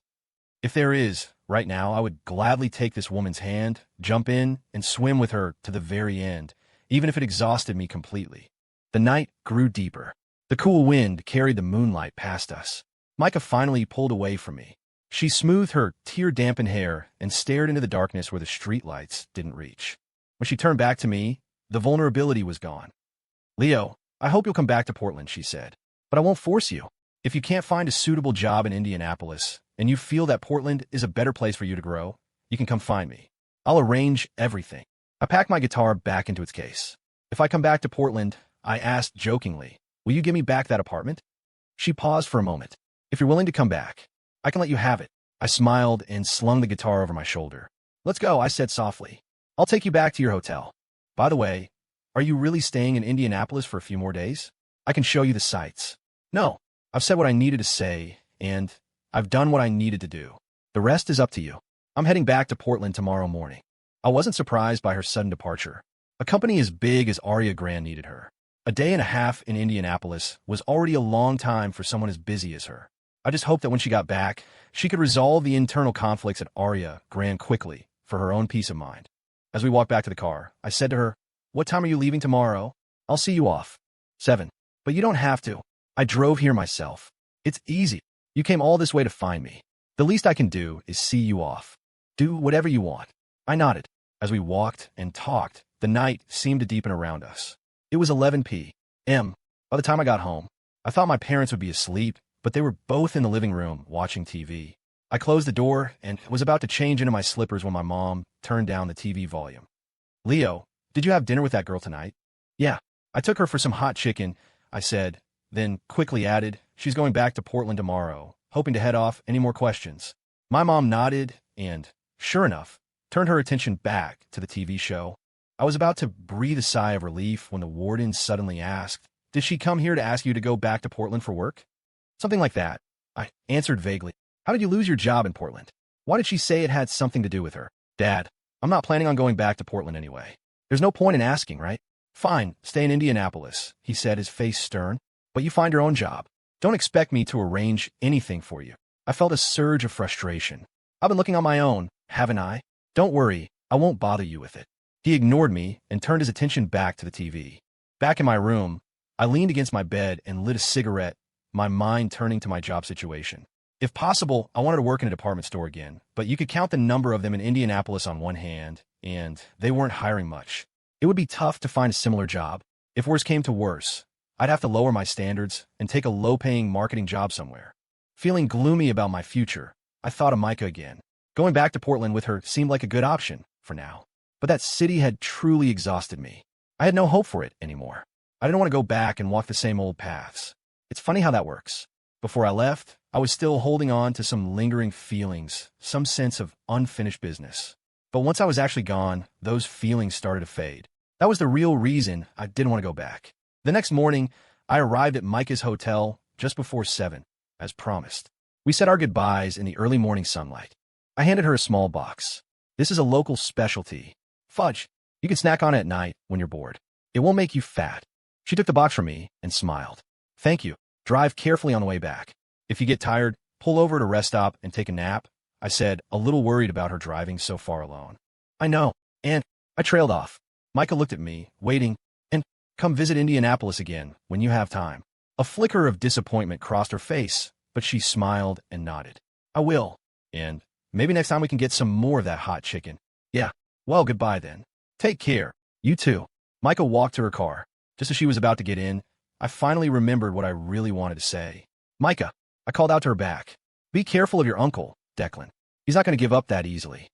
If there is, right now, I would gladly take this woman's hand, jump in, and swim with her to the very end, even if it exhausted me completely. The night grew deeper. The cool wind carried the moonlight past us. Micah finally pulled away from me. She smoothed her tear-dampened hair and stared into the darkness where the streetlights didn't reach. When she turned back to me, the vulnerability was gone. "Leo, I hope you'll come back to Portland," she said. "But I won't force you. If you can't find a suitable job in Indianapolis, and you feel that Portland is a better place for you to grow, you can come find me. I'll arrange everything." I packed my guitar back into its case. "If I come back to Portland," I asked jokingly, "will you give me back that apartment?" She paused for a moment. "If you're willing to come back, I can let you have it." I smiled and slung the guitar over my shoulder. "Let's go," I said softly. "I'll take you back to your hotel. By the way, are you really staying in Indianapolis for a few more days? I can show you the sights." "No, I've said what I needed to say, and I've done what I needed to do. The rest is up to you. I'm heading back to Portland tomorrow morning." I wasn't surprised by her sudden departure. A company as big as Aria Grant needed her. A day and a half in Indianapolis was already a long time for someone as busy as her. I just hoped that when she got back, she could resolve the internal conflicts at Aria Grant quickly for her own peace of mind. As we walked back to the car, I said to her, "What time are you leaving tomorrow?" "I'll see you off." 7. "But you don't have to. I drove here myself. It's easy. You came all this way to find me. The least I can do is see you off. Do whatever you want. I nodded. As we walked and talked, the night seemed to deepen around us. It was 11 p.m. By the time I got home, I thought my parents would be asleep, but they were both in the living room watching TV. I closed the door and was about to change into my slippers when my mom turned down the TV volume. Leo, did you have dinner with that girl tonight? Yeah, I took her for some hot chicken, I said, then quickly added, she's going back to Portland tomorrow, hoping to head off. Any more questions? My mom nodded and, sure enough, turned her attention back to the TV show. I was about to breathe a sigh of relief when the warden suddenly asked, did she come here to ask you to go back to Portland for work? Something like that. I answered vaguely. How did you lose your job in Portland? Why did she say it had something to do with her? Dad, I'm not planning on going back to Portland anyway. There's no point in asking, right? Fine, stay in Indianapolis, he said, his face stern. But you find your own job. Don't expect me to arrange anything for you. I felt a surge of frustration. I've been looking on my own, haven't I? Don't worry, I won't bother you with it. He ignored me and turned his attention back to the TV. Back in my room, I leaned against my bed and lit a cigarette, my mind turning to my job situation. If possible, I wanted to work in a department store again, but you could count the number of them in Indianapolis on one hand, and they weren't hiring much. It would be tough to find a similar job. If worse came to worse, I'd have to lower my standards and take a low-paying marketing job somewhere. Feeling gloomy about my future, I thought of Micah again. Going back to Portland with her seemed like a good option for now. But that city had truly exhausted me. I had no hope for it anymore. I didn't want to go back and walk the same old paths. It's funny how that works. Before I left, I was still holding on to some lingering feelings, some sense of unfinished business. But once I was actually gone, those feelings started to fade. That was the real reason I didn't want to go back. The next morning, I arrived at Micah's hotel just before 7, as promised. We said our goodbyes in the early morning sunlight. I handed her a small box. This is a local specialty. Fudge. You can snack on it at night when you're bored. It won't make you fat. She took the box from me and smiled. Thank you. Drive carefully on the way back. If you get tired, pull over at a rest stop and take a nap, I said, a little worried about her driving so far alone. I know. And I trailed off. Micah looked at me, waiting, and come visit Indianapolis again when you have time. A flicker of disappointment crossed her face, but she smiled and nodded. I will. And maybe next time we can get some more of that hot chicken. Yeah. Well, goodbye then. Take care. You too. Micah walked to her car. Just as she was about to get in, I finally remembered what I really wanted to say. Micah, I called out to her back. Be careful of your uncle, Declan. He's not going to give up that easily.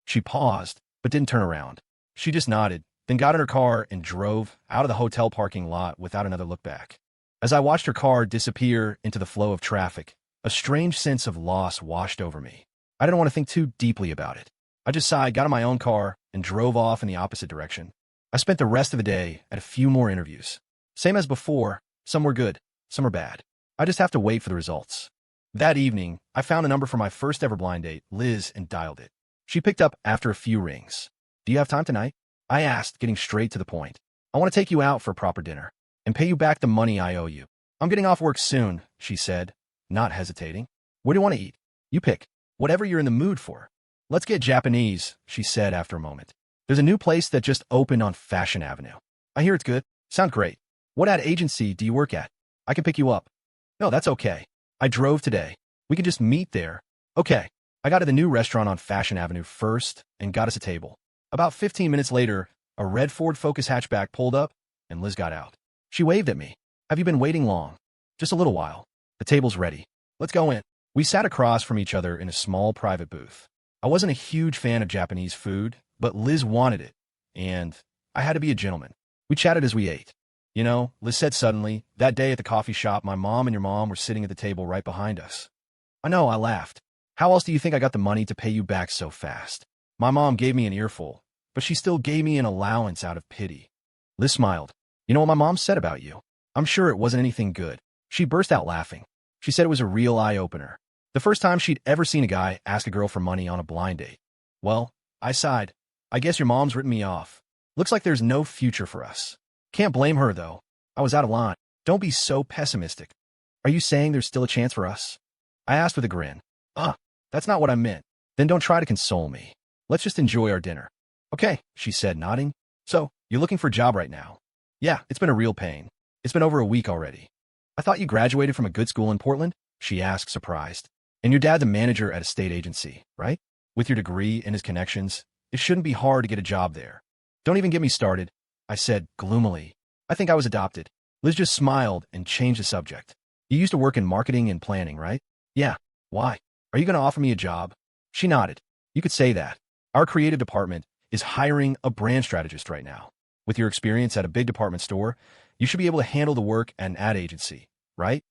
She paused, but didn't turn around. She just nodded, then got in her car and drove out of the hotel parking lot without another look back. As I watched her car disappear into the flow of traffic, a strange sense of loss washed over me. I didn't want to think too deeply about it. I just sighed, got in my own car, and drove off in the opposite direction. I spent the rest of the day at a few more interviews. Same as before, some were good, some were bad. I just have to wait for the results. That evening, I found a number for my first ever blind date, Liz, and dialed it. She picked up after a few rings. Do you have time tonight? I asked, getting straight to the point. I want to take you out for a proper dinner and pay you back the money I owe you. I'm getting off work soon, she said, not hesitating. Where do you want to eat? You pick. Whatever you're in the mood for. Let's get Japanese, she said after a moment. There's a new place that just opened on Fashion Avenue. I hear it's good. Sound great. What ad agency do you work at? I can pick you up. No, that's okay. I drove today. We can just meet there. Okay. I got to the new restaurant on Fashion Avenue first and got us a table. About 15 minutes later, a red Ford Focus hatchback pulled up and Liz got out. She waved at me. Have you been waiting long? Just a little while. The table's ready. Let's go in. We sat across from each other in a small private booth. I wasn't a huge fan of Japanese food, but Liz wanted it, and I had to be a gentleman. We chatted as we ate. You know, Liz said suddenly, that day at the coffee shop, my mom and your mom were sitting at the table right behind us. I know, I laughed. How else do you think I got the money to pay you back so fast? My mom gave me an earful, but she still gave me an allowance out of pity. Liz smiled. You know what my mom said about you? I'm sure it wasn't anything good. She burst out laughing. She said it was a real eye-opener. The first time she'd ever seen a guy ask a girl for money on a blind date. Well, I sighed. I guess your mom's written me off. Looks like there's no future for us. Can't blame her, though. I was out of line. Don't be so pessimistic. Are you saying there's still a chance for us? I asked with a grin. That's not what I meant. Then don't try to console me. Let's just enjoy our dinner. Okay, she said, nodding. So, you're looking for a job right now? Yeah, it's been a real pain. It's been over a week already. I thought you graduated from a good school in Portland? she asked, surprised. And your dad's a manager at a state agency, right? With your degree and his connections, it shouldn't be hard to get a job there. Don't even get me started, I said gloomily. I think I was adopted. Liz just smiled and changed the subject. You used to work in marketing and planning, right? Yeah. Why? Are you going to offer me a job? She nodded. You could say that. Our creative department is hiring a brand strategist right now. With your experience at a big department store, you should be able to handle the work at an ad agency, right?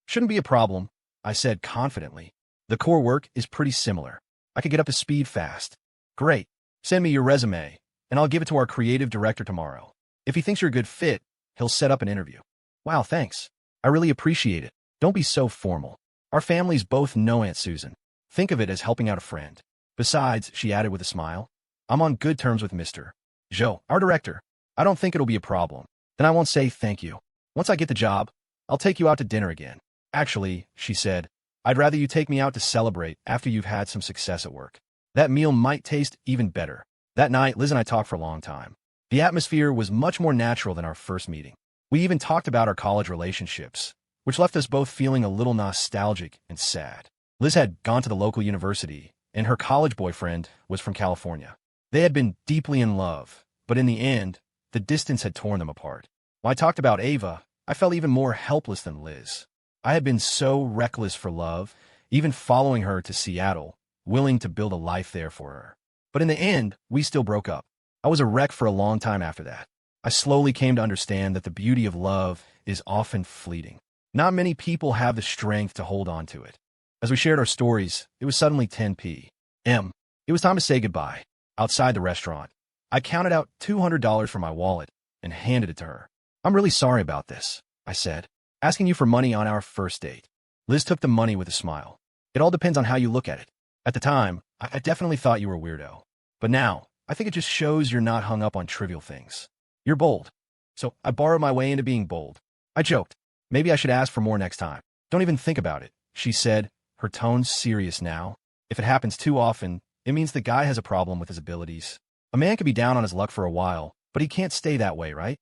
Shouldn't be a problem, I said confidently. The core work is pretty similar. I could get up to speed fast. Great. Send me your resume, and I'll give it to our creative director tomorrow. If he thinks you're a good fit, he'll set up an interview. Wow, thanks. I really appreciate it. Don't be so formal. Our families both know Aunt Susan. Think of it as helping out a friend. Besides, she added with a smile, I'm on good terms with Mr. Joe, our director. I don't think it'll be a problem. Then I won't say thank you. Once I get the job, I'll take you out to dinner again. Actually, she said, I'd rather you take me out to celebrate after you've had some success at work. That meal might taste even better. That night, Liz and I talked for a long time. The atmosphere was much more natural than our first meeting. We even talked about our college relationships, which left us both feeling a little nostalgic and sad. Liz had gone to the local university, and her college boyfriend was from California. They had been deeply in love, but in the end, the distance had torn them apart. When I talked about Ava, I felt even more helpless than Liz. I had been so reckless for love, even following her to Seattle, willing to build a life there for her. But in the end, we still broke up. I was a wreck for a long time after that. I slowly came to understand that the beauty of love is often fleeting. Not many people have the strength to hold on to it. As we shared our stories, it was suddenly 10 p.m. It was time to say goodbye. Outside the restaurant, I counted out $200 from my wallet and handed it to her. I'm really sorry about this, I said, asking you for money on our first date. Liz took the money with a smile. It all depends on how you look at it. At the time, I definitely thought you were a weirdo. But now, I think it just shows you're not hung up on trivial things. You're bold. So I borrowed my way into being bold. I joked. Maybe I should ask for more next time. Don't even think about it, she said, her tone serious now. If it happens too often, it means the guy has a problem with his abilities. A man could be down on his luck for a while, but he can't stay that way, right?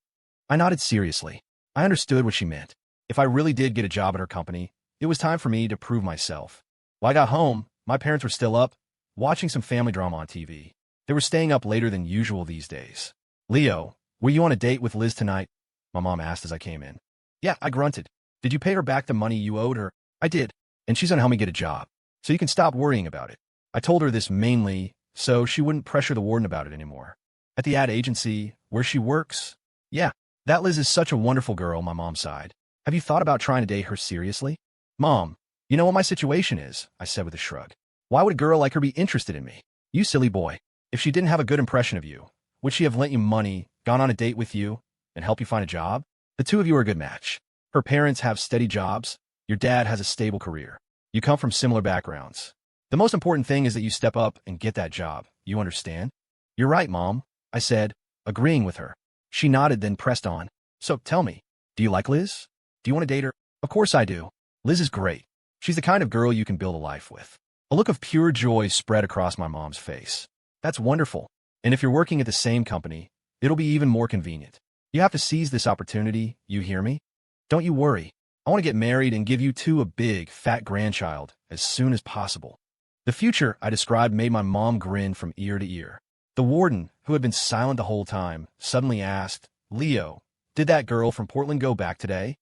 I nodded seriously. I understood what she meant. If I really did get a job at her company, it was time for me to prove myself. When I got home, my parents were still up, watching some family drama on TV. They were staying up later than usual these days. Leo, were you on a date with Liz tonight? My mom asked as I came in. Yeah, I grunted. Did you pay her back the money you owed her? I did. And she's gonna help me get a job. So you can stop worrying about it. I told her this mainly so she wouldn't pressure the warden about it anymore. At the ad agency, where she works? Yeah, that Liz is such a wonderful girl, my mom sighed. Have you thought about trying to date her seriously? Mom, you know what my situation is, I said with a shrug. Why would a girl like her be interested in me? You silly boy. If she didn't have a good impression of you, would she have lent you money, gone on a date with you, and helped you find a job? The two of you are a good match. Her parents have steady jobs. Your dad has a stable career. You come from similar backgrounds. The most important thing is that you step up and get that job. You understand? You're right, Mom, I said, agreeing with her. She nodded, then pressed on. So tell me, do you like Liz? Do you want to date her? Of course I do. Liz is great. She's the kind of girl you can build a life with. A look of pure joy spread across my mom's face. That's wonderful. And if you're working at the same company, it'll be even more convenient. You have to seize this opportunity, you hear me? Don't you worry. I want to get married and give you two a big, fat grandchild as soon as possible. The future I described made my mom grin from ear to ear. The warden, who had been silent the whole time, suddenly asked, Leo, did that girl from Portland go back today?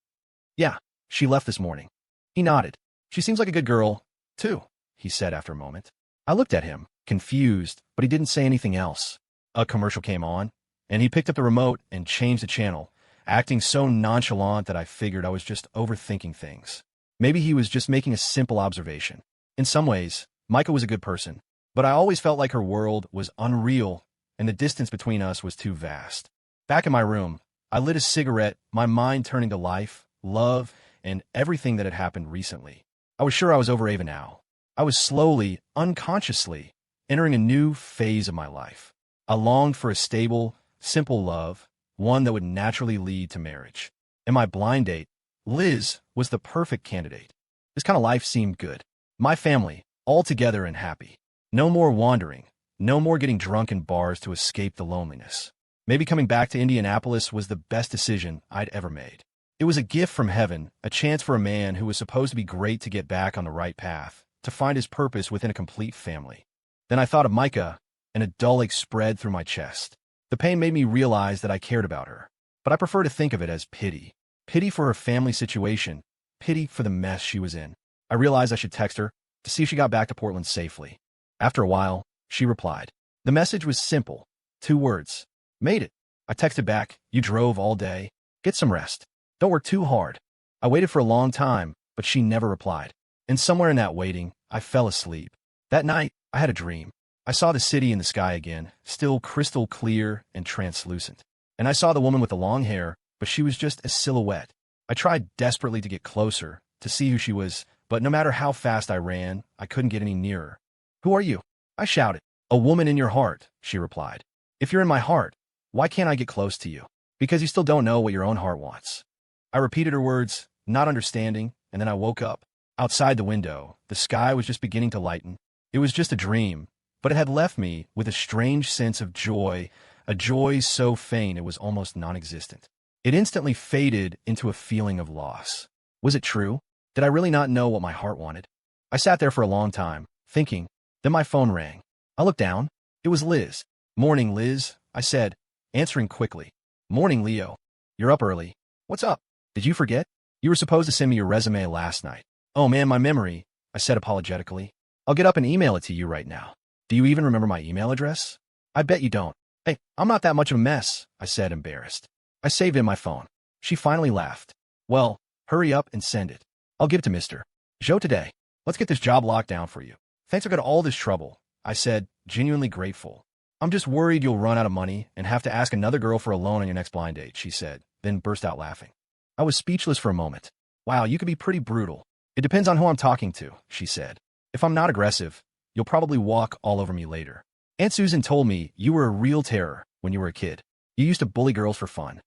Yeah, she left this morning. He nodded. She seems like a good girl, too, he said after a moment. I looked at him, confused, but he didn't say anything else. A commercial came on, and he picked up the remote and changed the channel, acting so nonchalant that I figured I was just overthinking things. Maybe he was just making a simple observation. In some ways, Micah was a good person, but I always felt like her world was unreal and the distance between us was too vast. Back in my room, I lit a cigarette, my mind turning to life, love, and everything that had happened recently. I was sure I was over Ava now. I was slowly, unconsciously, entering a new phase of my life. I longed for a stable, simple love, one that would naturally lead to marriage. And my blind date, Liz, was the perfect candidate. This kind of life seemed good. My family, all together and happy. No more wandering, no more getting drunk in bars to escape the loneliness. Maybe coming back to Indianapolis was the best decision I'd ever made. It was a gift from heaven, a chance for a man who was supposed to be great to get back on the right path, to find his purpose within a complete family. Then I thought of Micah, and a dull ache spread through my chest. The pain made me realize that I cared about her, but I prefer to think of it as pity. Pity for her family situation, pity for the mess she was in. I realized I should text her to see if she got back to Portland safely. After a while, she replied. The message was simple. 2 words. Made it. I texted back, you drove all day. Get some rest. Don't work too hard. I waited for a long time, but she never replied. And somewhere in that waiting, I fell asleep. That night, I had a dream. I saw the city in the sky again, still crystal clear and translucent. And I saw the woman with the long hair, but she was just a silhouette. I tried desperately to get closer, to see who she was, but no matter how fast I ran, I couldn't get any nearer. Who are you? I shouted. A woman in your heart, she replied. If you're in my heart, why can't I get close to you? Because you still don't know what your own heart wants. I repeated her words, not understanding, and then I woke up. Outside the window, the sky was just beginning to lighten. It was just a dream, but it had left me with a strange sense of joy, a joy so faint it was almost non-existent. It instantly faded into a feeling of loss. Was it true? Did I really not know what my heart wanted? I sat there for a long time, thinking. Then my phone rang. I looked down. It was Liz. Morning, Liz, I said, answering quickly. Morning, Leo. You're up early. What's up? Did you forget? You were supposed to send me your resume last night. Oh man, my memory, I said apologetically. I'll get up and email it to you right now. Do you even remember my email address? I bet you don't. Hey, I'm not that much of a mess, I said, embarrassed. I saved it in my phone. She finally laughed. Well, hurry up and send it. I'll give it to Mr. Joe today. Let's get this job locked down for you. Thanks for all this trouble, I said, genuinely grateful. I'm just worried you'll run out of money and have to ask another girl for a loan on your next blind date, she said, then burst out laughing. I was speechless for a moment. Wow, you can be pretty brutal. It depends on who I'm talking to, she said. If I'm not aggressive, you'll probably walk all over me later. Aunt Susan told me you were a real terror when you were a kid. You used to bully girls for fun.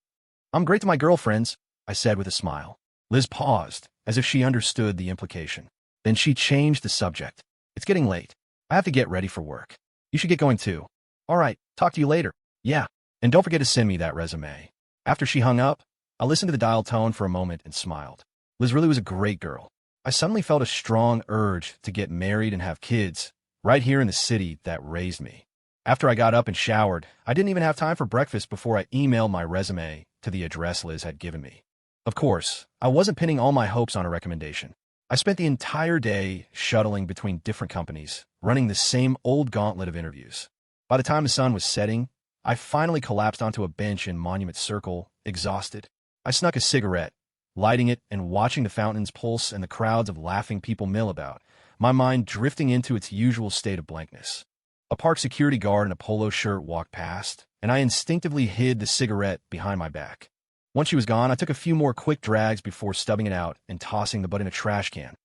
I'm great to my girlfriends, I said with a smile. Liz paused, as if she understood the implication. Then she changed the subject. It's getting late. I have to get ready for work. You should get going too. All right, talk to you later. Yeah, and don't forget to send me that resume. After she hung up, I listened to the dial tone for a moment and smiled. Liz really was a great girl. I suddenly felt a strong urge to get married and have kids, right here in the city that raised me. After I got up and showered, I didn't even have time for breakfast before I emailed my resume to the address Liz had given me. Of course, I wasn't pinning all my hopes on a recommendation. I spent the entire day shuttling between different companies, running the same old gauntlet of interviews. By the time the sun was setting, I finally collapsed onto a bench in Monument Circle, exhausted. I snuck a cigarette, lighting it and watching the fountains pulse and the crowds of laughing people mill about, my mind drifting into its usual state of blankness. A park security guard in a polo shirt walked past, and I instinctively hid the cigarette behind my back. Once she was gone, I took a few more quick drags before stubbing it out and tossing the butt in a trash can.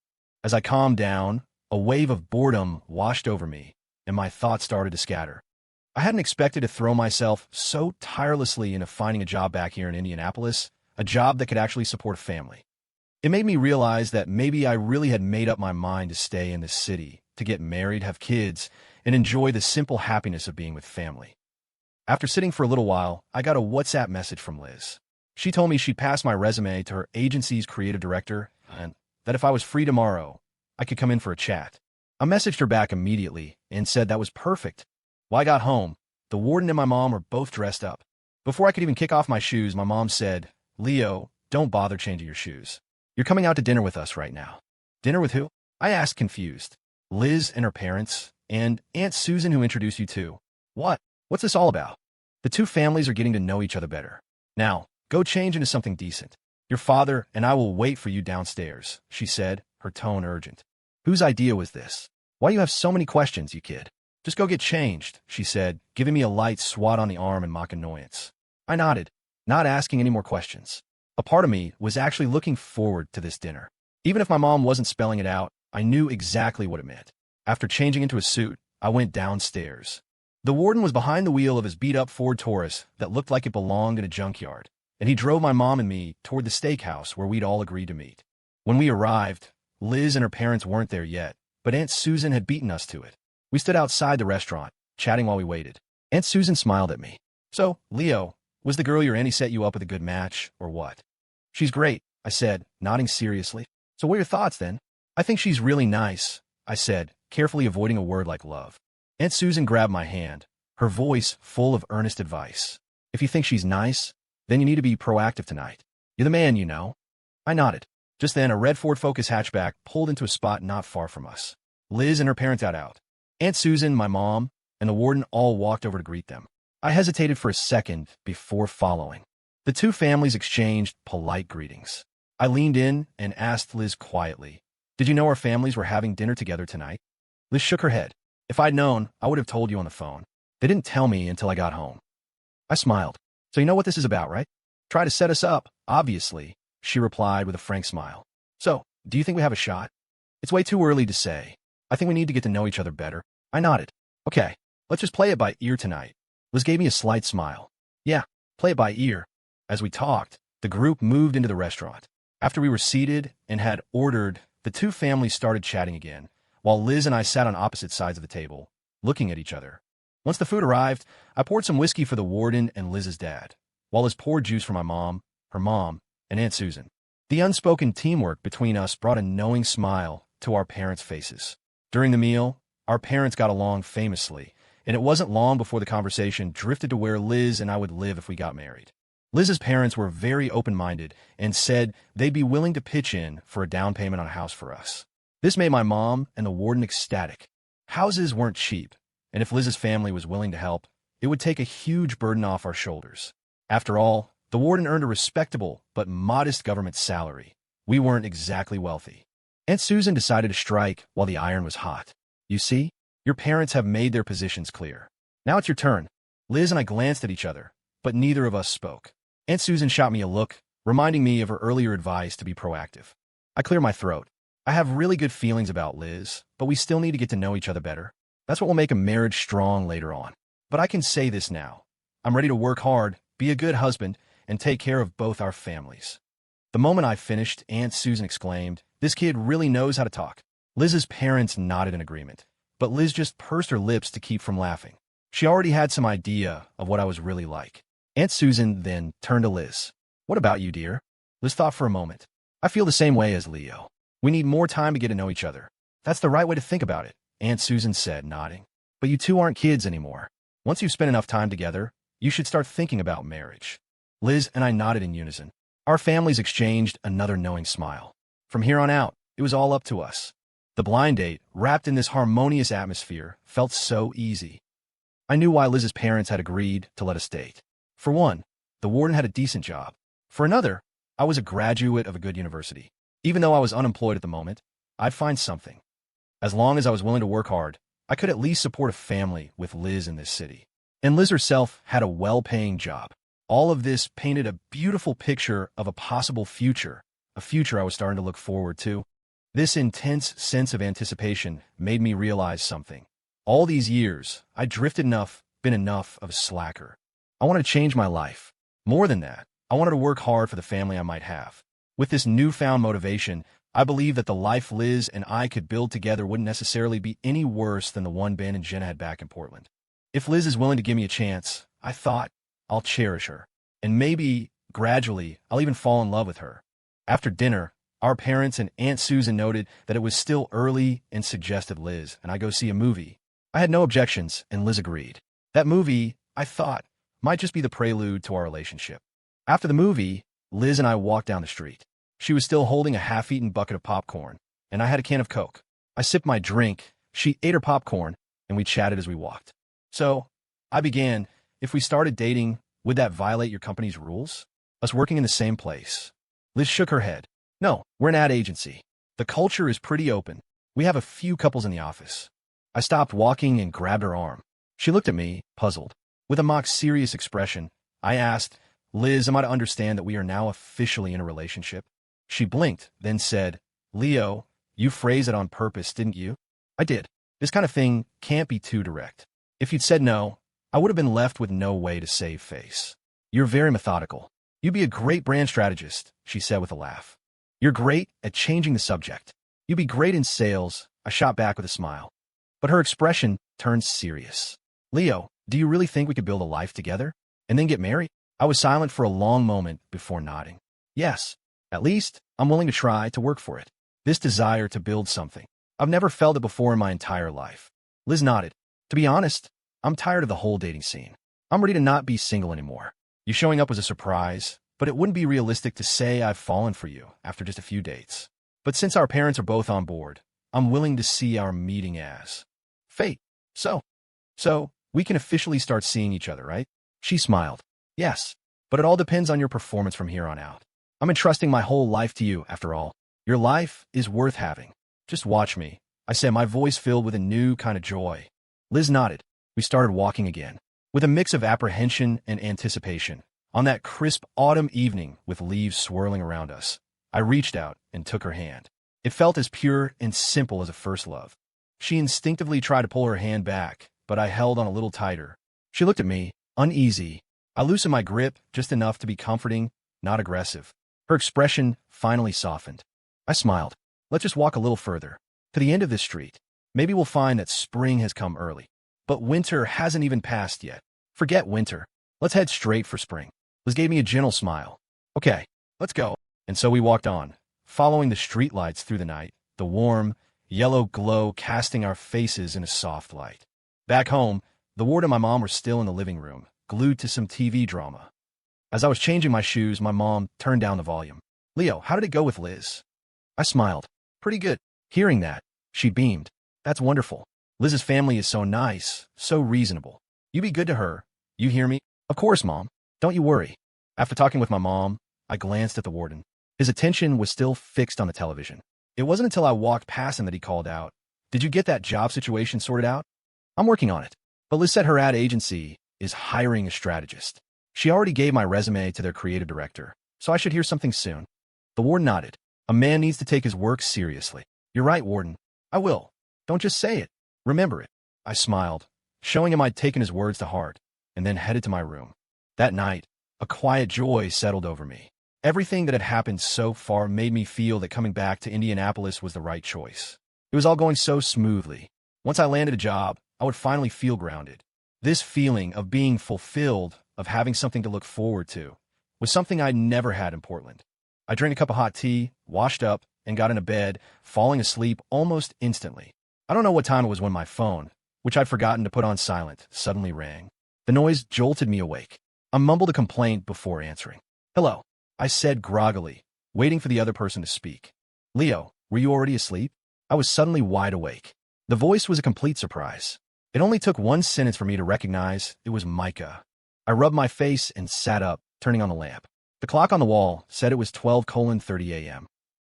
As I calmed down, a wave of boredom washed over me, and my thoughts started to scatter. I hadn't expected to throw myself so tirelessly into finding a job back here in Indianapolis, a job that could actually support a family. It made me realize that maybe I really had made up my mind to stay in this city, to get married, have kids, and enjoy the simple happiness of being with family. After sitting for a little while, I got a WhatsApp message from Liz. She told me she'd passed my resume to her agency's creative director, and that if I was free tomorrow, I could come in for a chat. I messaged her back immediately and said that was perfect. When I got home, the warden and my mom were both dressed up. Before I could even kick off my shoes, my mom said, Leo, don't bother changing your shoes. You're coming out to dinner with us right now. Dinner with who? I asked, confused. Liz and her parents, and Aunt Susan who introduced you to. What? What's this all about? The two families are getting to know each other better. Now, go change into something decent. Your father and I will wait for you downstairs, she said, her tone urgent. Whose idea was this? Why do you have so many questions, you kid? Just go get changed, she said, giving me a light swat on the arm in mock annoyance. I nodded, not asking any more questions. A part of me was actually looking forward to this dinner. Even if my mom wasn't spelling it out, I knew exactly what it meant. After changing into a suit, I went downstairs. The warden was behind the wheel of his beat-up Ford Taurus that looked like it belonged in a junkyard, and he drove my mom and me toward the steakhouse where we'd all agreed to meet. When we arrived, Liz and her parents weren't there yet, but Aunt Susan had beaten us to it. We stood outside the restaurant, chatting while we waited. Aunt Susan smiled at me. So, Leo, was the girl your auntie set you up with a good match, or what? She's great, I said, nodding seriously. So what are your thoughts then? I think she's really nice, I said, carefully avoiding a word like love. Aunt Susan grabbed my hand, her voice full of earnest advice. If you think she's nice, then you need to be proactive tonight. You're the man, you know. I nodded. Just then, a red Ford Focus hatchback pulled into a spot not far from us. Liz and her parents got out. Aunt Susan, my mom, and the warden all walked over to greet them. I hesitated for a second before following. The two families exchanged polite greetings. I leaned in and asked Liz quietly, "Did you know our families were having dinner together tonight?" Liz shook her head. "If I'd known, I would have told you on the phone. They didn't tell me until I got home." I smiled. "So you know what this is about, right?" "Try to set us up, obviously," she replied with a frank smile. "So, do you think we have a shot?" "It's way too early to say. I think we need to get to know each other better." I nodded. "Okay, let's just play it by ear tonight." Liz gave me a slight smile. "Yeah, play it by ear." As we talked, the group moved into the restaurant. After we were seated and had ordered, the two families started chatting again, while Liz and I sat on opposite sides of the table, looking at each other. Once the food arrived, I poured some whiskey for the warden and Liz's dad, while Liz poured juice for my mom, her mom, and Aunt Susan. The unspoken teamwork between us brought a knowing smile to our parents' faces. During the meal, our parents got along famously, and it wasn't long before the conversation drifted to where Liz and I would live if we got married. Liz's parents were very open-minded and said they'd be willing to pitch in for a down payment on a house for us. This made my mom and the warden ecstatic. Houses weren't cheap, and if Liz's family was willing to help, it would take a huge burden off our shoulders. After all, the warden earned a respectable but modest government salary. We weren't exactly wealthy. Aunt Susan decided to strike while the iron was hot. "You see, your parents have made their positions clear. Now it's your turn." Liz and I glanced at each other, but neither of us spoke. Aunt Susan shot me a look, reminding me of her earlier advice to be proactive. I cleared my throat. I have really good feelings about Liz, but we still need to get to know each other better. That's what will make a marriage strong later on. But I can say this now. I'm ready to work hard, be a good husband, and take care of both our families. The moment I finished, Aunt Susan exclaimed, "This kid really knows how to talk." Liz's parents nodded in agreement, but Liz just pursed her lips to keep from laughing. She already had some idea of what I was really like. Aunt Susan then turned to Liz. "What about you, dear?" Liz thought for a moment. "I feel the same way as Leo. We need more time to get to know each other." "That's the right way to think about it," Aunt Susan said, nodding. "But you two aren't kids anymore. Once you've spent enough time together, you should start thinking about marriage." Liz and I nodded in unison. Our families exchanged another knowing smile. From here on out, it was all up to us. The blind date, wrapped in this harmonious atmosphere, felt so easy. I knew why Liz's parents had agreed to let us date. For one, the warden had a decent job. For another, I was a graduate of a good university. Even though I was unemployed at the moment, I'd find something. As long as I was willing to work hard, I could at least support a family with Liz in this city. And Liz herself had a well-paying job. All of this painted a beautiful picture of a possible future, a future I was starting to look forward to. This intense sense of anticipation made me realize something. All these years, I been enough of a slacker. I wanted to change my life. More than that, I wanted to work hard for the family I might have. With this newfound motivation, I believe that the life Liz and I could build together wouldn't necessarily be any worse than the one Ben and Jenna had back in Portland. If Liz is willing to give me a chance, I thought, I'll cherish her. And maybe, gradually, I'll even fall in love with her. After dinner, our parents and Aunt Susan noted that it was still early and suggested Liz and I go see a movie. I had no objections, and Liz agreed. That movie, I thought, might just be the prelude to our relationship. After the movie, Liz and I walked down the street. She was still holding a half-eaten bucket of popcorn, and I had a can of Coke. I sipped my drink, she ate her popcorn, and we chatted as we walked. So, I began, if we started dating, would that violate your company's rules? Us working in the same place? Liz shook her head. No, we're an ad agency. The culture is pretty open. We have a few couples in the office. I stopped walking and grabbed her arm. She looked at me, puzzled. With a mock-serious expression, I asked, Liz, am I to understand that we are now officially in a relationship? She blinked, then said, Leo, you phrased it on purpose, didn't you? I did. This kind of thing can't be too direct. If you'd said no, I would have been left with no way to save face. You're very methodical. You'd be a great brand strategist, she said with a laugh. You're great at changing the subject. You'd be great in sales, I shot back with a smile. But her expression turned serious. Leo, do you really think we could build a life together? And then get married? I was silent for a long moment before nodding. Yes, At least, I'm willing to try to work for it. This desire to build something. I've never felt it before in my entire life. Liz nodded. To be honest, I'm tired of the whole dating scene. I'm ready to not be single anymore. You showing up was a surprise, but it wouldn't be realistic to say I've fallen for you after just a few dates. But since our parents are both on board, I'm willing to see our meeting as fate. So, we can officially start seeing each other, right? She smiled. Yes, but it all depends on your performance from here on out. I'm entrusting my whole life to you, after all. Your life is worth having. Just watch me, I said, my voice filled with a new kind of joy. Liz nodded. We started walking again, with a mix of apprehension and anticipation. On that crisp autumn evening with leaves swirling around us, I reached out and took her hand. It felt as pure and simple as a first love. She instinctively tried to pull her hand back, but I held on a little tighter. She looked at me, uneasy. I loosened my grip just enough to be comforting, not aggressive. Her expression finally softened. I smiled. Let's just walk a little further, to the end of this street. Maybe we'll find that spring has come early. But winter hasn't even passed yet. Forget winter. Let's head straight for spring. Liz gave me a gentle smile. Okay, let's go. And so we walked on, following the streetlights through the night, the warm, yellow glow casting our faces in a soft light. Back home, the ward and my mom were still in the living room, glued to some TV drama. As I was changing my shoes, my mom turned down the volume. Leo, how did it go with Liz? I smiled. Pretty good. Hearing that, she beamed. That's wonderful. Liz's family is so nice, so reasonable. You be good to her. You hear me? Of course, Mom. Don't you worry. After talking with my mom, I glanced at the warden. His attention was still fixed on the television. It wasn't until I walked past him that he called out, "Did you get that job situation sorted out?" "I'm working on it. But Liz said her ad agency is hiring a strategist. She already gave my resume to their creative director, so I should hear something soon." The warden nodded. A man needs to take his work seriously. You're right, warden. I will. Don't just say it. Remember it. I smiled, showing him I'd taken his words to heart, and then headed to my room. That night, a quiet joy settled over me. Everything that had happened so far made me feel that coming back to Indianapolis was the right choice. It was all going so smoothly. Once I landed a job, I would finally feel grounded. This feeling of being fulfilled, of having something to look forward to, was something I'd never had in Portland. I drank a cup of hot tea, washed up, and got into bed, falling asleep almost instantly. I don't know what time it was when my phone, which I'd forgotten to put on silent, suddenly rang. The noise jolted me awake. I mumbled a complaint before answering. "Hello," I said groggily, waiting for the other person to speak. "Leo, were you already asleep?" I was suddenly wide awake. The voice was a complete surprise. It only took one sentence for me to recognize it was Micah. I rubbed my face and sat up, turning on the lamp. The clock on the wall said it was 12:30 a.m.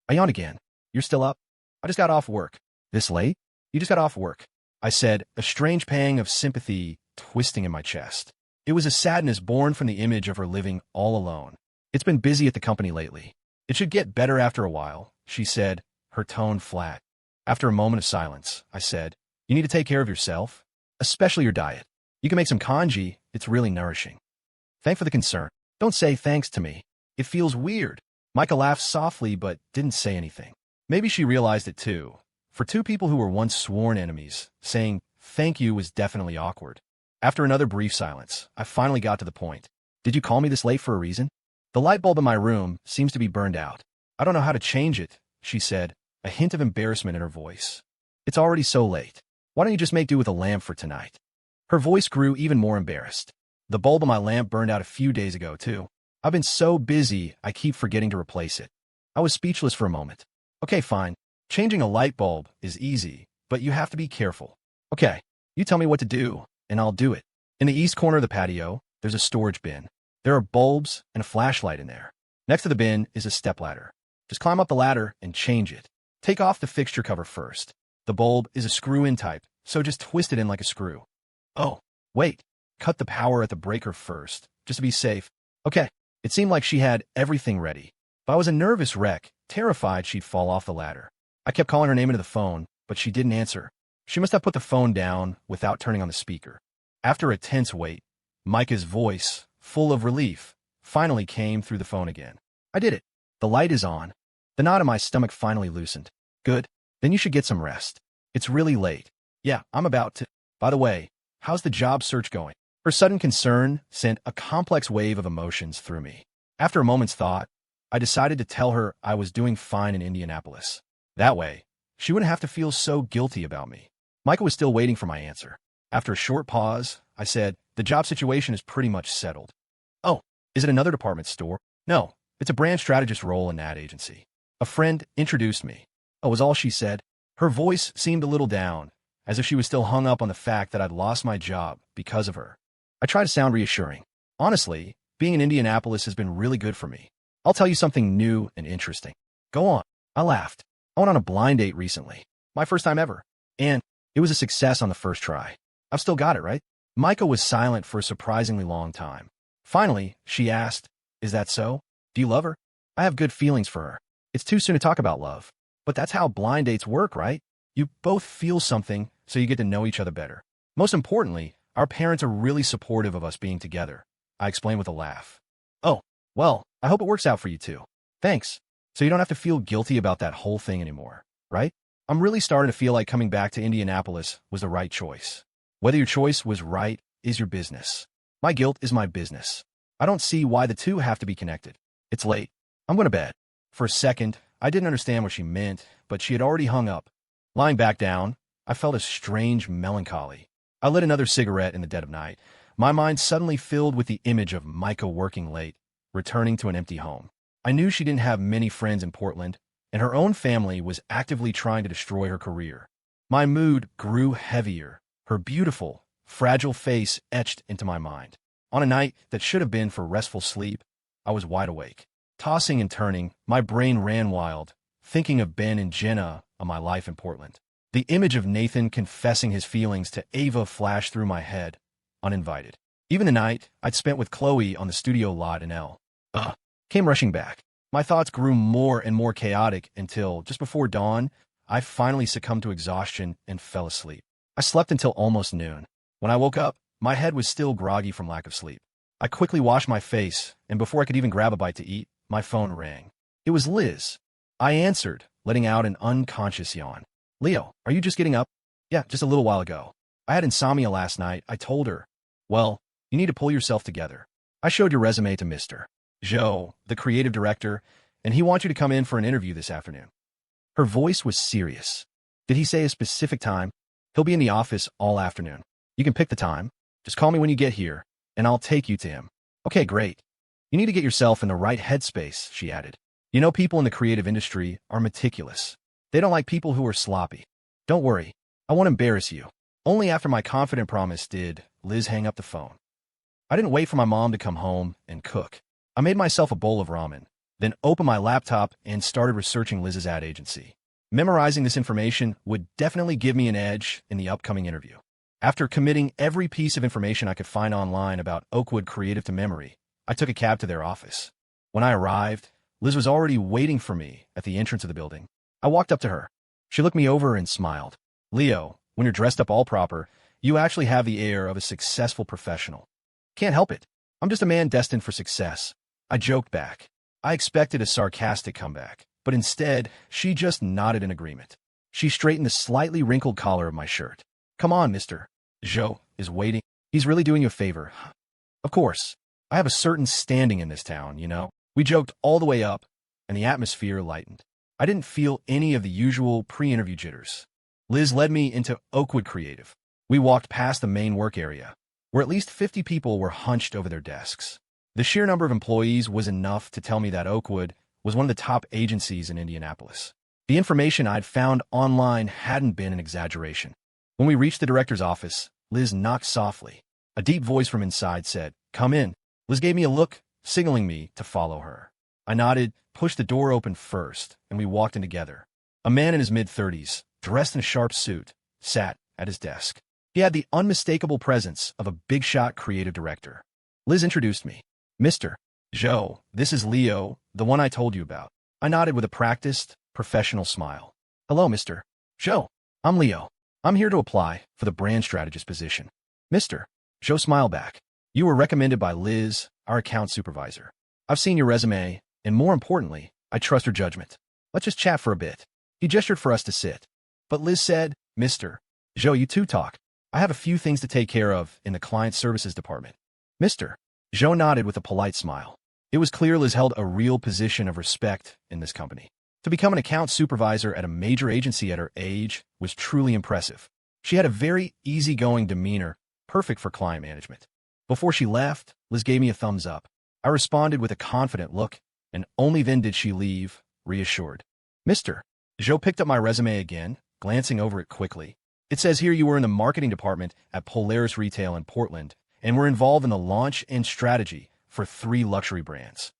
I yawned again. "You're still up?" "I just got off work." "This late?" "You just got off work," I said, a strange pang of sympathy twisting in my chest. It was a sadness born from the image of her living all alone. "It's been busy at the company lately. It should get better after a while," she said, her tone flat. After a moment of silence, I said, "You need to take care of yourself, especially your diet. You can make some congee. It's really nourishing." "Thanks for the concern." "Don't say thanks to me. It feels weird." Micah laughed softly but didn't say anything. Maybe she realized it too. For two people who were once sworn enemies, saying thank you was definitely awkward. After another brief silence, I finally got to the point. "Did you call me this late for a reason?" "The light bulb in my room seems to be burned out. I don't know how to change it," she said, a hint of embarrassment in her voice. "It's already so late. Why don't you just make do with a lamp for tonight?" Her voice grew even more embarrassed. "The bulb in my lamp burned out a few days ago, too. I've been so busy, I keep forgetting to replace it." I was speechless for a moment. "Okay, fine. Changing a light bulb is easy, but you have to be careful." "Okay, you tell me what to do, and I'll do it." In the east corner of the patio, there's a storage bin. There are bulbs and a flashlight in there. Next to the bin is a stepladder. Just climb up the ladder and change it. Take off the fixture cover first. The bulb is a screw-in type, so just twist it in like a screw. "Oh, wait. Cut the power at the breaker first, just to be safe." Okay. It seemed like she had everything ready. But I was a nervous wreck, terrified she'd fall off the ladder. I kept calling her name into the phone, but she didn't answer. She must have put the phone down without turning on the speaker. After a tense wait, Micah's voice, full of relief, finally came through the phone again. "I did it. The light is on." The knot in my stomach finally loosened. "Good. Then you should get some rest. It's really late." "Yeah, I'm about to. By the way, how's the job search going?" Her sudden concern sent a complex wave of emotions through me. After a moment's thought, I decided to tell her I was doing fine in Indianapolis. That way, she wouldn't have to feel so guilty about me. Michael was still waiting for my answer. After a short pause, I said, the job situation is pretty much settled. Oh, is it another department store? No, it's a brand strategist role in an ad agency. A friend introduced me. Oh, was all she said. Her voice seemed a little down, as if she was still hung up on the fact that I'd lost my job because of her. I tried to sound reassuring. Honestly, being in Indianapolis has been really good for me. I'll tell you something new and interesting. Go on. I laughed. I went on a blind date recently. My first time ever. And it was a success on the first try. I've still got it, right? Micah was silent for a surprisingly long time. Finally, she asked, is that so? Do you love her? I have good feelings for her. It's too soon to talk about love. But that's how blind dates work, right? You both feel something, so you get to know each other better. Most importantly, our parents are really supportive of us being together. I explained with a laugh. Oh, well, I hope it works out for you too. Thanks. So you don't have to feel guilty about that whole thing anymore, right? I'm really starting to feel like coming back to Indianapolis was the right choice. Whether your choice was right is your business. My guilt is my business. I don't see why the two have to be connected. It's late. I'm going to bed. For a second, I didn't understand what she meant, but she had already hung up. Lying back down, I felt a strange melancholy. I lit another cigarette in the dead of night. My mind suddenly filled with the image of Micah working late, returning to an empty home. I knew she didn't have many friends in Portland, and her own family was actively trying to destroy her career. My mood grew heavier, her beautiful, fragile face etched into my mind. On a night that should have been for restful sleep, I was wide awake. Tossing and turning, my brain ran wild, thinking of Ben and Jenna on my life in Portland. The image of Nathan confessing his feelings to Ava flashed through my head, uninvited. Even the night I'd spent with Chloe on the studio lot in L. Came rushing back. My thoughts grew more and more chaotic until, just before dawn, I finally succumbed to exhaustion and fell asleep. I slept until almost noon. When I woke up, my head was still groggy from lack of sleep. I quickly washed my face, and before I could even grab a bite to eat, my phone rang. It was Liz. I answered, letting out an unconscious yawn. Leo, are you just getting up? Yeah, just a little while ago. I had insomnia last night, I told her. Well, you need to pull yourself together. I showed your resume to Mr. Joe, the creative director, and he wants you to come in for an interview this afternoon. Her voice was serious. Did he say a specific time? He'll be in the office all afternoon. You can pick the time. Just call me when you get here, and I'll take you to him. Okay, great. You need to get yourself in the right headspace, she added. You know, people in the creative industry are meticulous. They don't like people who are sloppy. Don't worry, I won't embarrass you. Only after my confident promise did Liz hang up the phone. I didn't wait for my mom to come home and cook. I made myself a bowl of ramen, then opened my laptop and started researching Liz's ad agency. Memorizing this information would definitely give me an edge in the upcoming interview. After committing every piece of information I could find online about Oakwood Creative to memory, I took a cab to their office. When I arrived, Liz was already waiting for me at the entrance of the building. I walked up to her. She looked me over and smiled. Leo, when you're dressed up all proper, you actually have the air of a successful professional. Can't help it. I'm just a man destined for success. I joked back. I expected a sarcastic comeback, but instead, she just nodded in agreement. She straightened the slightly wrinkled collar of my shirt. Come on, Mr. Joe is waiting. He's really doing you a favor. Of course. I have a certain standing in this town, you know. We joked all the way up, and the atmosphere lightened. I didn't feel any of the usual pre-interview jitters. Liz led me into Oakwood Creative. We walked past the main work area, where at least 50 people were hunched over their desks. The sheer number of employees was enough to tell me that Oakwood was one of the top agencies in Indianapolis. The information I'd found online hadn't been an exaggeration. When we reached the director's office, Liz knocked softly. A deep voice from inside said, "Come in." Liz gave me a look, signaling me to follow her. I nodded, pushed the door open first, and we walked in together. A man in his mid-30s, dressed in a sharp suit, sat at his desk. He had the unmistakable presence of a big-shot creative director. Liz introduced me. Mr. Joe, this is Leo, the one I told you about. I nodded with a practiced, professional smile. Hello, Mr. Joe. I'm Leo. I'm here to apply for the brand strategist position. Mr. Joe smiled back. You were recommended by Liz, our account supervisor. I've seen your resume, and more importantly, I trust her judgment. Let's just chat for a bit. He gestured for us to sit. But Liz said, Mr. Joe, you two talk. I have a few things to take care of in the client services department. Mr. Joe nodded with a polite smile. It was clear Liz held a real position of respect in this company. To become an account supervisor at a major agency at her age was truly impressive. She had a very easygoing demeanor, perfect for client management. Before she left, Liz gave me a thumbs up. I responded with a confident look, and only then did she leave, reassured. Mr. Joe picked up my resume again, glancing over it quickly. It says here you were in the marketing department at Polaris Retail in Portland, and were involved in the launch and strategy for 3 luxury brands.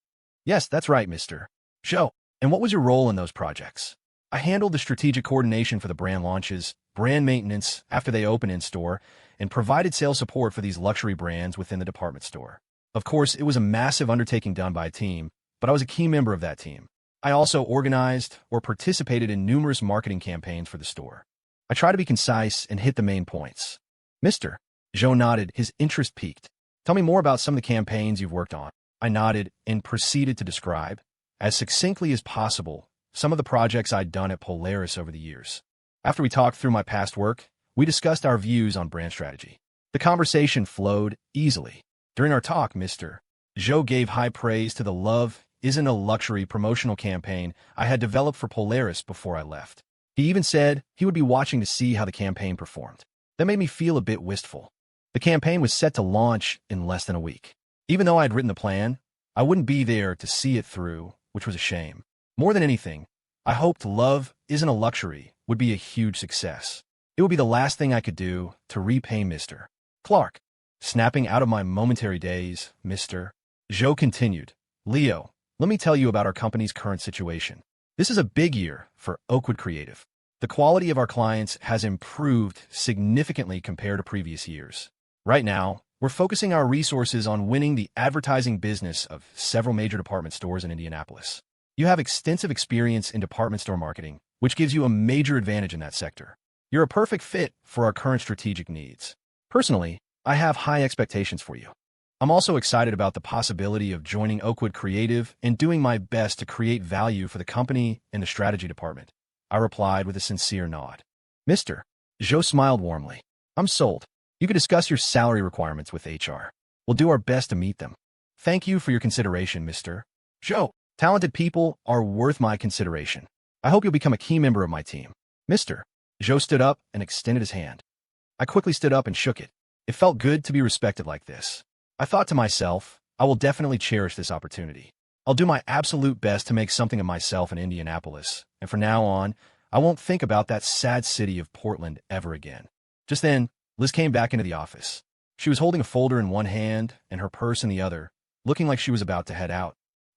Yes, that's right, Mr. Joe. And what was your role in those projects? I handled the strategic coordination for the brand launches, brand maintenance after they open in store, and provided sales support for these luxury brands within the department store. Of course, it was a massive undertaking done by a team, but I was a key member of that team. I also organized or participated in numerous marketing campaigns for the store. I try to be concise and hit the main points. Mr. Joe nodded, his interest piqued. Tell me more about some of the campaigns you've worked on. I nodded and proceeded to describe, as succinctly as possible, some of the projects I'd done at Polaris over the years. After we talked through my past work, we discussed our views on brand strategy. The conversation flowed easily. During our talk, Mr. Joe gave high praise to the Love Isn't a Luxury promotional campaign I had developed for Polaris before I left. He even said he would be watching to see how the campaign performed. That made me feel a bit wistful. The campaign was set to launch in less than a week. Even though I had written the plan, I wouldn't be there to see it through, which was a shame. More than anything, I hoped Love Isn't a Luxury would be a huge success. It would be the last thing I could do to repay Mr. Clark. Snapping out of my momentary daze, Mr. Joe continued, Leo, let me tell you about our company's current situation. This is a big year for Oakwood Creative. The quality of our clients has improved significantly compared to previous years. Right now, we're focusing our resources on winning the advertising business of several major department stores in Indianapolis. You have extensive experience in department store marketing, which gives you a major advantage in that sector. You're a perfect fit for our current strategic needs. Personally, I have high expectations for you. I'm also excited about the possibility of joining Oakwood Creative and doing my best to create value for the company and the strategy department. I replied with a sincere nod. Mr. Joe smiled warmly. I'm sold. You can discuss your salary requirements with HR. We'll do our best to meet them. Thank you for your consideration, Mr. Joe. Talented people are worth my consideration. I hope you'll become a key member of my team. Mr. Joe stood up and extended his hand. I quickly stood up and shook it. It felt good to be respected like this. I thought to myself, I will definitely cherish this opportunity. I'll do my absolute best to make something of myself in Indianapolis, and from now on, I won't think about that sad city of Portland ever again. Just then, Liz came back into the office. She was holding a folder in one hand and her purse in the other, looking like she was about to head out.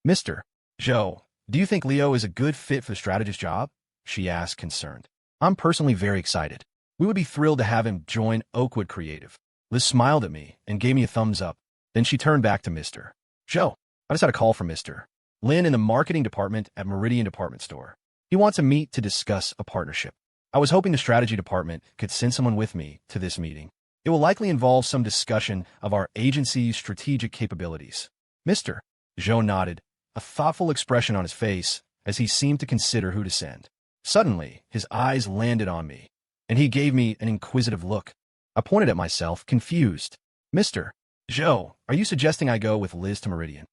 Mr. Joe, do you think Leo is a good fit for the strategist job? She asked, concerned. I'm personally very excited. We would be thrilled to have him join Oakwood Creative. Liz smiled at me and gave me a thumbs up. Then she turned back to Mr. Joe. I just had a call from Mr. Lynn in the marketing department at Meridian Department Store. He wants to meet to discuss a partnership. I was hoping the strategy department could send someone with me to this meeting. It will likely involve some discussion of our agency's strategic capabilities. Mr. Joe nodded, a thoughtful expression on his face as he seemed to consider who to send. Suddenly, his eyes landed on me, and he gave me an inquisitive look. I pointed at myself, confused. Mr. Joe, are you suggesting I go with Liz to Meridian?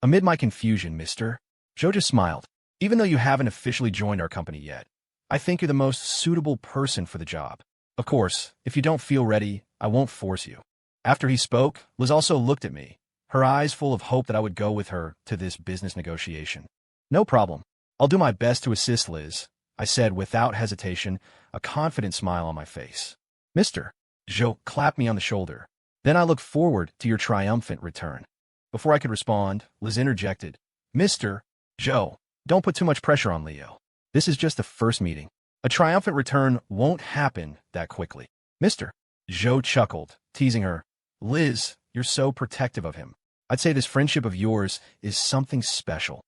Amid my confusion, Mr. Joe just smiled. Even though you haven't officially joined our company yet, I think you're the most suitable person for the job. Of course, if you don't feel ready, I won't force you. After he spoke, Liz also looked at me, her eyes full of hope that I would go with her to this business negotiation. No problem. I'll do my best to assist Liz, I said without hesitation, a confident smile on my face. Mr. Joe clapped me on the shoulder. Then I look forward to your triumphant return. Before I could respond, Liz interjected. Mr. Joe, don't put too much pressure on Leo. This is just the first meeting. A triumphant return won't happen that quickly. Mr. Joe chuckled, teasing her. Liz, you're so protective of him. I'd say this friendship of yours is something special.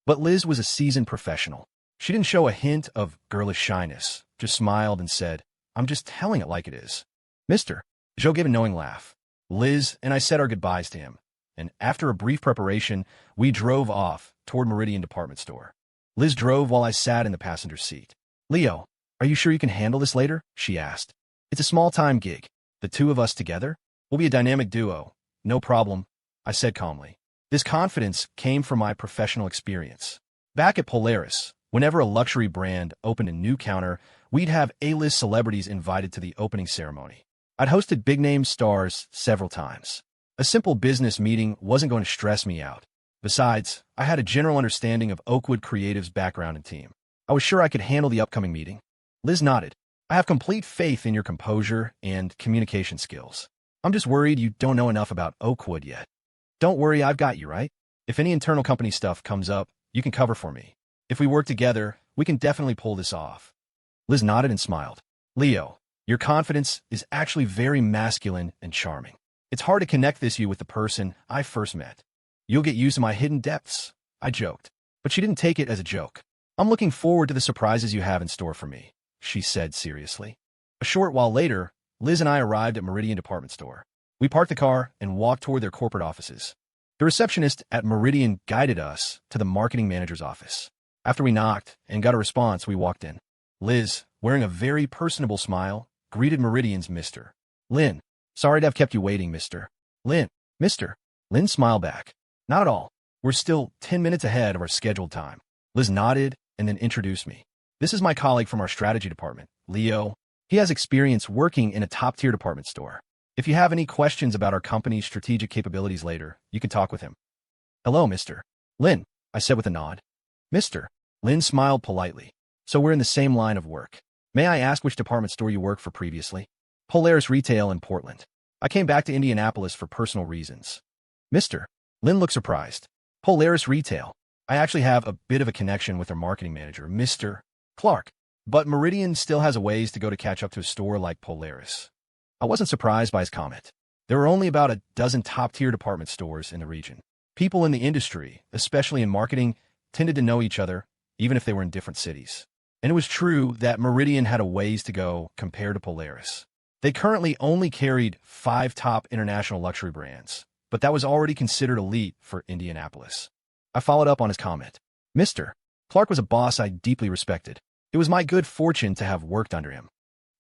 But Liz was a seasoned professional. She didn't show a hint of girlish shyness, just smiled and said, I'm just telling it like it is. Mr. Joe gave a knowing laugh. Liz and I said our goodbyes to him, and after a brief preparation, we drove off toward Meridian Department Store. Liz drove while I sat in the passenger seat. Leo, are you sure you can handle this later? She asked. It's a small-time gig. The two of us together? We'll be a dynamic duo. No problem, I said calmly. This confidence came from my professional experience. Back at Polaris, whenever a luxury brand opened a new counter, we'd have A-list celebrities invited to the opening ceremony. I'd hosted big-name stars several times. A simple business meeting wasn't going to stress me out. Besides, I had a general understanding of Oakwood Creative's background and team. I was sure I could handle the upcoming meeting. Liz nodded. I have complete faith in your composure and communication skills. I'm just worried you don't know enough about Oakwood yet. Don't worry, I've got you, right? If any internal company stuff comes up, you can cover for me. If we work together, we can definitely pull this off. Liz nodded and smiled. Leo, your confidence is actually very masculine and charming. It's hard to connect this you with the person I first met. You'll get used to my hidden depths, I joked. But she didn't take it as a joke. I'm looking forward to the surprises you have in store for me, she said seriously. A short while later, Liz and I arrived at Meridian Department Store. We parked the car and walked toward their corporate offices. The receptionist at Meridian guided us to the marketing manager's office. After we knocked and got a response, we walked in. Liz, wearing a very personable smile, greeted Meridian's Mr. Lin. Sorry to have kept you waiting, Mr. Lin. Mr. Lin smiled back. Not at all. We're still 10 minutes ahead of our scheduled time. Liz nodded and then introduced me. This is my colleague from our strategy department, Leo. He has experience working in a top-tier department store. If you have any questions about our company's strategic capabilities later, you can talk with him. Hello, Mr. Lin, I said with a nod. Mr. Lin smiled politely. So we're in the same line of work. May I ask which department store you worked for previously? Polaris Retail in Portland. I came back to Indianapolis for personal reasons. Mr. Lin looked surprised. Polaris Retail. I actually have a bit of a connection with their marketing manager, Mr. Clark. But Meridian still has a ways to go to catch up to a store like Polaris. I wasn't surprised by his comment. There were only about a dozen top-tier department stores in the region. People in the industry, especially in marketing, tended to know each other, even if they were in different cities. And it was true that Meridian had a ways to go compared to Polaris. They currently only carried 5 top international luxury brands, but that was already considered elite for Indianapolis. I followed up on his comment. Mr. Clark was a boss I deeply respected. It was my good fortune to have worked under him.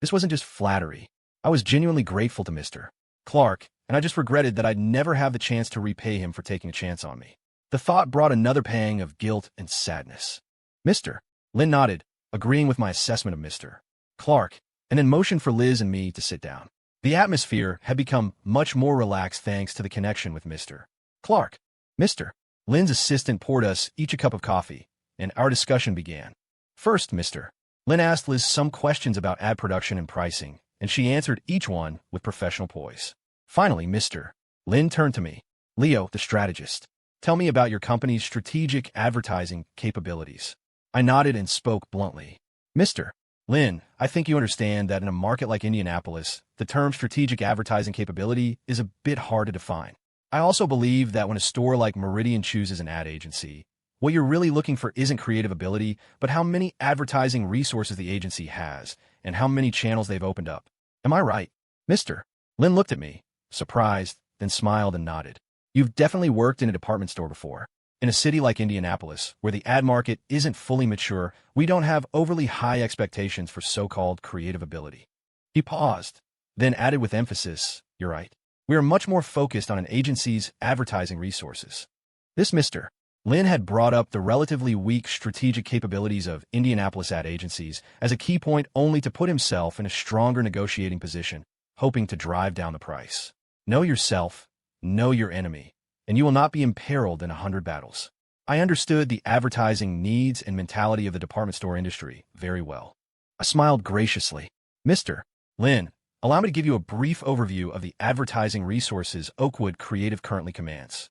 This wasn't just flattery. I was genuinely grateful to Mr. Clark, and I just regretted that I'd never have the chance to repay him for taking a chance on me. The thought brought another pang of guilt and sadness. Mr. Lin nodded, agreeing with my assessment of Mr. Clark, and then motioned for Liz and me to sit down. The atmosphere had become much more relaxed thanks to the connection with Mr. Clark. Mr. Lin's assistant poured us each a cup of coffee, and our discussion began. First, Mr. Lin asked Liz some questions about ad production and pricing, and she answered each one with professional poise. Finally, Mr. Lin turned to me. Leo, the strategist. Tell me about your company's strategic advertising capabilities. I nodded and spoke bluntly. Mr. Lin, I think you understand that in a market like Indianapolis, the term strategic advertising capability is a bit hard to define. I also believe that when a store like Meridian chooses an ad agency, what you're really looking for isn't creative ability, but how many advertising resources the agency has and how many channels they've opened up. Am I right? Mr. Lin looked at me, surprised, then smiled and nodded. You've definitely worked in a department store before. In a city like Indianapolis, where the ad market isn't fully mature, we don't have overly high expectations for so-called creative ability. He paused, then added with emphasis, you're right. We are much more focused on an agency's advertising resources. This Mr. Lin had brought up the relatively weak strategic capabilities of Indianapolis ad agencies as a key point only to put himself in a stronger negotiating position, hoping to drive down the price. Know yourself, know your enemy, and you will not be imperiled in 100 battles. I understood the advertising needs and mentality of the department store industry very well. I smiled graciously. Mr. Lin, allow me to give you a brief overview of the advertising resources Oakwood Creative currently commands.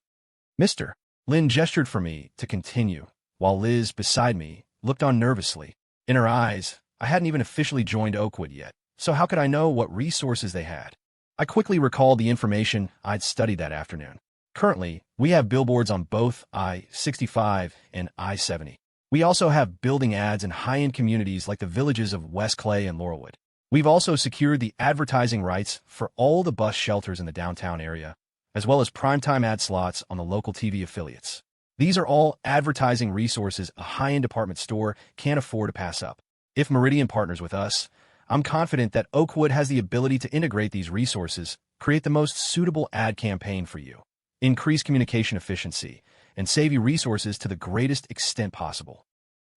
Mr. Lin gestured for me to continue, while Liz, beside me, looked on nervously. In her eyes, I hadn't even officially joined Oakwood yet, so how could I know what resources they had? I quickly recalled the information I'd studied that afternoon. Currently, we have billboards on both I-65 and I-70. We also have building ads in high-end communities like the villages of West Clay and Laurelwood. We've also secured the advertising rights for all the bus shelters in the downtown area, as well as primetime ad slots on the local TV affiliates. These are all advertising resources a high-end department store can't afford to pass up. If Meridian partners with us, I'm confident that Oakwood has the ability to integrate these resources, create the most suitable ad campaign for you, increase communication efficiency, and save you resources to the greatest extent possible.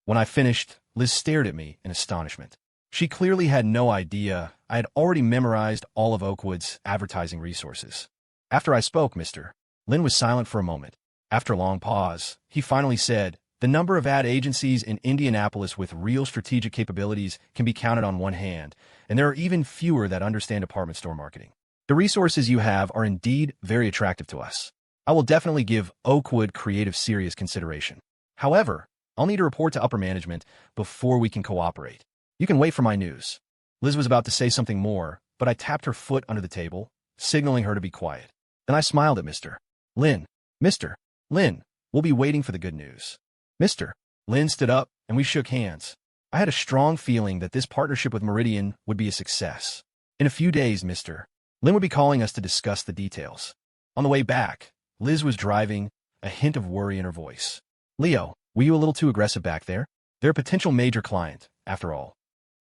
When I finished, Liz stared at me in astonishment. She clearly had no idea I had already memorized all of Oakwood's advertising resources. After I spoke, Mr. Lynn was silent for a moment. After a long pause, he finally said, "The number of ad agencies in Indianapolis with real strategic capabilities can be counted on one hand, and there are even fewer that understand department store marketing. The resources you have are indeed very attractive to us. I will definitely give Oakwood Creative serious consideration. However, I'll need to report to upper management before we can cooperate. You can wait for my news." Liz was about to say something more, but I tapped her foot under the table, signaling her to be quiet. Then I smiled at Mr. Lynn. "Mr. Lynn, we'll be waiting for the good news." Mr. Lynn stood up, and we shook hands. I had a strong feeling that this partnership with Meridian would be a success. In a few days, Mr. Lynn would be calling us to discuss the details. On the way back, Liz was driving, a hint of worry in her voice. "Leo, were you a little too aggressive back there? They're a potential major client, after all."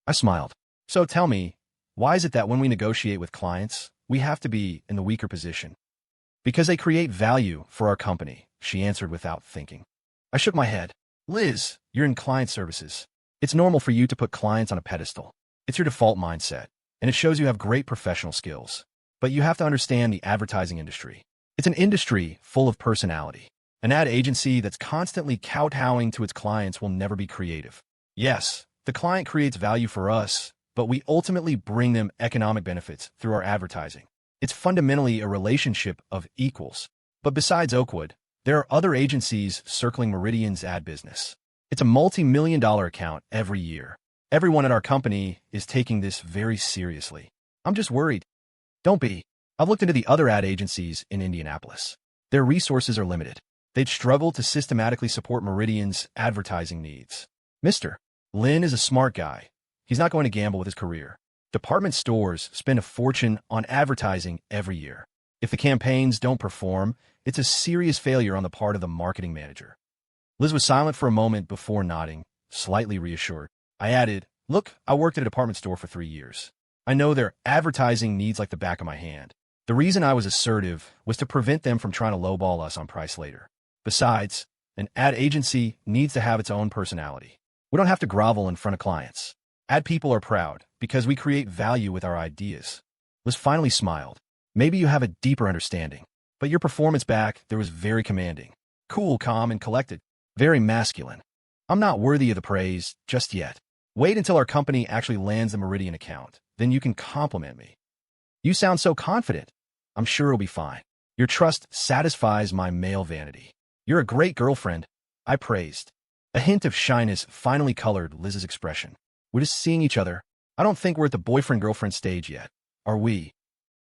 I smiled. "So tell me, why is it that when we negotiate with clients, we have to be in the weaker position?" "Because they create value for our company," she answered without thinking. I shook my head. "Liz, you're in client services. It's normal for you to put clients on a pedestal. It's your default mindset, and it shows you have great professional skills. But you have to understand the advertising industry. It's an industry full of personality. An ad agency that's constantly kowtowing to its clients will never be creative. Yes, the client creates value for us, but we ultimately bring them economic benefits through our advertising. It's fundamentally a relationship of equals. But besides Oakwood, there are other agencies circling Meridian's ad business. It's a multi-million-dollar account every year. Everyone at our company is taking this very seriously. I'm just worried." "Don't be. I've looked into the other ad agencies in Indianapolis. Their resources are limited. They'd struggle to systematically support Meridian's advertising needs. Mr. Lynn is a smart guy. He's not going to gamble with his career. Department stores spend a fortune on advertising every year. If the campaigns don't perform, it's a serious failure on the part of the marketing manager." Liz was silent for a moment before nodding, slightly reassured. I added, "Look, I worked at a department store for 3 years. I know their advertising needs like the back of my hand. The reason I was assertive was to prevent them from trying to lowball us on price later. Besides, an ad agency needs to have its own personality. We don't have to grovel in front of clients. Ad people are proud because we create value with our ideas." Liz finally smiled. "Maybe you have a deeper understanding. But your performance back there was very commanding. Cool, calm, and collected. Very masculine. I'm not worthy of the praise just yet. Wait until our company actually lands the Meridian account. Then you can compliment me." "You sound so confident." "I'm sure it'll be fine. Your trust satisfies my male vanity." "You're a great girlfriend," I praised. A hint of shyness finally colored Liz's expression. "We're just seeing each other. I don't think we're at the boyfriend-girlfriend stage yet. Are we?"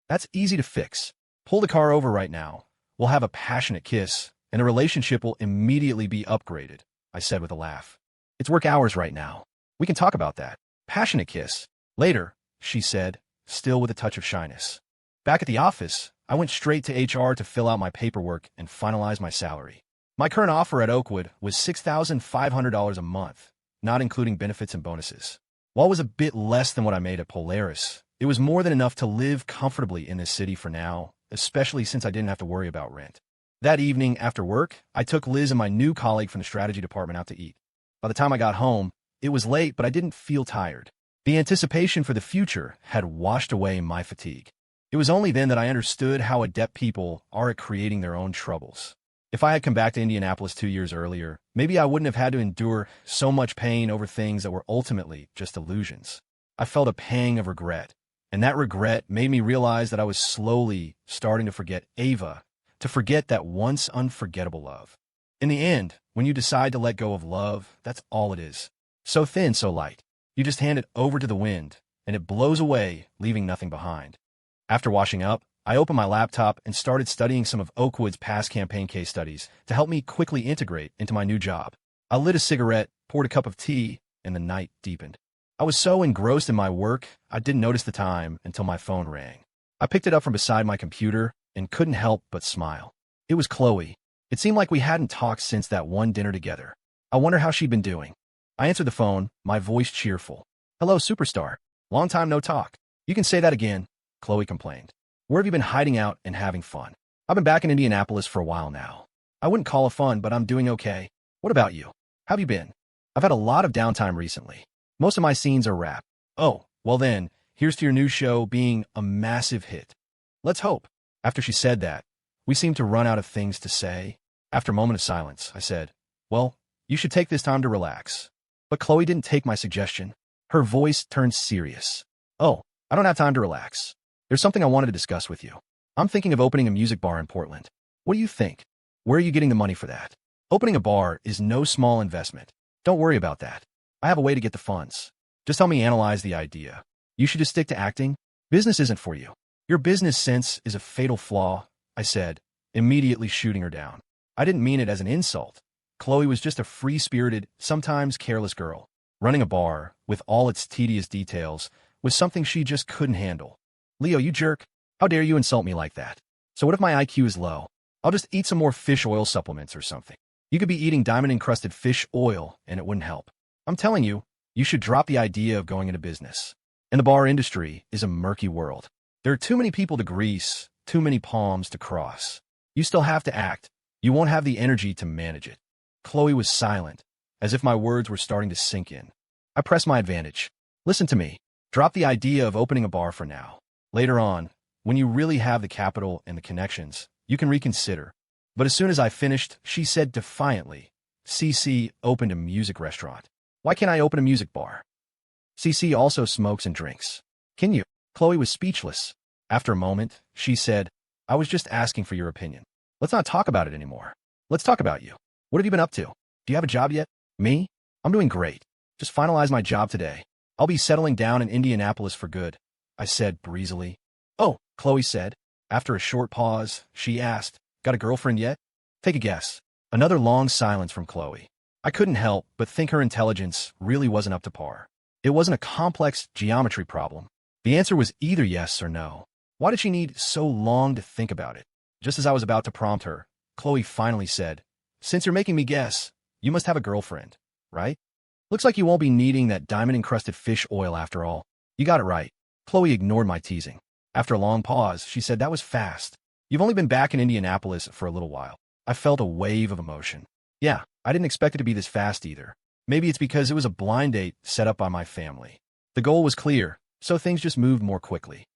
"That's easy to fix. Pull the car over right now. We'll have a passionate kiss, and the relationship will immediately be upgraded," I said with a laugh. "It's work hours right now. We can talk about that. Passionate kiss. Later," she said, still with a touch of shyness. Back at the office, I went straight to HR to fill out my paperwork and finalize my salary. My current offer at Oakwood was $6,500 a month, not including benefits and bonuses. While it was a bit less than what I made at Polaris, it was more than enough to live comfortably in this city for now, especially since I didn't have to worry about rent. That evening, after work, I took Liz and my new colleague from the strategy department out to eat. By the time I got home, it was late, but I didn't feel tired. The anticipation for the future had washed away my fatigue. It was only then that I understood how adept people are at creating their own troubles. If I had come back to Indianapolis 2 years earlier, maybe I wouldn't have had to endure so much pain over things that were ultimately just illusions. I felt a pang of regret, and that regret made me realize that I was slowly starting to forget Ava, to forget that once unforgettable love. In the end, when you decide to let go of love, that's all it is. So thin, so light. You just hand it over to the wind, and it blows away, leaving nothing behind. After washing up, I opened my laptop and started studying some of Oakwood's past campaign case studies to help me quickly integrate into my new job. I lit a cigarette, poured a cup of tea, and the night deepened. I was so engrossed in my work, I didn't notice the time until my phone rang. I picked it up from beside my computer and couldn't help but smile. It was Chloe. It seemed like we hadn't talked since that one dinner together. I wonder how she'd been doing. I answered the phone, my voice cheerful. "Hello, superstar. Long time no talk." "You can say that again," Chloe complained. "Where have you been hiding out and having fun?" I've been back in Indianapolis for a while now. I wouldn't call it fun, but I'm doing okay. What about you? How have you been? I've had a lot of downtime recently. Most of my scenes are wrapped. Oh, well then, here's to your new show being a massive hit. Let's hope. After she said that, we seemed to run out of things to say. After a moment of silence, I said, well, you should take this time to relax. But Chloe didn't take my suggestion. Her voice turned serious. Oh, I don't have time to relax. There's something I wanted to discuss with you. I'm thinking of opening a music bar in Portland. What do you think? Where are you getting the money for that? Opening a bar is no small investment. Don't worry about that. I have a way to get the funds. Just help me analyze the idea. You should just stick to acting. Business isn't for you. Your business sense is a fatal flaw, I said, immediately shooting her down. I didn't mean it as an insult. Chloe was just a free-spirited, sometimes careless girl. Running a bar, with all its tedious details, was something she just couldn't handle. Leo, you jerk. How dare you insult me like that? So what if my IQ is low? I'll just eat some more fish oil supplements or something. You could be eating diamond-encrusted fish oil, and it wouldn't help. I'm telling you, you should drop the idea of going into business. And the bar industry is a murky world. There are too many people to grease, too many palms to cross. You still have to act. You won't have the energy to manage it. Chloe was silent, as if my words were starting to sink in. I pressed my advantage. Listen to me. Drop the idea of opening a bar for now. Later on, when you really have the capital and the connections, you can reconsider. But as soon as I finished, she said defiantly, CC opened a music restaurant. Why can't I open a music bar? CC also smokes and drinks. Can you? Chloe was speechless. After a moment, she said, I was just asking for your opinion. Let's not talk about it anymore. Let's talk about you. What have you been up to? Do you have a job yet? Me? I'm doing great. Just finalized my job today. I'll be settling down in Indianapolis for good, I said breezily. Oh, Chloe said. After a short pause, she asked, got a girlfriend yet? Take a guess. Another long silence from Chloe. I couldn't help but think her intelligence really wasn't up to par. It wasn't a complex geometry problem. The answer was either yes or no. Why did she need so long to think about it? Just as I was about to prompt her, Chloe finally said, since you're making me guess, you must have a girlfriend, right? Looks like you won't be needing that diamond-encrusted fish oil after all. You got it right. Chloe ignored my teasing. After a long pause, she said that was fast. You've only been back in Indianapolis for a little while. I felt a wave of emotion. Yeah, I didn't expect it to be this fast either. Maybe it's because it was a blind date set up by my family. The goal was clear, so things just moved more quickly.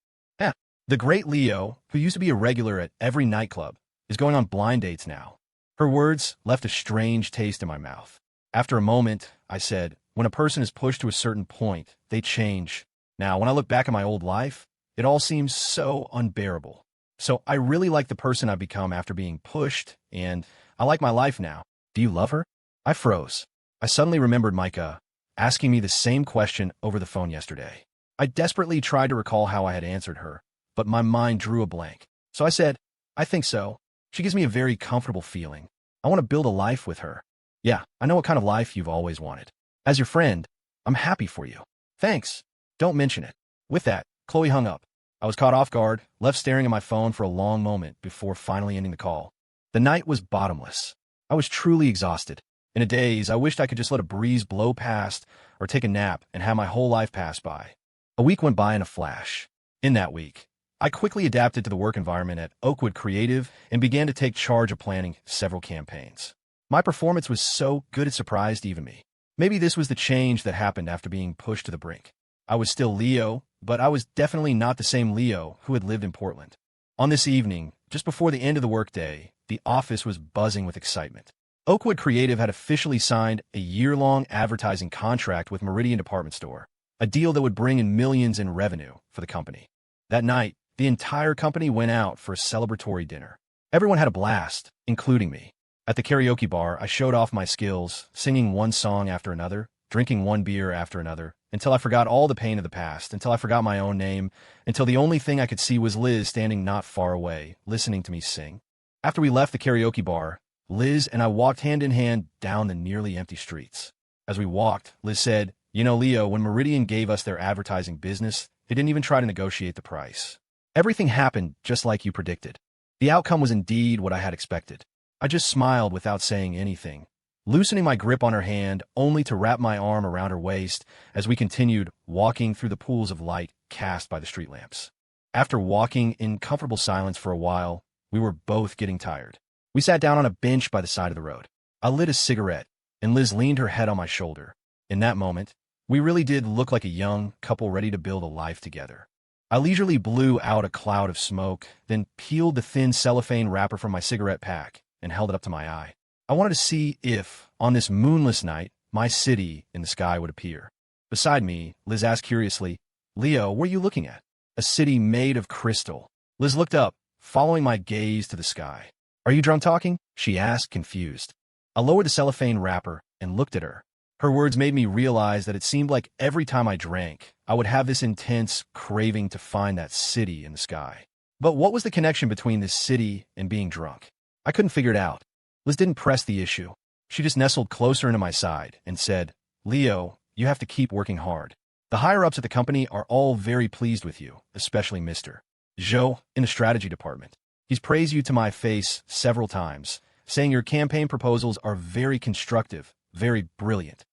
The great Leo, who used to be a regular at every nightclub, is going on blind dates now. Her words left a strange taste in my mouth. After a moment, I said, when a person is pushed to a certain point, they change. Now, when I look back at my old life, it all seems so unbearable. So I really like the person I've become after being pushed, and I like my life now. Do you love her? I froze. I suddenly remembered Micah asking me the same question over the phone yesterday. I desperately tried to recall how I had answered her, but my mind drew a blank. So I said, I think so. She gives me a very comfortable feeling. I want to build a life with her. Yeah, I know what kind of life you've always wanted. As your friend, I'm happy for you. Thanks. Don't mention it. With that, Chloe hung up. I was caught off guard, left staring at my phone for a long moment before finally ending the call. The night was bottomless. I was truly exhausted. In a daze, I wished I could just let a breeze blow past or take a nap and have my whole life pass by. A week went by in a flash. In that week, I quickly adapted to the work environment at Oakwood Creative and began to take charge of planning several campaigns. My performance was so good it surprised even me. Maybe this was the change that happened after being pushed to the brink. I was still Leo, but I was definitely not the same Leo who had lived in Portland. On this evening, just before the end of the workday, the office was buzzing with excitement. Oakwood Creative had officially signed a year-long advertising contract with Meridian Department Store, a deal that would bring in millions in revenue for the company. That night, the entire company went out for a celebratory dinner. Everyone had a blast, including me. At the karaoke bar, I showed off my skills, singing one song after another, drinking one beer after another, until I forgot all the pain of the past, until I forgot my own name, until the only thing I could see was Liz standing not far away, listening to me sing. After we left the karaoke bar, Liz and I walked hand in hand down the nearly empty streets. As we walked, Liz said, you know, Leo, when Meridian gave us their advertising business, they didn't even try to negotiate the price. Everything happened just like you predicted. The outcome was indeed what I had expected. I just smiled without saying anything, loosening my grip on her hand only to wrap my arm around her waist as we continued walking through the pools of light cast by the street lamps. After walking in comfortable silence for a while, We were both getting tired. We sat down on a bench by the side of the road. I lit a cigarette, and Liz leaned her head on my shoulder. In that moment, we really did look like a young couple ready to build a life together. I leisurely blew out a cloud of smoke, then peeled the thin cellophane wrapper from my cigarette pack and held it up to my eye. I wanted to see if, on this moonless night, my city in the sky would appear. Beside me, Liz asked curiously, "Leo, what are you looking at?" "A city made of crystal." Liz looked up, following my gaze to the sky. "Are you drunk talking?" she asked, confused. I lowered the cellophane wrapper and looked at her. Her words made me realize that it seemed like every time I drank, I would have this intense craving to find that city in the sky. But what was the connection between this city and being drunk? I couldn't figure it out. Liz didn't press the issue. She just nestled closer into my side and said, "Leo, you have to keep working hard. The higher-ups at the company are all very pleased with you, especially Mr. Joe in the strategy department. He's praised you to my face several times, saying your campaign proposals are very constructive, very brilliant."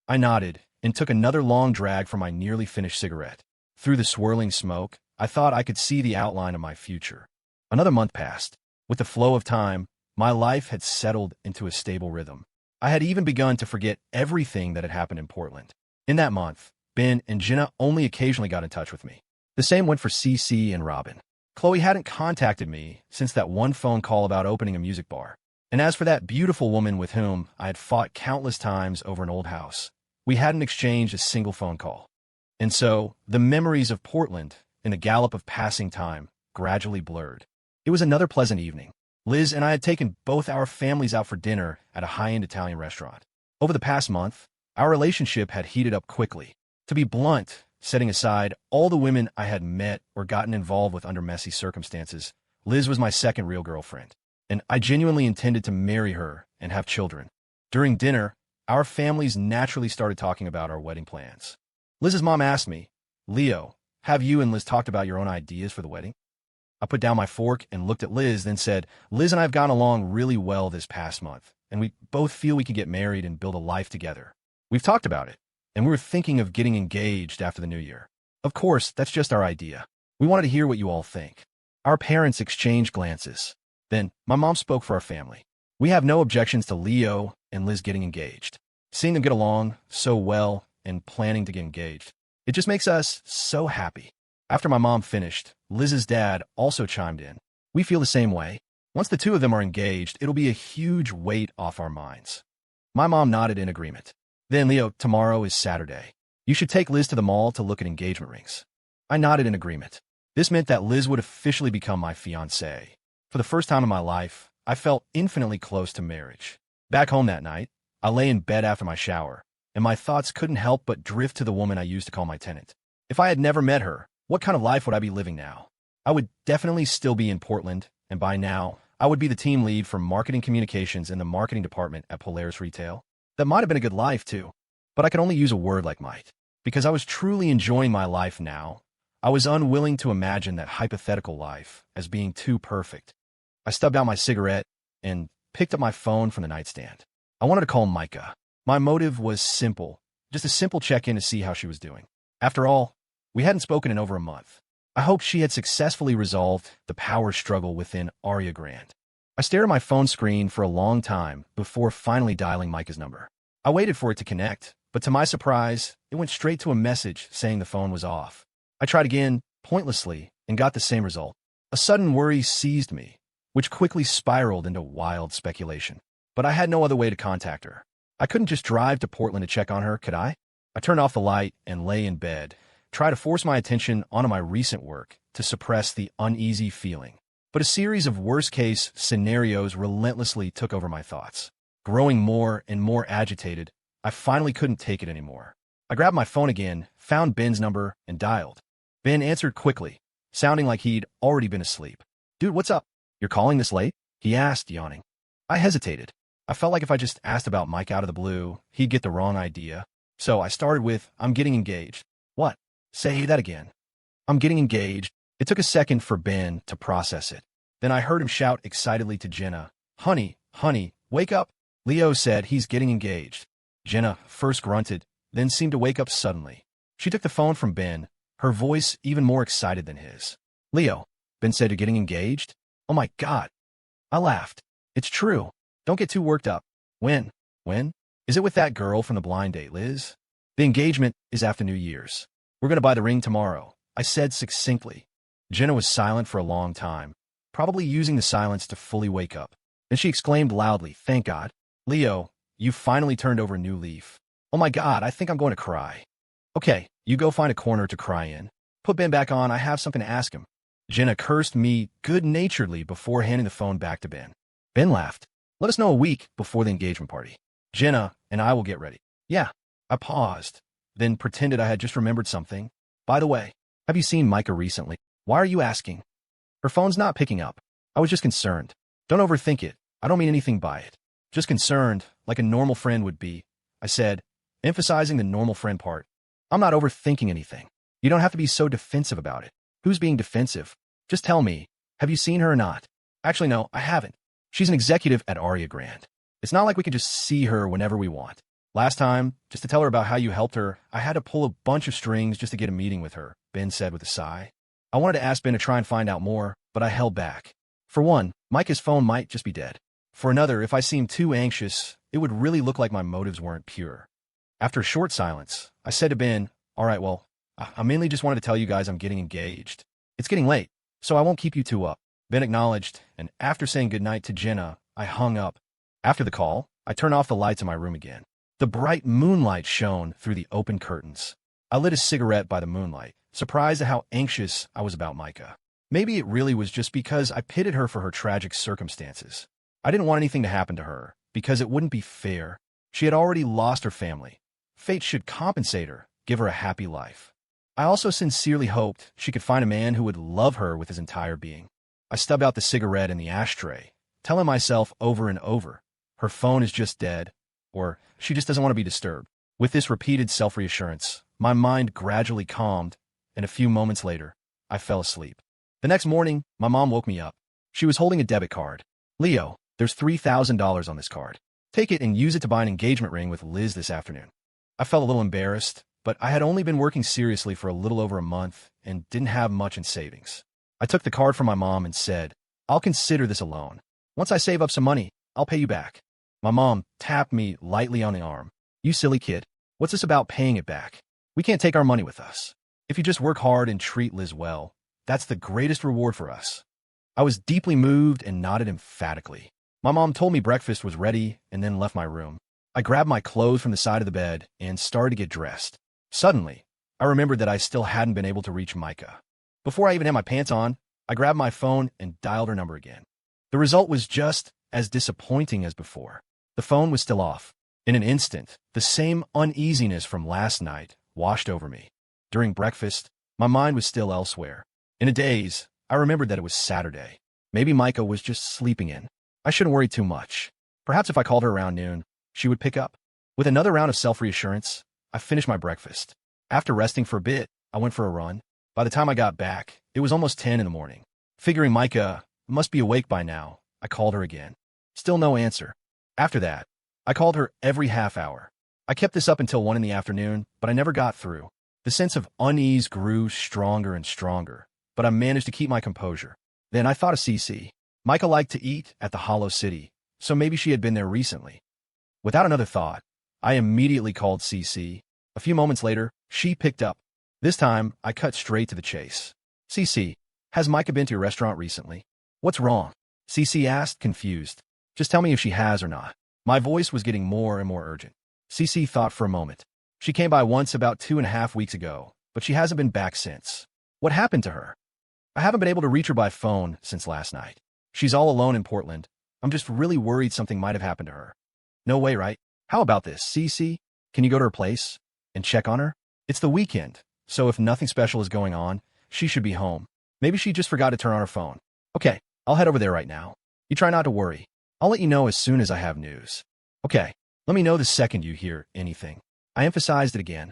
I nodded and took another long drag from my nearly finished cigarette. Through the swirling smoke, I thought I could see the outline of my future. Another month passed. With the flow of time, my life had settled into a stable rhythm. I had even begun to forget everything that had happened in Portland. In that month, Ben and Jenna only occasionally got in touch with me. The same went for CC and Robin. Chloe hadn't contacted me since that one phone call about opening a music bar. And as for that beautiful woman with whom I had fought countless times over an old house, we hadn't exchanged a single phone call. And so, the memories of Portland, in the gallop of passing time, gradually blurred. It was another pleasant evening. Liz and I had taken both our families out for dinner at a high-end Italian restaurant. Over the past month, our relationship had heated up quickly. To be blunt, setting aside all the women I had met or gotten involved with under messy circumstances, Liz was my second real girlfriend, and I genuinely intended to marry her and have children. During dinner, our families naturally started talking about our wedding plans. Liz's mom asked me, "Leo, have you and Liz talked about your own ideas for the wedding?" I put down my fork and looked at Liz, then said, "Liz and I have gotten along really well this past month, and we both feel we could get married and build a life together. We've talked about it, and we were thinking of getting engaged after the new year. Of course, that's just our idea. We wanted to hear what you all think." Our parents exchanged glances. Then, my mom spoke for our family. "We have no objections to Leo and Liz getting engaged. Seeing them get along so well and planning to get engaged, it just makes us so happy." After my mom finished, Liz's dad also chimed in. "We feel the same way. Once the two of them are engaged, it'll be a huge weight off our minds." My mom nodded in agreement. "Then, Leo, tomorrow is Saturday. You should take Liz to the mall to look at engagement rings." I nodded in agreement. This meant that Liz would officially become my fiancée. For the first time in my life, I felt infinitely close to marriage. Back home that night, I lay in bed after my shower, and my thoughts couldn't help but drift to the woman I used to call my tenant. If I had never met her, what kind of life would I be living now? I would definitely still be in Portland, and by now, I would be the team lead for marketing communications in the marketing department at Polaris Retail. That might have been a good life, too, but I could only use a word like might. Because I was truly enjoying my life now, I was unwilling to imagine that hypothetical life as being too perfect. I stubbed out my cigarette and picked up my phone from the nightstand. I wanted to call Micah. My motive was simple, just a simple check-in to see how she was doing. After all, we hadn't spoken in over a month. I hoped she had successfully resolved the power struggle within Aria Grande. I stared at my phone screen for a long time before finally dialing Micah's number. I waited for it to connect, but to my surprise, it went straight to a message saying the phone was off. I tried again, pointlessly, and got the same result. A sudden worry seized me, which quickly spiraled into wild speculation. But I had no other way to contact her. I couldn't just drive to Portland to check on her, could I? I turned off the light and lay in bed, try to force my attention onto my recent work to suppress the uneasy feeling. But a series of worst-case scenarios relentlessly took over my thoughts. Growing more and more agitated, I finally couldn't take it anymore. I grabbed my phone again, found Ben's number, and dialed. Ben answered quickly, sounding like he'd already been asleep. "Dude, what's up? You're calling this late?" he asked, yawning. I hesitated. I felt like if I just asked about Mike out of the blue, he'd get the wrong idea. So I started with, "I'm getting engaged." "What? Say that again." "I'm getting engaged." It took a second for Ben to process it. Then I heard him shout excitedly to Jenna, honey, wake up." Leo said he's getting engaged. Jenna first grunted, then seemed to wake up suddenly. She took the phone from Ben, her voice even more excited than his. "Leo," Ben said, "you're getting engaged?" "Oh my God, I laughed. It's true. Don't get too worked up. When? When? Is it with that girl from the blind date, Liz? The engagement is after New Year's. We're going to buy the ring tomorrow, I said succinctly. Jenna was silent for a long time, probably using the silence to fully wake up. Then she exclaimed loudly, "Thank God. Leo, you finally turned over a new leaf. Oh my God, I think I'm going to cry." Okay, you go find a corner to cry in. Put Ben back on, I have something to ask him. Jenna cursed me good-naturedly before handing the phone back to Ben. Ben laughed. Let us know a week before the engagement party. Jenna and I will get ready. Yeah. I paused, then pretended I had just remembered something. By the way, have you seen Micah recently? Why are you asking? Her phone's not picking up. I was just concerned. Don't overthink it. I don't mean anything by it. Just concerned, like a normal friend would be, I said, emphasizing the normal friend part. I'm not overthinking anything. You don't have to be so defensive about it. Who's being defensive? Just tell me, have you seen her or not? Actually, no, I haven't. She's an executive at Aria Grande. It's not like we can just see her whenever we want. Last time, just to tell her about how you helped her, I had to pull a bunch of strings just to get a meeting with her, Ben said with a sigh. I wanted to ask Ben to try and find out more, but I held back. For one, Micah's phone might just be dead. For another, if I seemed too anxious, it would really look like my motives weren't pure. After a short silence, I said to Ben, all right, well, I mainly just wanted to tell you guys I'm getting engaged. It's getting late, so I won't keep you two up. Ben acknowledged, and after saying goodnight to Jenna, I hung up. After the call, I turned off the lights in my room again. The bright moonlight shone through the open curtains. I lit a cigarette by the moonlight, surprised at how anxious I was about Micah. Maybe it really was just because I pitied her for her tragic circumstances. I didn't want anything to happen to her, because it wouldn't be fair. She had already lost her family. Fate should compensate her, give her a happy life. I also sincerely hoped she could find a man who would love her with his entire being. I stubbed out the cigarette in the ashtray, telling myself over and over, her phone is just dead, or she just doesn't want to be disturbed. With this repeated self-reassurance, my mind gradually calmed, and a few moments later, I fell asleep. The next morning, my mom woke me up. She was holding a debit card. Leo, there's $3,000 on this card. Take it and use it to buy an engagement ring with Liz this afternoon. I felt a little embarrassed, but I had only been working seriously for a little over a month and didn't have much in savings. I took the card from my mom and said, I'll consider this a loan. Once I save up some money, I'll pay you back. My mom tapped me lightly on the arm. You silly kid. What's this about paying it back? We can't take our money with us. If you just work hard and treat Liz well, that's the greatest reward for us. I was deeply moved and nodded emphatically. My mom told me breakfast was ready and then left my room. I grabbed my clothes from the side of the bed and started to get dressed. Suddenly, I remembered that I still hadn't been able to reach Micah. Before I even had my pants on, I grabbed my phone and dialed her number again. The result was just as disappointing as before. The phone was still off. In an instant, the same uneasiness from last night washed over me. During breakfast, my mind was still elsewhere. In a daze, I remembered that it was Saturday. Maybe Micah was just sleeping in. I shouldn't worry too much. Perhaps if I called her around noon, she would pick up. With another round of self-reassurance, I finished my breakfast. After resting for a bit, I went for a run. By the time I got back, it was almost 10 in the morning. Figuring Micah must be awake by now, I called her again. Still no answer. After that, I called her every half hour. I kept this up until 1 in the afternoon, but I never got through. The sense of unease grew stronger and stronger, but I managed to keep my composure. Then I thought of CC. Micah liked to eat at the Hollow City, so maybe she had been there recently. Without another thought, I immediately called CC. A few moments later, she picked up. This time, I cut straight to the chase. CC, has Micah been to your restaurant recently? What's wrong? CC asked, confused. Just tell me if she has or not. My voice was getting more and more urgent. CC thought for a moment. She came by once about 2.5 weeks ago, but she hasn't been back since. What happened to her? I haven't been able to reach her by phone since last night. She's all alone in Portland. I'm just really worried something might have happened to her. No way, right? How about this, CC? Can you go to her place and check on her? It's the weekend, so if nothing special is going on, she should be home. Maybe she just forgot to turn on her phone. Okay, I'll head over there right now. You try not to worry. I'll let you know as soon as I have news. Okay, let me know the second you hear anything. I emphasized it again.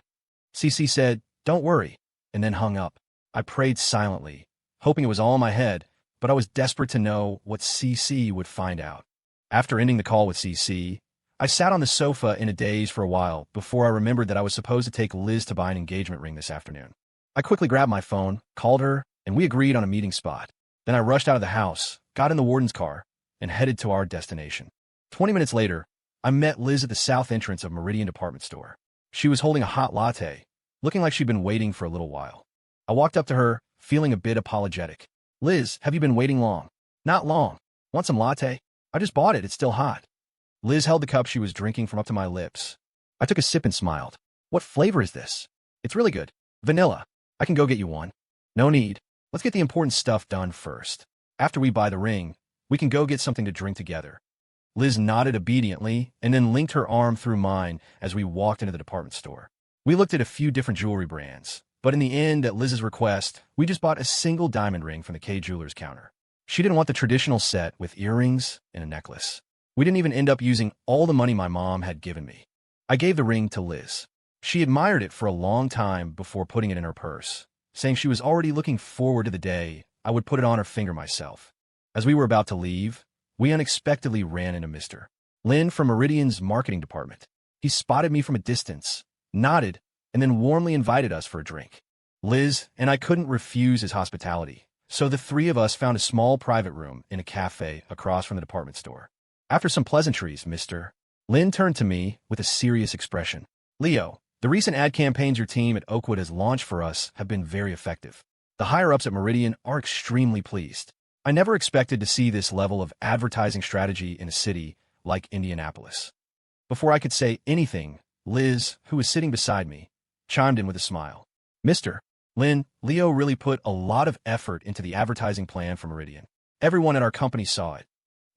CC said, don't worry, and then hung up. I prayed silently, hoping it was all in my head, but I was desperate to know what CC would find out. After ending the call with CC, I sat on the sofa in a daze for a while before I remembered that I was supposed to take Liz to buy an engagement ring this afternoon. I quickly grabbed my phone, called her, and we agreed on a meeting spot. Then I rushed out of the house, got in the warden's car, and headed to our destination. 20 minutes later, I met Liz at the south entrance of Meridian Department Store. She was holding a hot latte, looking like she'd been waiting for a little while. I walked up to her, feeling a bit apologetic. Liz, have you been waiting long? Not long. Want some latte? I just bought it. It's still hot. Liz held the cup she was drinking from up to my lips. I took a sip and smiled. What flavor is this? It's really good. Vanilla. I can go get you one. No need. Let's get the important stuff done first. After we buy the ring, we can go get something to drink together. Liz nodded obediently and then linked her arm through mine as we walked into the department store. We looked at a few different jewelry brands, but in the end, at Liz's request, we just bought a single diamond ring from the K Jewelers counter. She didn't want the traditional set with earrings and a necklace. We didn't even end up using all the money my mom had given me. I gave the ring to Liz. She admired it for a long time before putting it in her purse, saying she was already looking forward to the day I would put it on her finger myself. As we were about to leave, we unexpectedly ran into Mr. Lin from Meridian's marketing department. He spotted me from a distance, nodded, and then warmly invited us for a drink. Liz and I couldn't refuse his hospitality, so the three of us found a small private room in a cafe across from the department store. After some pleasantries, Mr. Lin turned to me with a serious expression. Leo, the recent ad campaigns your team at Oakwood has launched for us have been very effective. The higher-ups at Meridian are extremely pleased. I never expected to see this level of advertising strategy in a city like Indianapolis. Before I could say anything, Liz, who was sitting beside me, chimed in with a smile. Mr. Lin, Leo really put a lot of effort into the advertising plan for Meridian. Everyone at our company saw it.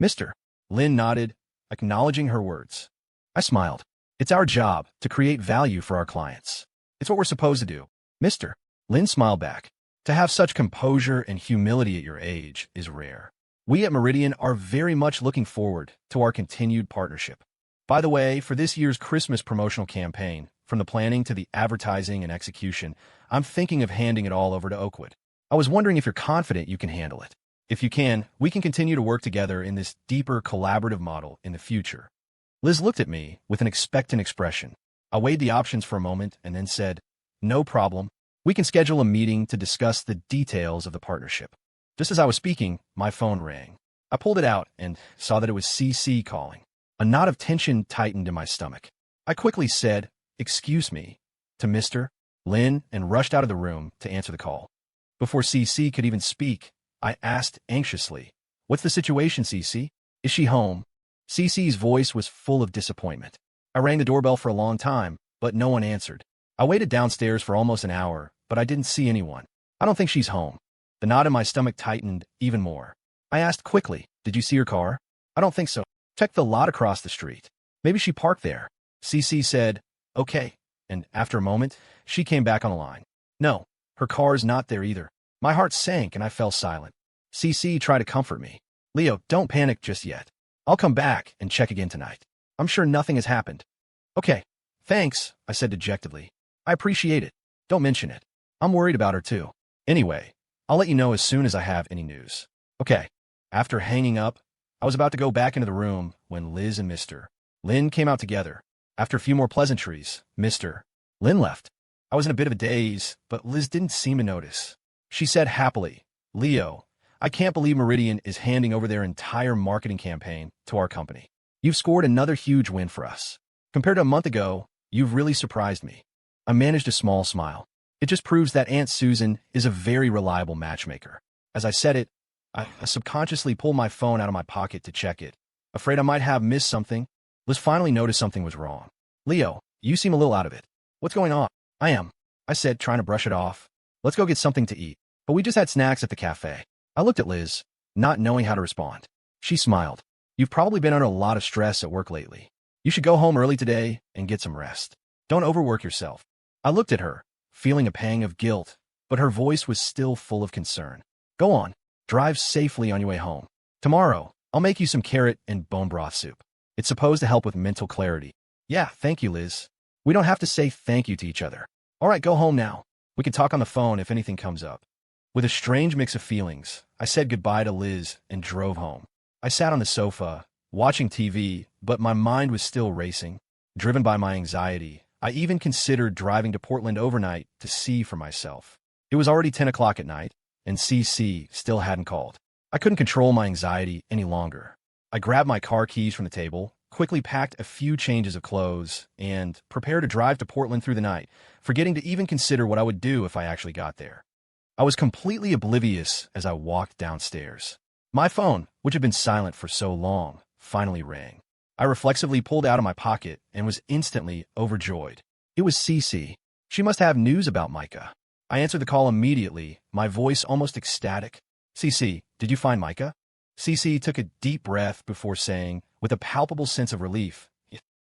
Mr. Lin nodded, acknowledging her words. I smiled. It's our job to create value for our clients. It's what we're supposed to do. Mr. Lin smiled back. To have such composure and humility at your age is rare. We at Meridian are very much looking forward to our continued partnership. By the way, for this year's Christmas promotional campaign, from the planning to the advertising and execution, I'm thinking of handing it all over to Oakwood. I was wondering if you're confident you can handle it. If you can, we can continue to work together in this deeper collaborative model in the future. Liz looked at me with an expectant expression. I weighed the options for a moment and then said, no problem. We can schedule a meeting to discuss the details of the partnership. Just as I was speaking, my phone rang. I pulled it out and saw that it was CC calling. A knot of tension tightened in my stomach. I quickly said, excuse me, to Mr. Lin and rushed out of the room to answer the call. Before CC could even speak, I asked anxiously, what's the situation, CC? Is she home? CC's voice was full of disappointment. I rang the doorbell for a long time, but no one answered. I waited downstairs for almost an hour, but I didn't see anyone. I don't think she's home. The knot in my stomach tightened even more. I asked quickly, did you see her car? I don't think so. Check the lot across the street. Maybe she parked there. CC said, okay, and after a moment, she came back on the line. No, her car's not there either. My heart sank and I fell silent. CC tried to comfort me. Leo, don't panic just yet. I'll come back and check again tonight. I'm sure nothing has happened. Okay, thanks, I said dejectedly. I appreciate it. Don't mention it. I'm worried about her too. Anyway, I'll let you know as soon as I have any news. Okay. After hanging up, I was about to go back into the room when Liz and Mr. Lin came out together. After a few more pleasantries, Mr. Lin left. I was in a bit of a daze, but Liz didn't seem to notice. She said happily, Leo, I can't believe Meridian is handing over their entire marketing campaign to our company. You've scored another huge win for us. Compared to a month ago, you've really surprised me. I managed a small smile. It just proves that Aunt Susan is a very reliable matchmaker. As I said it, I subconsciously pulled my phone out of my pocket to check it. Afraid I might have missed something, Liz finally noticed something was wrong. Leo, you seem a little out of it. What's going on? I said, trying to brush it off. Let's go get something to eat. But we just had snacks at the cafe. I looked at Liz, not knowing how to respond. She smiled. You've probably been under a lot of stress at work lately. You should go home early today and get some rest. Don't overwork yourself. I looked at her, feeling a pang of guilt, but her voice was still full of concern. Go on. Drive safely on your way home. Tomorrow, I'll make you some carrot and bone broth soup. It's supposed to help with mental clarity. Yeah, thank you, Liz. We don't have to say thank you to each other. All right, go home now. We can talk on the phone if anything comes up. With a strange mix of feelings, I said goodbye to Liz and drove home. I sat on the sofa, watching TV, but my mind was still racing. Driven by my anxiety, I even considered driving to Portland overnight to see for myself. It was already 10 o'clock at night, and CC still hadn't called. I couldn't control my anxiety any longer. I grabbed my car keys from the table, quickly packed a few changes of clothes, and prepared to drive to Portland through the night, forgetting to even consider what I would do if I actually got there. I was completely oblivious as I walked downstairs. My phone, which had been silent for so long, finally rang. I reflexively pulled out of my pocket and was instantly overjoyed. It was Cece. She must have news about Micah. I answered the call immediately, my voice almost ecstatic. Cece, did you find Micah? Cece took a deep breath before saying, with a palpable sense of relief,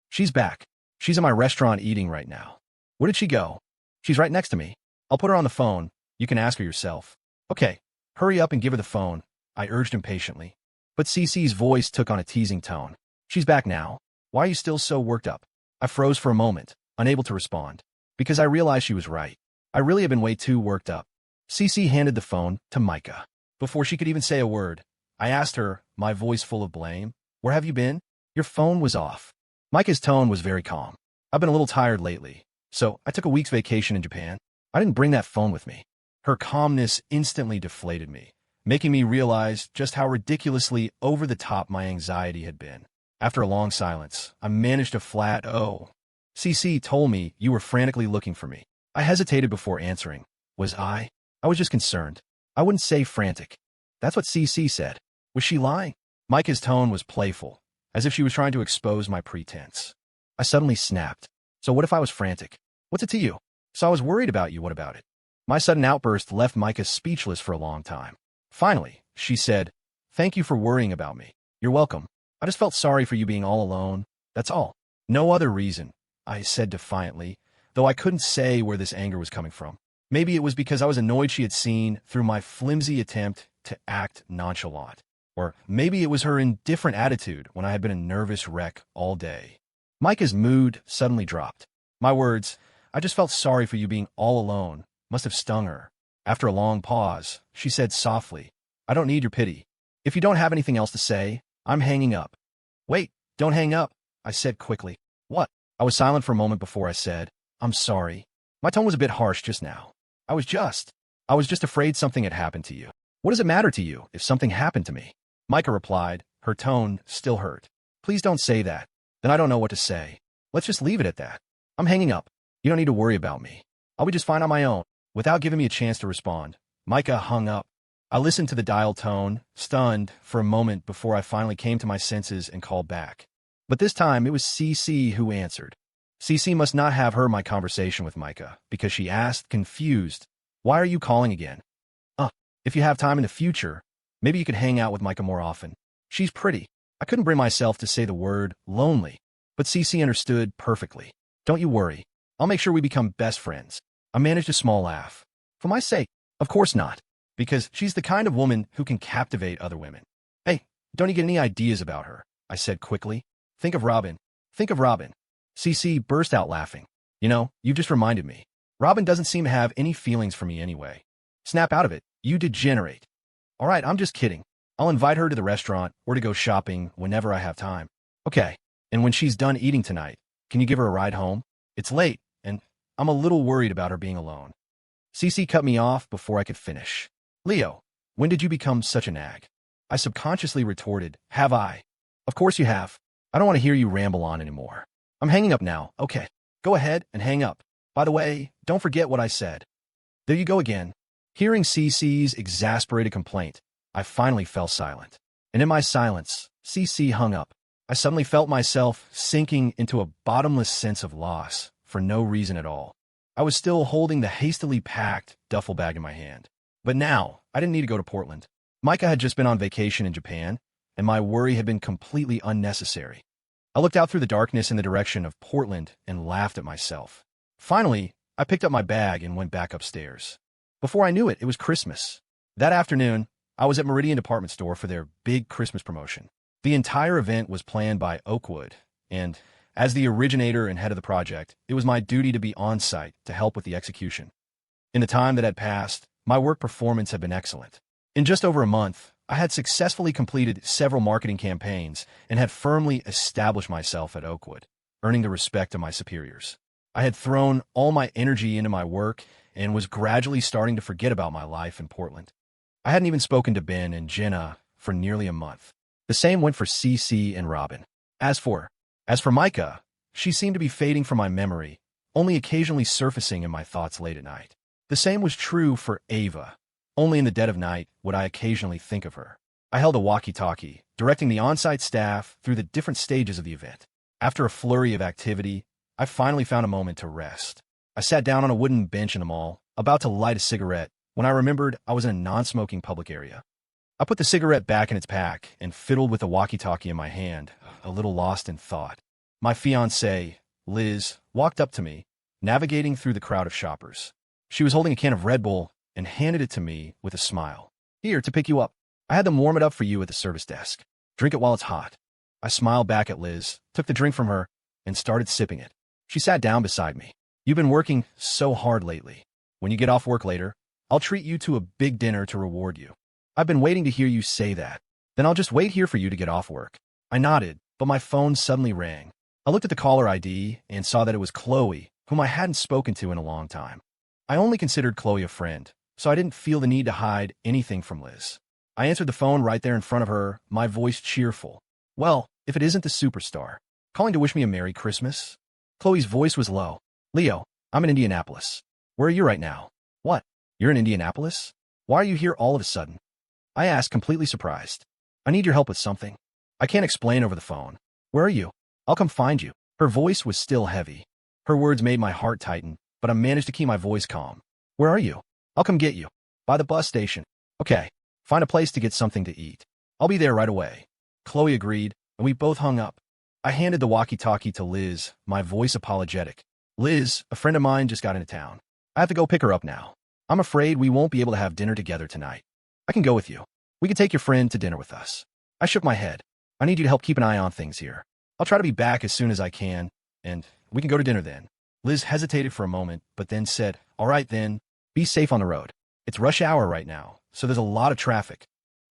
she's back. She's in my restaurant eating right now. Where did she go? She's right next to me. I'll put her on the phone. You can ask her yourself. Okay, hurry up and give her the phone, I urged impatiently. But Cece's voice took on a teasing tone. She's back now. Why are you still so worked up? I froze for a moment, unable to respond, because I realized she was right. I really had been way too worked up. Cece handed the phone to Micah. Before she could even say a word, I asked her, my voice full of blame, where have you been? Your phone was off. Micah's tone was very calm. I've been a little tired lately, so I took a week's vacation in Japan. I didn't bring that phone with me. Her calmness instantly deflated me, making me realize just how ridiculously over the top my anxiety had been. After a long silence, I managed a flat, "Oh." Cece told me you were frantically looking for me. I hesitated before answering. Was I? I was just concerned. I wouldn't say frantic. That's what Cece said. Was she lying? Micah's tone was playful, as if she was trying to expose my pretense. I suddenly snapped. So what if I was frantic? What's it to you? So I was worried about you, what about it? My sudden outburst left Micah speechless for a long time. Finally, she said, thank you for worrying about me. You're welcome. I just felt sorry for you being all alone. That's all. No other reason, I said defiantly, though I couldn't say where this anger was coming from. Maybe it was because I was annoyed she had seen through my flimsy attempt to act nonchalant. Or maybe it was her indifferent attitude when I had been a nervous wreck all day. Micah's mood suddenly dropped. My words, I just felt sorry for you being all alone, must have stung her. After a long pause, she said softly, I don't need your pity. If you don't have anything else to say, I'm hanging up. Wait, don't hang up, I said quickly. What? I was silent for a moment before I said, I'm sorry. My tone was a bit harsh just now. I was just afraid something had happened to you. What does it matter to you if something happened to me? Micah replied, her tone still hurt. Please don't say that. Then I don't know what to say. Let's just leave it at that. I'm hanging up. You don't need to worry about me. I'll be just fine on my own. Without giving me a chance to respond, Micah hung up. I listened to the dial tone, stunned for a moment before I finally came to my senses and called back. But this time it was Cece who answered. Cece must not have heard my conversation with Micah, because she asked, confused, why are you calling again? If you have time in the future, maybe you could hang out with Micah more often. She's pretty. I couldn't bring myself to say the word lonely, but Cece understood perfectly. Don't you worry. I'll make sure we become best friends. I managed a small laugh. For my sake, of course not, because she's the kind of woman who can captivate other women. Hey, don't you get any ideas about her? I said quickly. Think of Robin. Think of Robin. Cece burst out laughing. You know, you've just reminded me. Robin doesn't seem to have any feelings for me anyway. Snap out of it, you degenerate. All right, I'm just kidding. I'll invite her to the restaurant or to go shopping whenever I have time. Okay, and when she's done eating tonight, can you give her a ride home? It's late, and I'm a little worried about her being alone. Cece cut me off before I could finish. Leo, when did you become such a nag? I subconsciously retorted, have I? Of course you have. I don't want to hear you ramble on anymore. I'm hanging up now, okay. Go ahead and hang up. By the way, don't forget what I said. There you go again. Hearing Cece's exasperated complaint, I finally fell silent. And in my silence, Cece hung up. I suddenly felt myself sinking into a bottomless sense of loss for no reason at all. I was still holding the hastily packed duffel bag in my hand. But now, I didn't need to go to Portland. Micah had just been on vacation in Japan, and my worry had been completely unnecessary. I looked out through the darkness in the direction of Portland and laughed at myself. Finally, I picked up my bag and went back upstairs. Before I knew it, it was Christmas. That afternoon, I was at Meridian Department Store for their big Christmas promotion. The entire event was planned by Oakwood, and as the originator and head of the project, it was my duty to be on site to help with the execution. In the time that had passed, my work performance had been excellent. In just over a month, I had successfully completed several marketing campaigns and had firmly established myself at Oakwood, earning the respect of my superiors. I had thrown all my energy into my work and was gradually starting to forget about my life in Portland. I hadn't even spoken to Ben and Jenna for nearly a month. The same went for CC and Robin. As for Micah, she seemed to be fading from my memory, only occasionally surfacing in my thoughts late at night. The same was true for Ava. Only in the dead of night would I occasionally think of her. I held a walkie-talkie, directing the on-site staff through the different stages of the event. After a flurry of activity, I finally found a moment to rest. I sat down on a wooden bench in the mall, about to light a cigarette, when I remembered I was in a non-smoking public area. I put the cigarette back in its pack and fiddled with the walkie-talkie in my hand, a little lost in thought. My fiancée, Liz, walked up to me, navigating through the crowd of shoppers. She was holding a can of Red Bull and handed it to me with a smile. Here, to pick you up. I had them warm it up for you at the service desk. Drink it while it's hot. I smiled back at Liz, took the drink from her, and started sipping it. She sat down beside me. You've been working so hard lately. When you get off work later, I'll treat you to a big dinner to reward you. I've been waiting to hear you say that. Then I'll just wait here for you to get off work. I nodded, but my phone suddenly rang. I looked at the caller ID and saw that it was Chloe, whom I hadn't spoken to in a long time. I only considered Chloe a friend, so I didn't feel the need to hide anything from Liz. I answered the phone right there in front of her, my voice cheerful. Well, if it isn't the superstar. Calling to wish me a Merry Christmas? Chloe's voice was low. Leo, I'm in Indianapolis. Where are you right now? What? You're in Indianapolis? Why are you here all of a sudden? I asked, completely surprised. I need your help with something. I can't explain over the phone. Where are you? I'll come find you. Her voice was still heavy. Her words made my heart tighten, but I managed to keep my voice calm. Where are you? I'll come get you. By the bus station. Okay. Find a place to get something to eat. I'll be there right away. Chloe agreed, and we both hung up. I handed the walkie-talkie to Liz, my voice apologetic. Liz, a friend of mine just got into town. I have to go pick her up now. I'm afraid we won't be able to have dinner together tonight. I can go with you. We can take your friend to dinner with us. I shook my head. I need you to help keep an eye on things here. I'll try to be back as soon as I can, and we can go to dinner then. Liz hesitated for a moment, but then said, all right then, be safe on the road. It's rush hour right now, so there's a lot of traffic.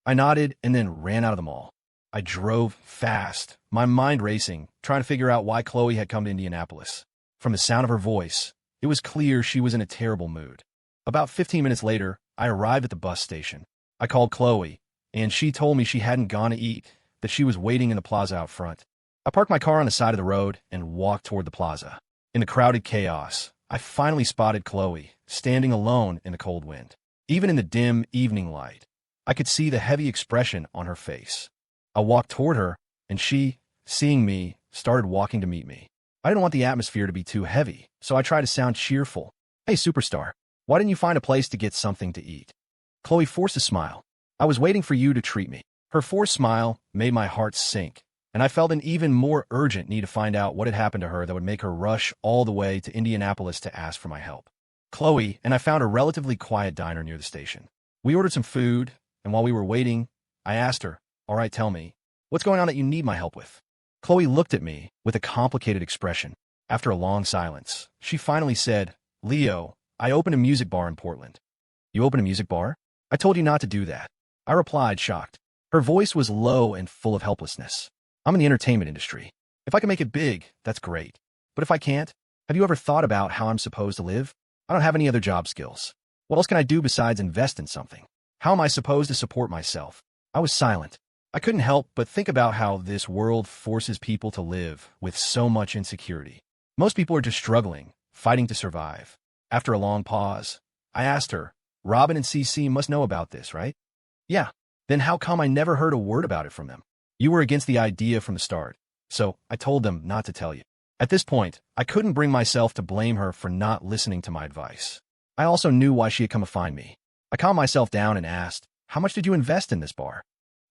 I nodded and then ran out of the mall. I drove fast, my mind racing, trying to figure out why Chloe had come to Indianapolis. From the sound of her voice, it was clear she was in a terrible mood. About 15 minutes later, I arrived at the bus station. I called Chloe, and she told me she hadn't gone to eat, that she was waiting in the plaza out front. I parked my car on the side of the road and walked toward the plaza. In the crowded chaos, I finally spotted Chloe, standing alone in the cold wind. Even in the dim evening light, I could see the heavy expression on her face. I walked toward her, and she, seeing me, started walking to meet me. I didn't want the atmosphere to be too heavy, so I tried to sound cheerful. Hey, superstar, why didn't you find a place to get something to eat? Chloe forced a smile. I was waiting for you to treat me. Her forced smile made my heart sink, and I felt an even more urgent need to find out what had happened to her that would make her rush all the way to Indianapolis to ask for my help. Chloe and I found a relatively quiet diner near the station. We ordered some food, and while we were waiting, I asked her, all right, tell me, what's going on that you need my help with? Chloe looked at me with a complicated expression. After a long silence, she finally said, Leo, I opened a music bar in Portland. You opened a music bar? I told you not to do that. I replied, shocked. Her voice was low and full of helplessness. I'm in the entertainment industry. If I can make it big, that's great. But if I can't, have you ever thought about how I'm supposed to live? I don't have any other job skills. What else can I do besides invest in something? How am I supposed to support myself? I was silent. I couldn't help but think about how this world forces people to live with so much insecurity. Most people are just struggling, fighting to survive. After a long pause, I asked her, Robin and CC must know about this, right? Yeah. Then how come I never heard a word about it from them? You were against the idea from the start, so I told them not to tell you. At this point, I couldn't bring myself to blame her for not listening to my advice. I also knew why she had come to find me. I calmed myself down and asked, how much did you invest in this bar?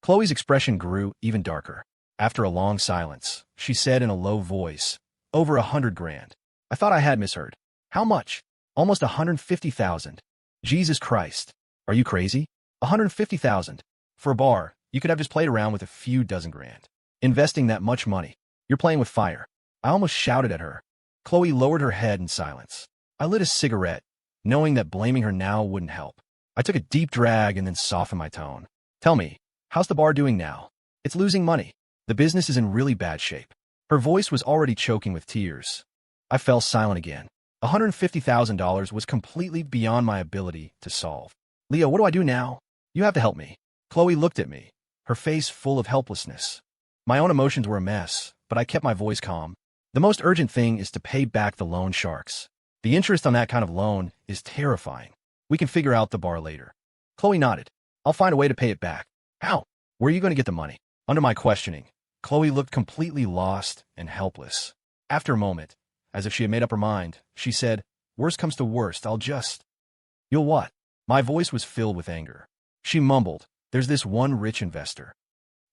Chloe's expression grew even darker. After a long silence, she said in a low voice, over 100 grand. I thought I had misheard. How much? Almost 150,000. Jesus Christ. Are you crazy? 150,000. For a bar, you could have just played around with a few dozen grand. Investing that much money. You're playing with fire. I almost shouted at her. Chloe lowered her head in silence. I lit a cigarette, knowing that blaming her now wouldn't help. I took a deep drag and then softened my tone. Tell me, how's the bar doing now? It's losing money. The business is in really bad shape. Her voice was already choking with tears. I fell silent again. $150,000 was completely beyond my ability to solve. Leo, what do I do now? You have to help me. Chloe looked at me, her face full of helplessness. My own emotions were a mess, but I kept my voice calm. The most urgent thing is to pay back the loan sharks. The interest on that kind of loan is terrifying. We can figure out the bar later. Chloe nodded. I'll find a way to pay it back. How? Where are you going to get the money? Under my questioning, Chloe looked completely lost and helpless. After a moment, as if she had made up her mind, she said, Worst comes to worst, You'll what? My voice was filled with anger. She mumbled, There's this one rich investor.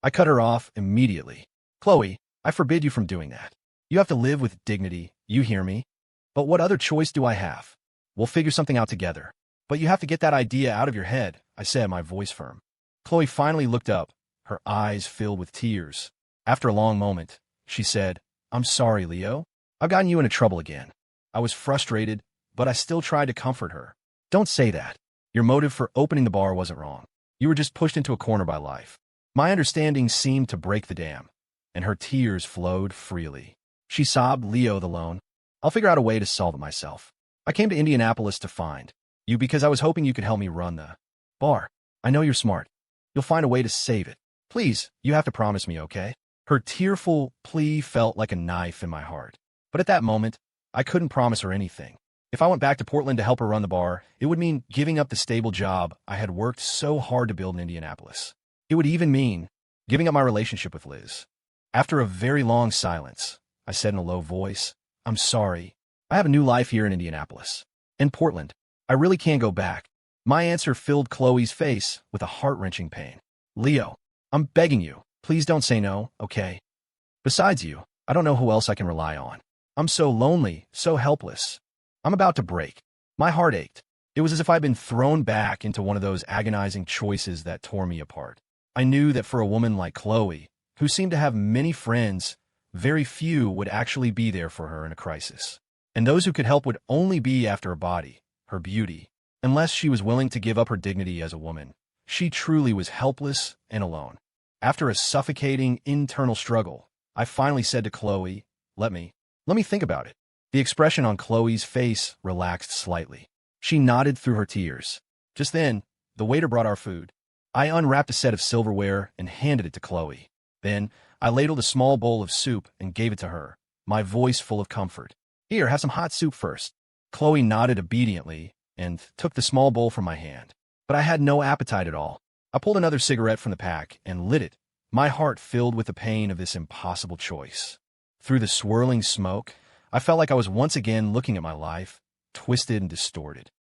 I cut her off immediately. Chloe, I forbid you from doing that. You have to live with dignity, you hear me? But what other choice do I have? We'll figure something out together. But you have to get that idea out of your head, I said, my voice firm. Chloe finally looked up, her eyes filled with tears. After a long moment, she said, I'm sorry, Leo. I've gotten you into trouble again. I was frustrated, but I still tried to comfort her. Don't say that. Your motive for opening the bar wasn't wrong. You were just pushed into a corner by life. My understanding seemed to break the dam, and her tears flowed freely. She sobbed, Leo, the loan. I'll figure out a way to solve it myself. I came to Indianapolis to find you because I was hoping you could help me run the bar. I know you're smart. You'll find a way to save it. Please, you have to promise me, okay? Her tearful plea felt like a knife in my heart. But at that moment, I couldn't promise her anything. If I went back to Portland to help her run the bar, it would mean giving up the stable job I had worked so hard to build in Indianapolis. It would even mean giving up my relationship with Liz. After a very long silence, I said in a low voice, I'm sorry. I have a new life here in Indianapolis. In Portland, I really can't go back. My answer filled Chloe's face with a heart-wrenching pain. Leo, I'm begging you, please don't say no, okay? Besides you, I don't know who else I can rely on. I'm so lonely, so helpless. I'm about to break. My heart ached. It was as if I'd been thrown back into one of those agonizing choices that tore me apart. I knew that for a woman like Chloe, who seemed to have many friends, very few would actually be there for her in a crisis. And those who could help would only be after her body, her beauty. Unless she was willing to give up her dignity as a woman, she truly was helpless and alone. After a suffocating internal struggle, I finally said to Chloe, let me think about it. The expression on Chloe's face relaxed slightly. She nodded through her tears. Just then, the waiter brought our food. I unwrapped a set of silverware and handed it to Chloe. Then, I ladled a small bowl of soup and gave it to her, my voice full of comfort. Here, have some hot soup first. Chloe nodded obediently and took the small bowl from my hand. But I had no appetite at all. I pulled another cigarette from the pack and lit it, my heart filled with the pain of this impossible choice. Through the swirling smoke, I felt like I was once again looking at my life, twisted and distorted.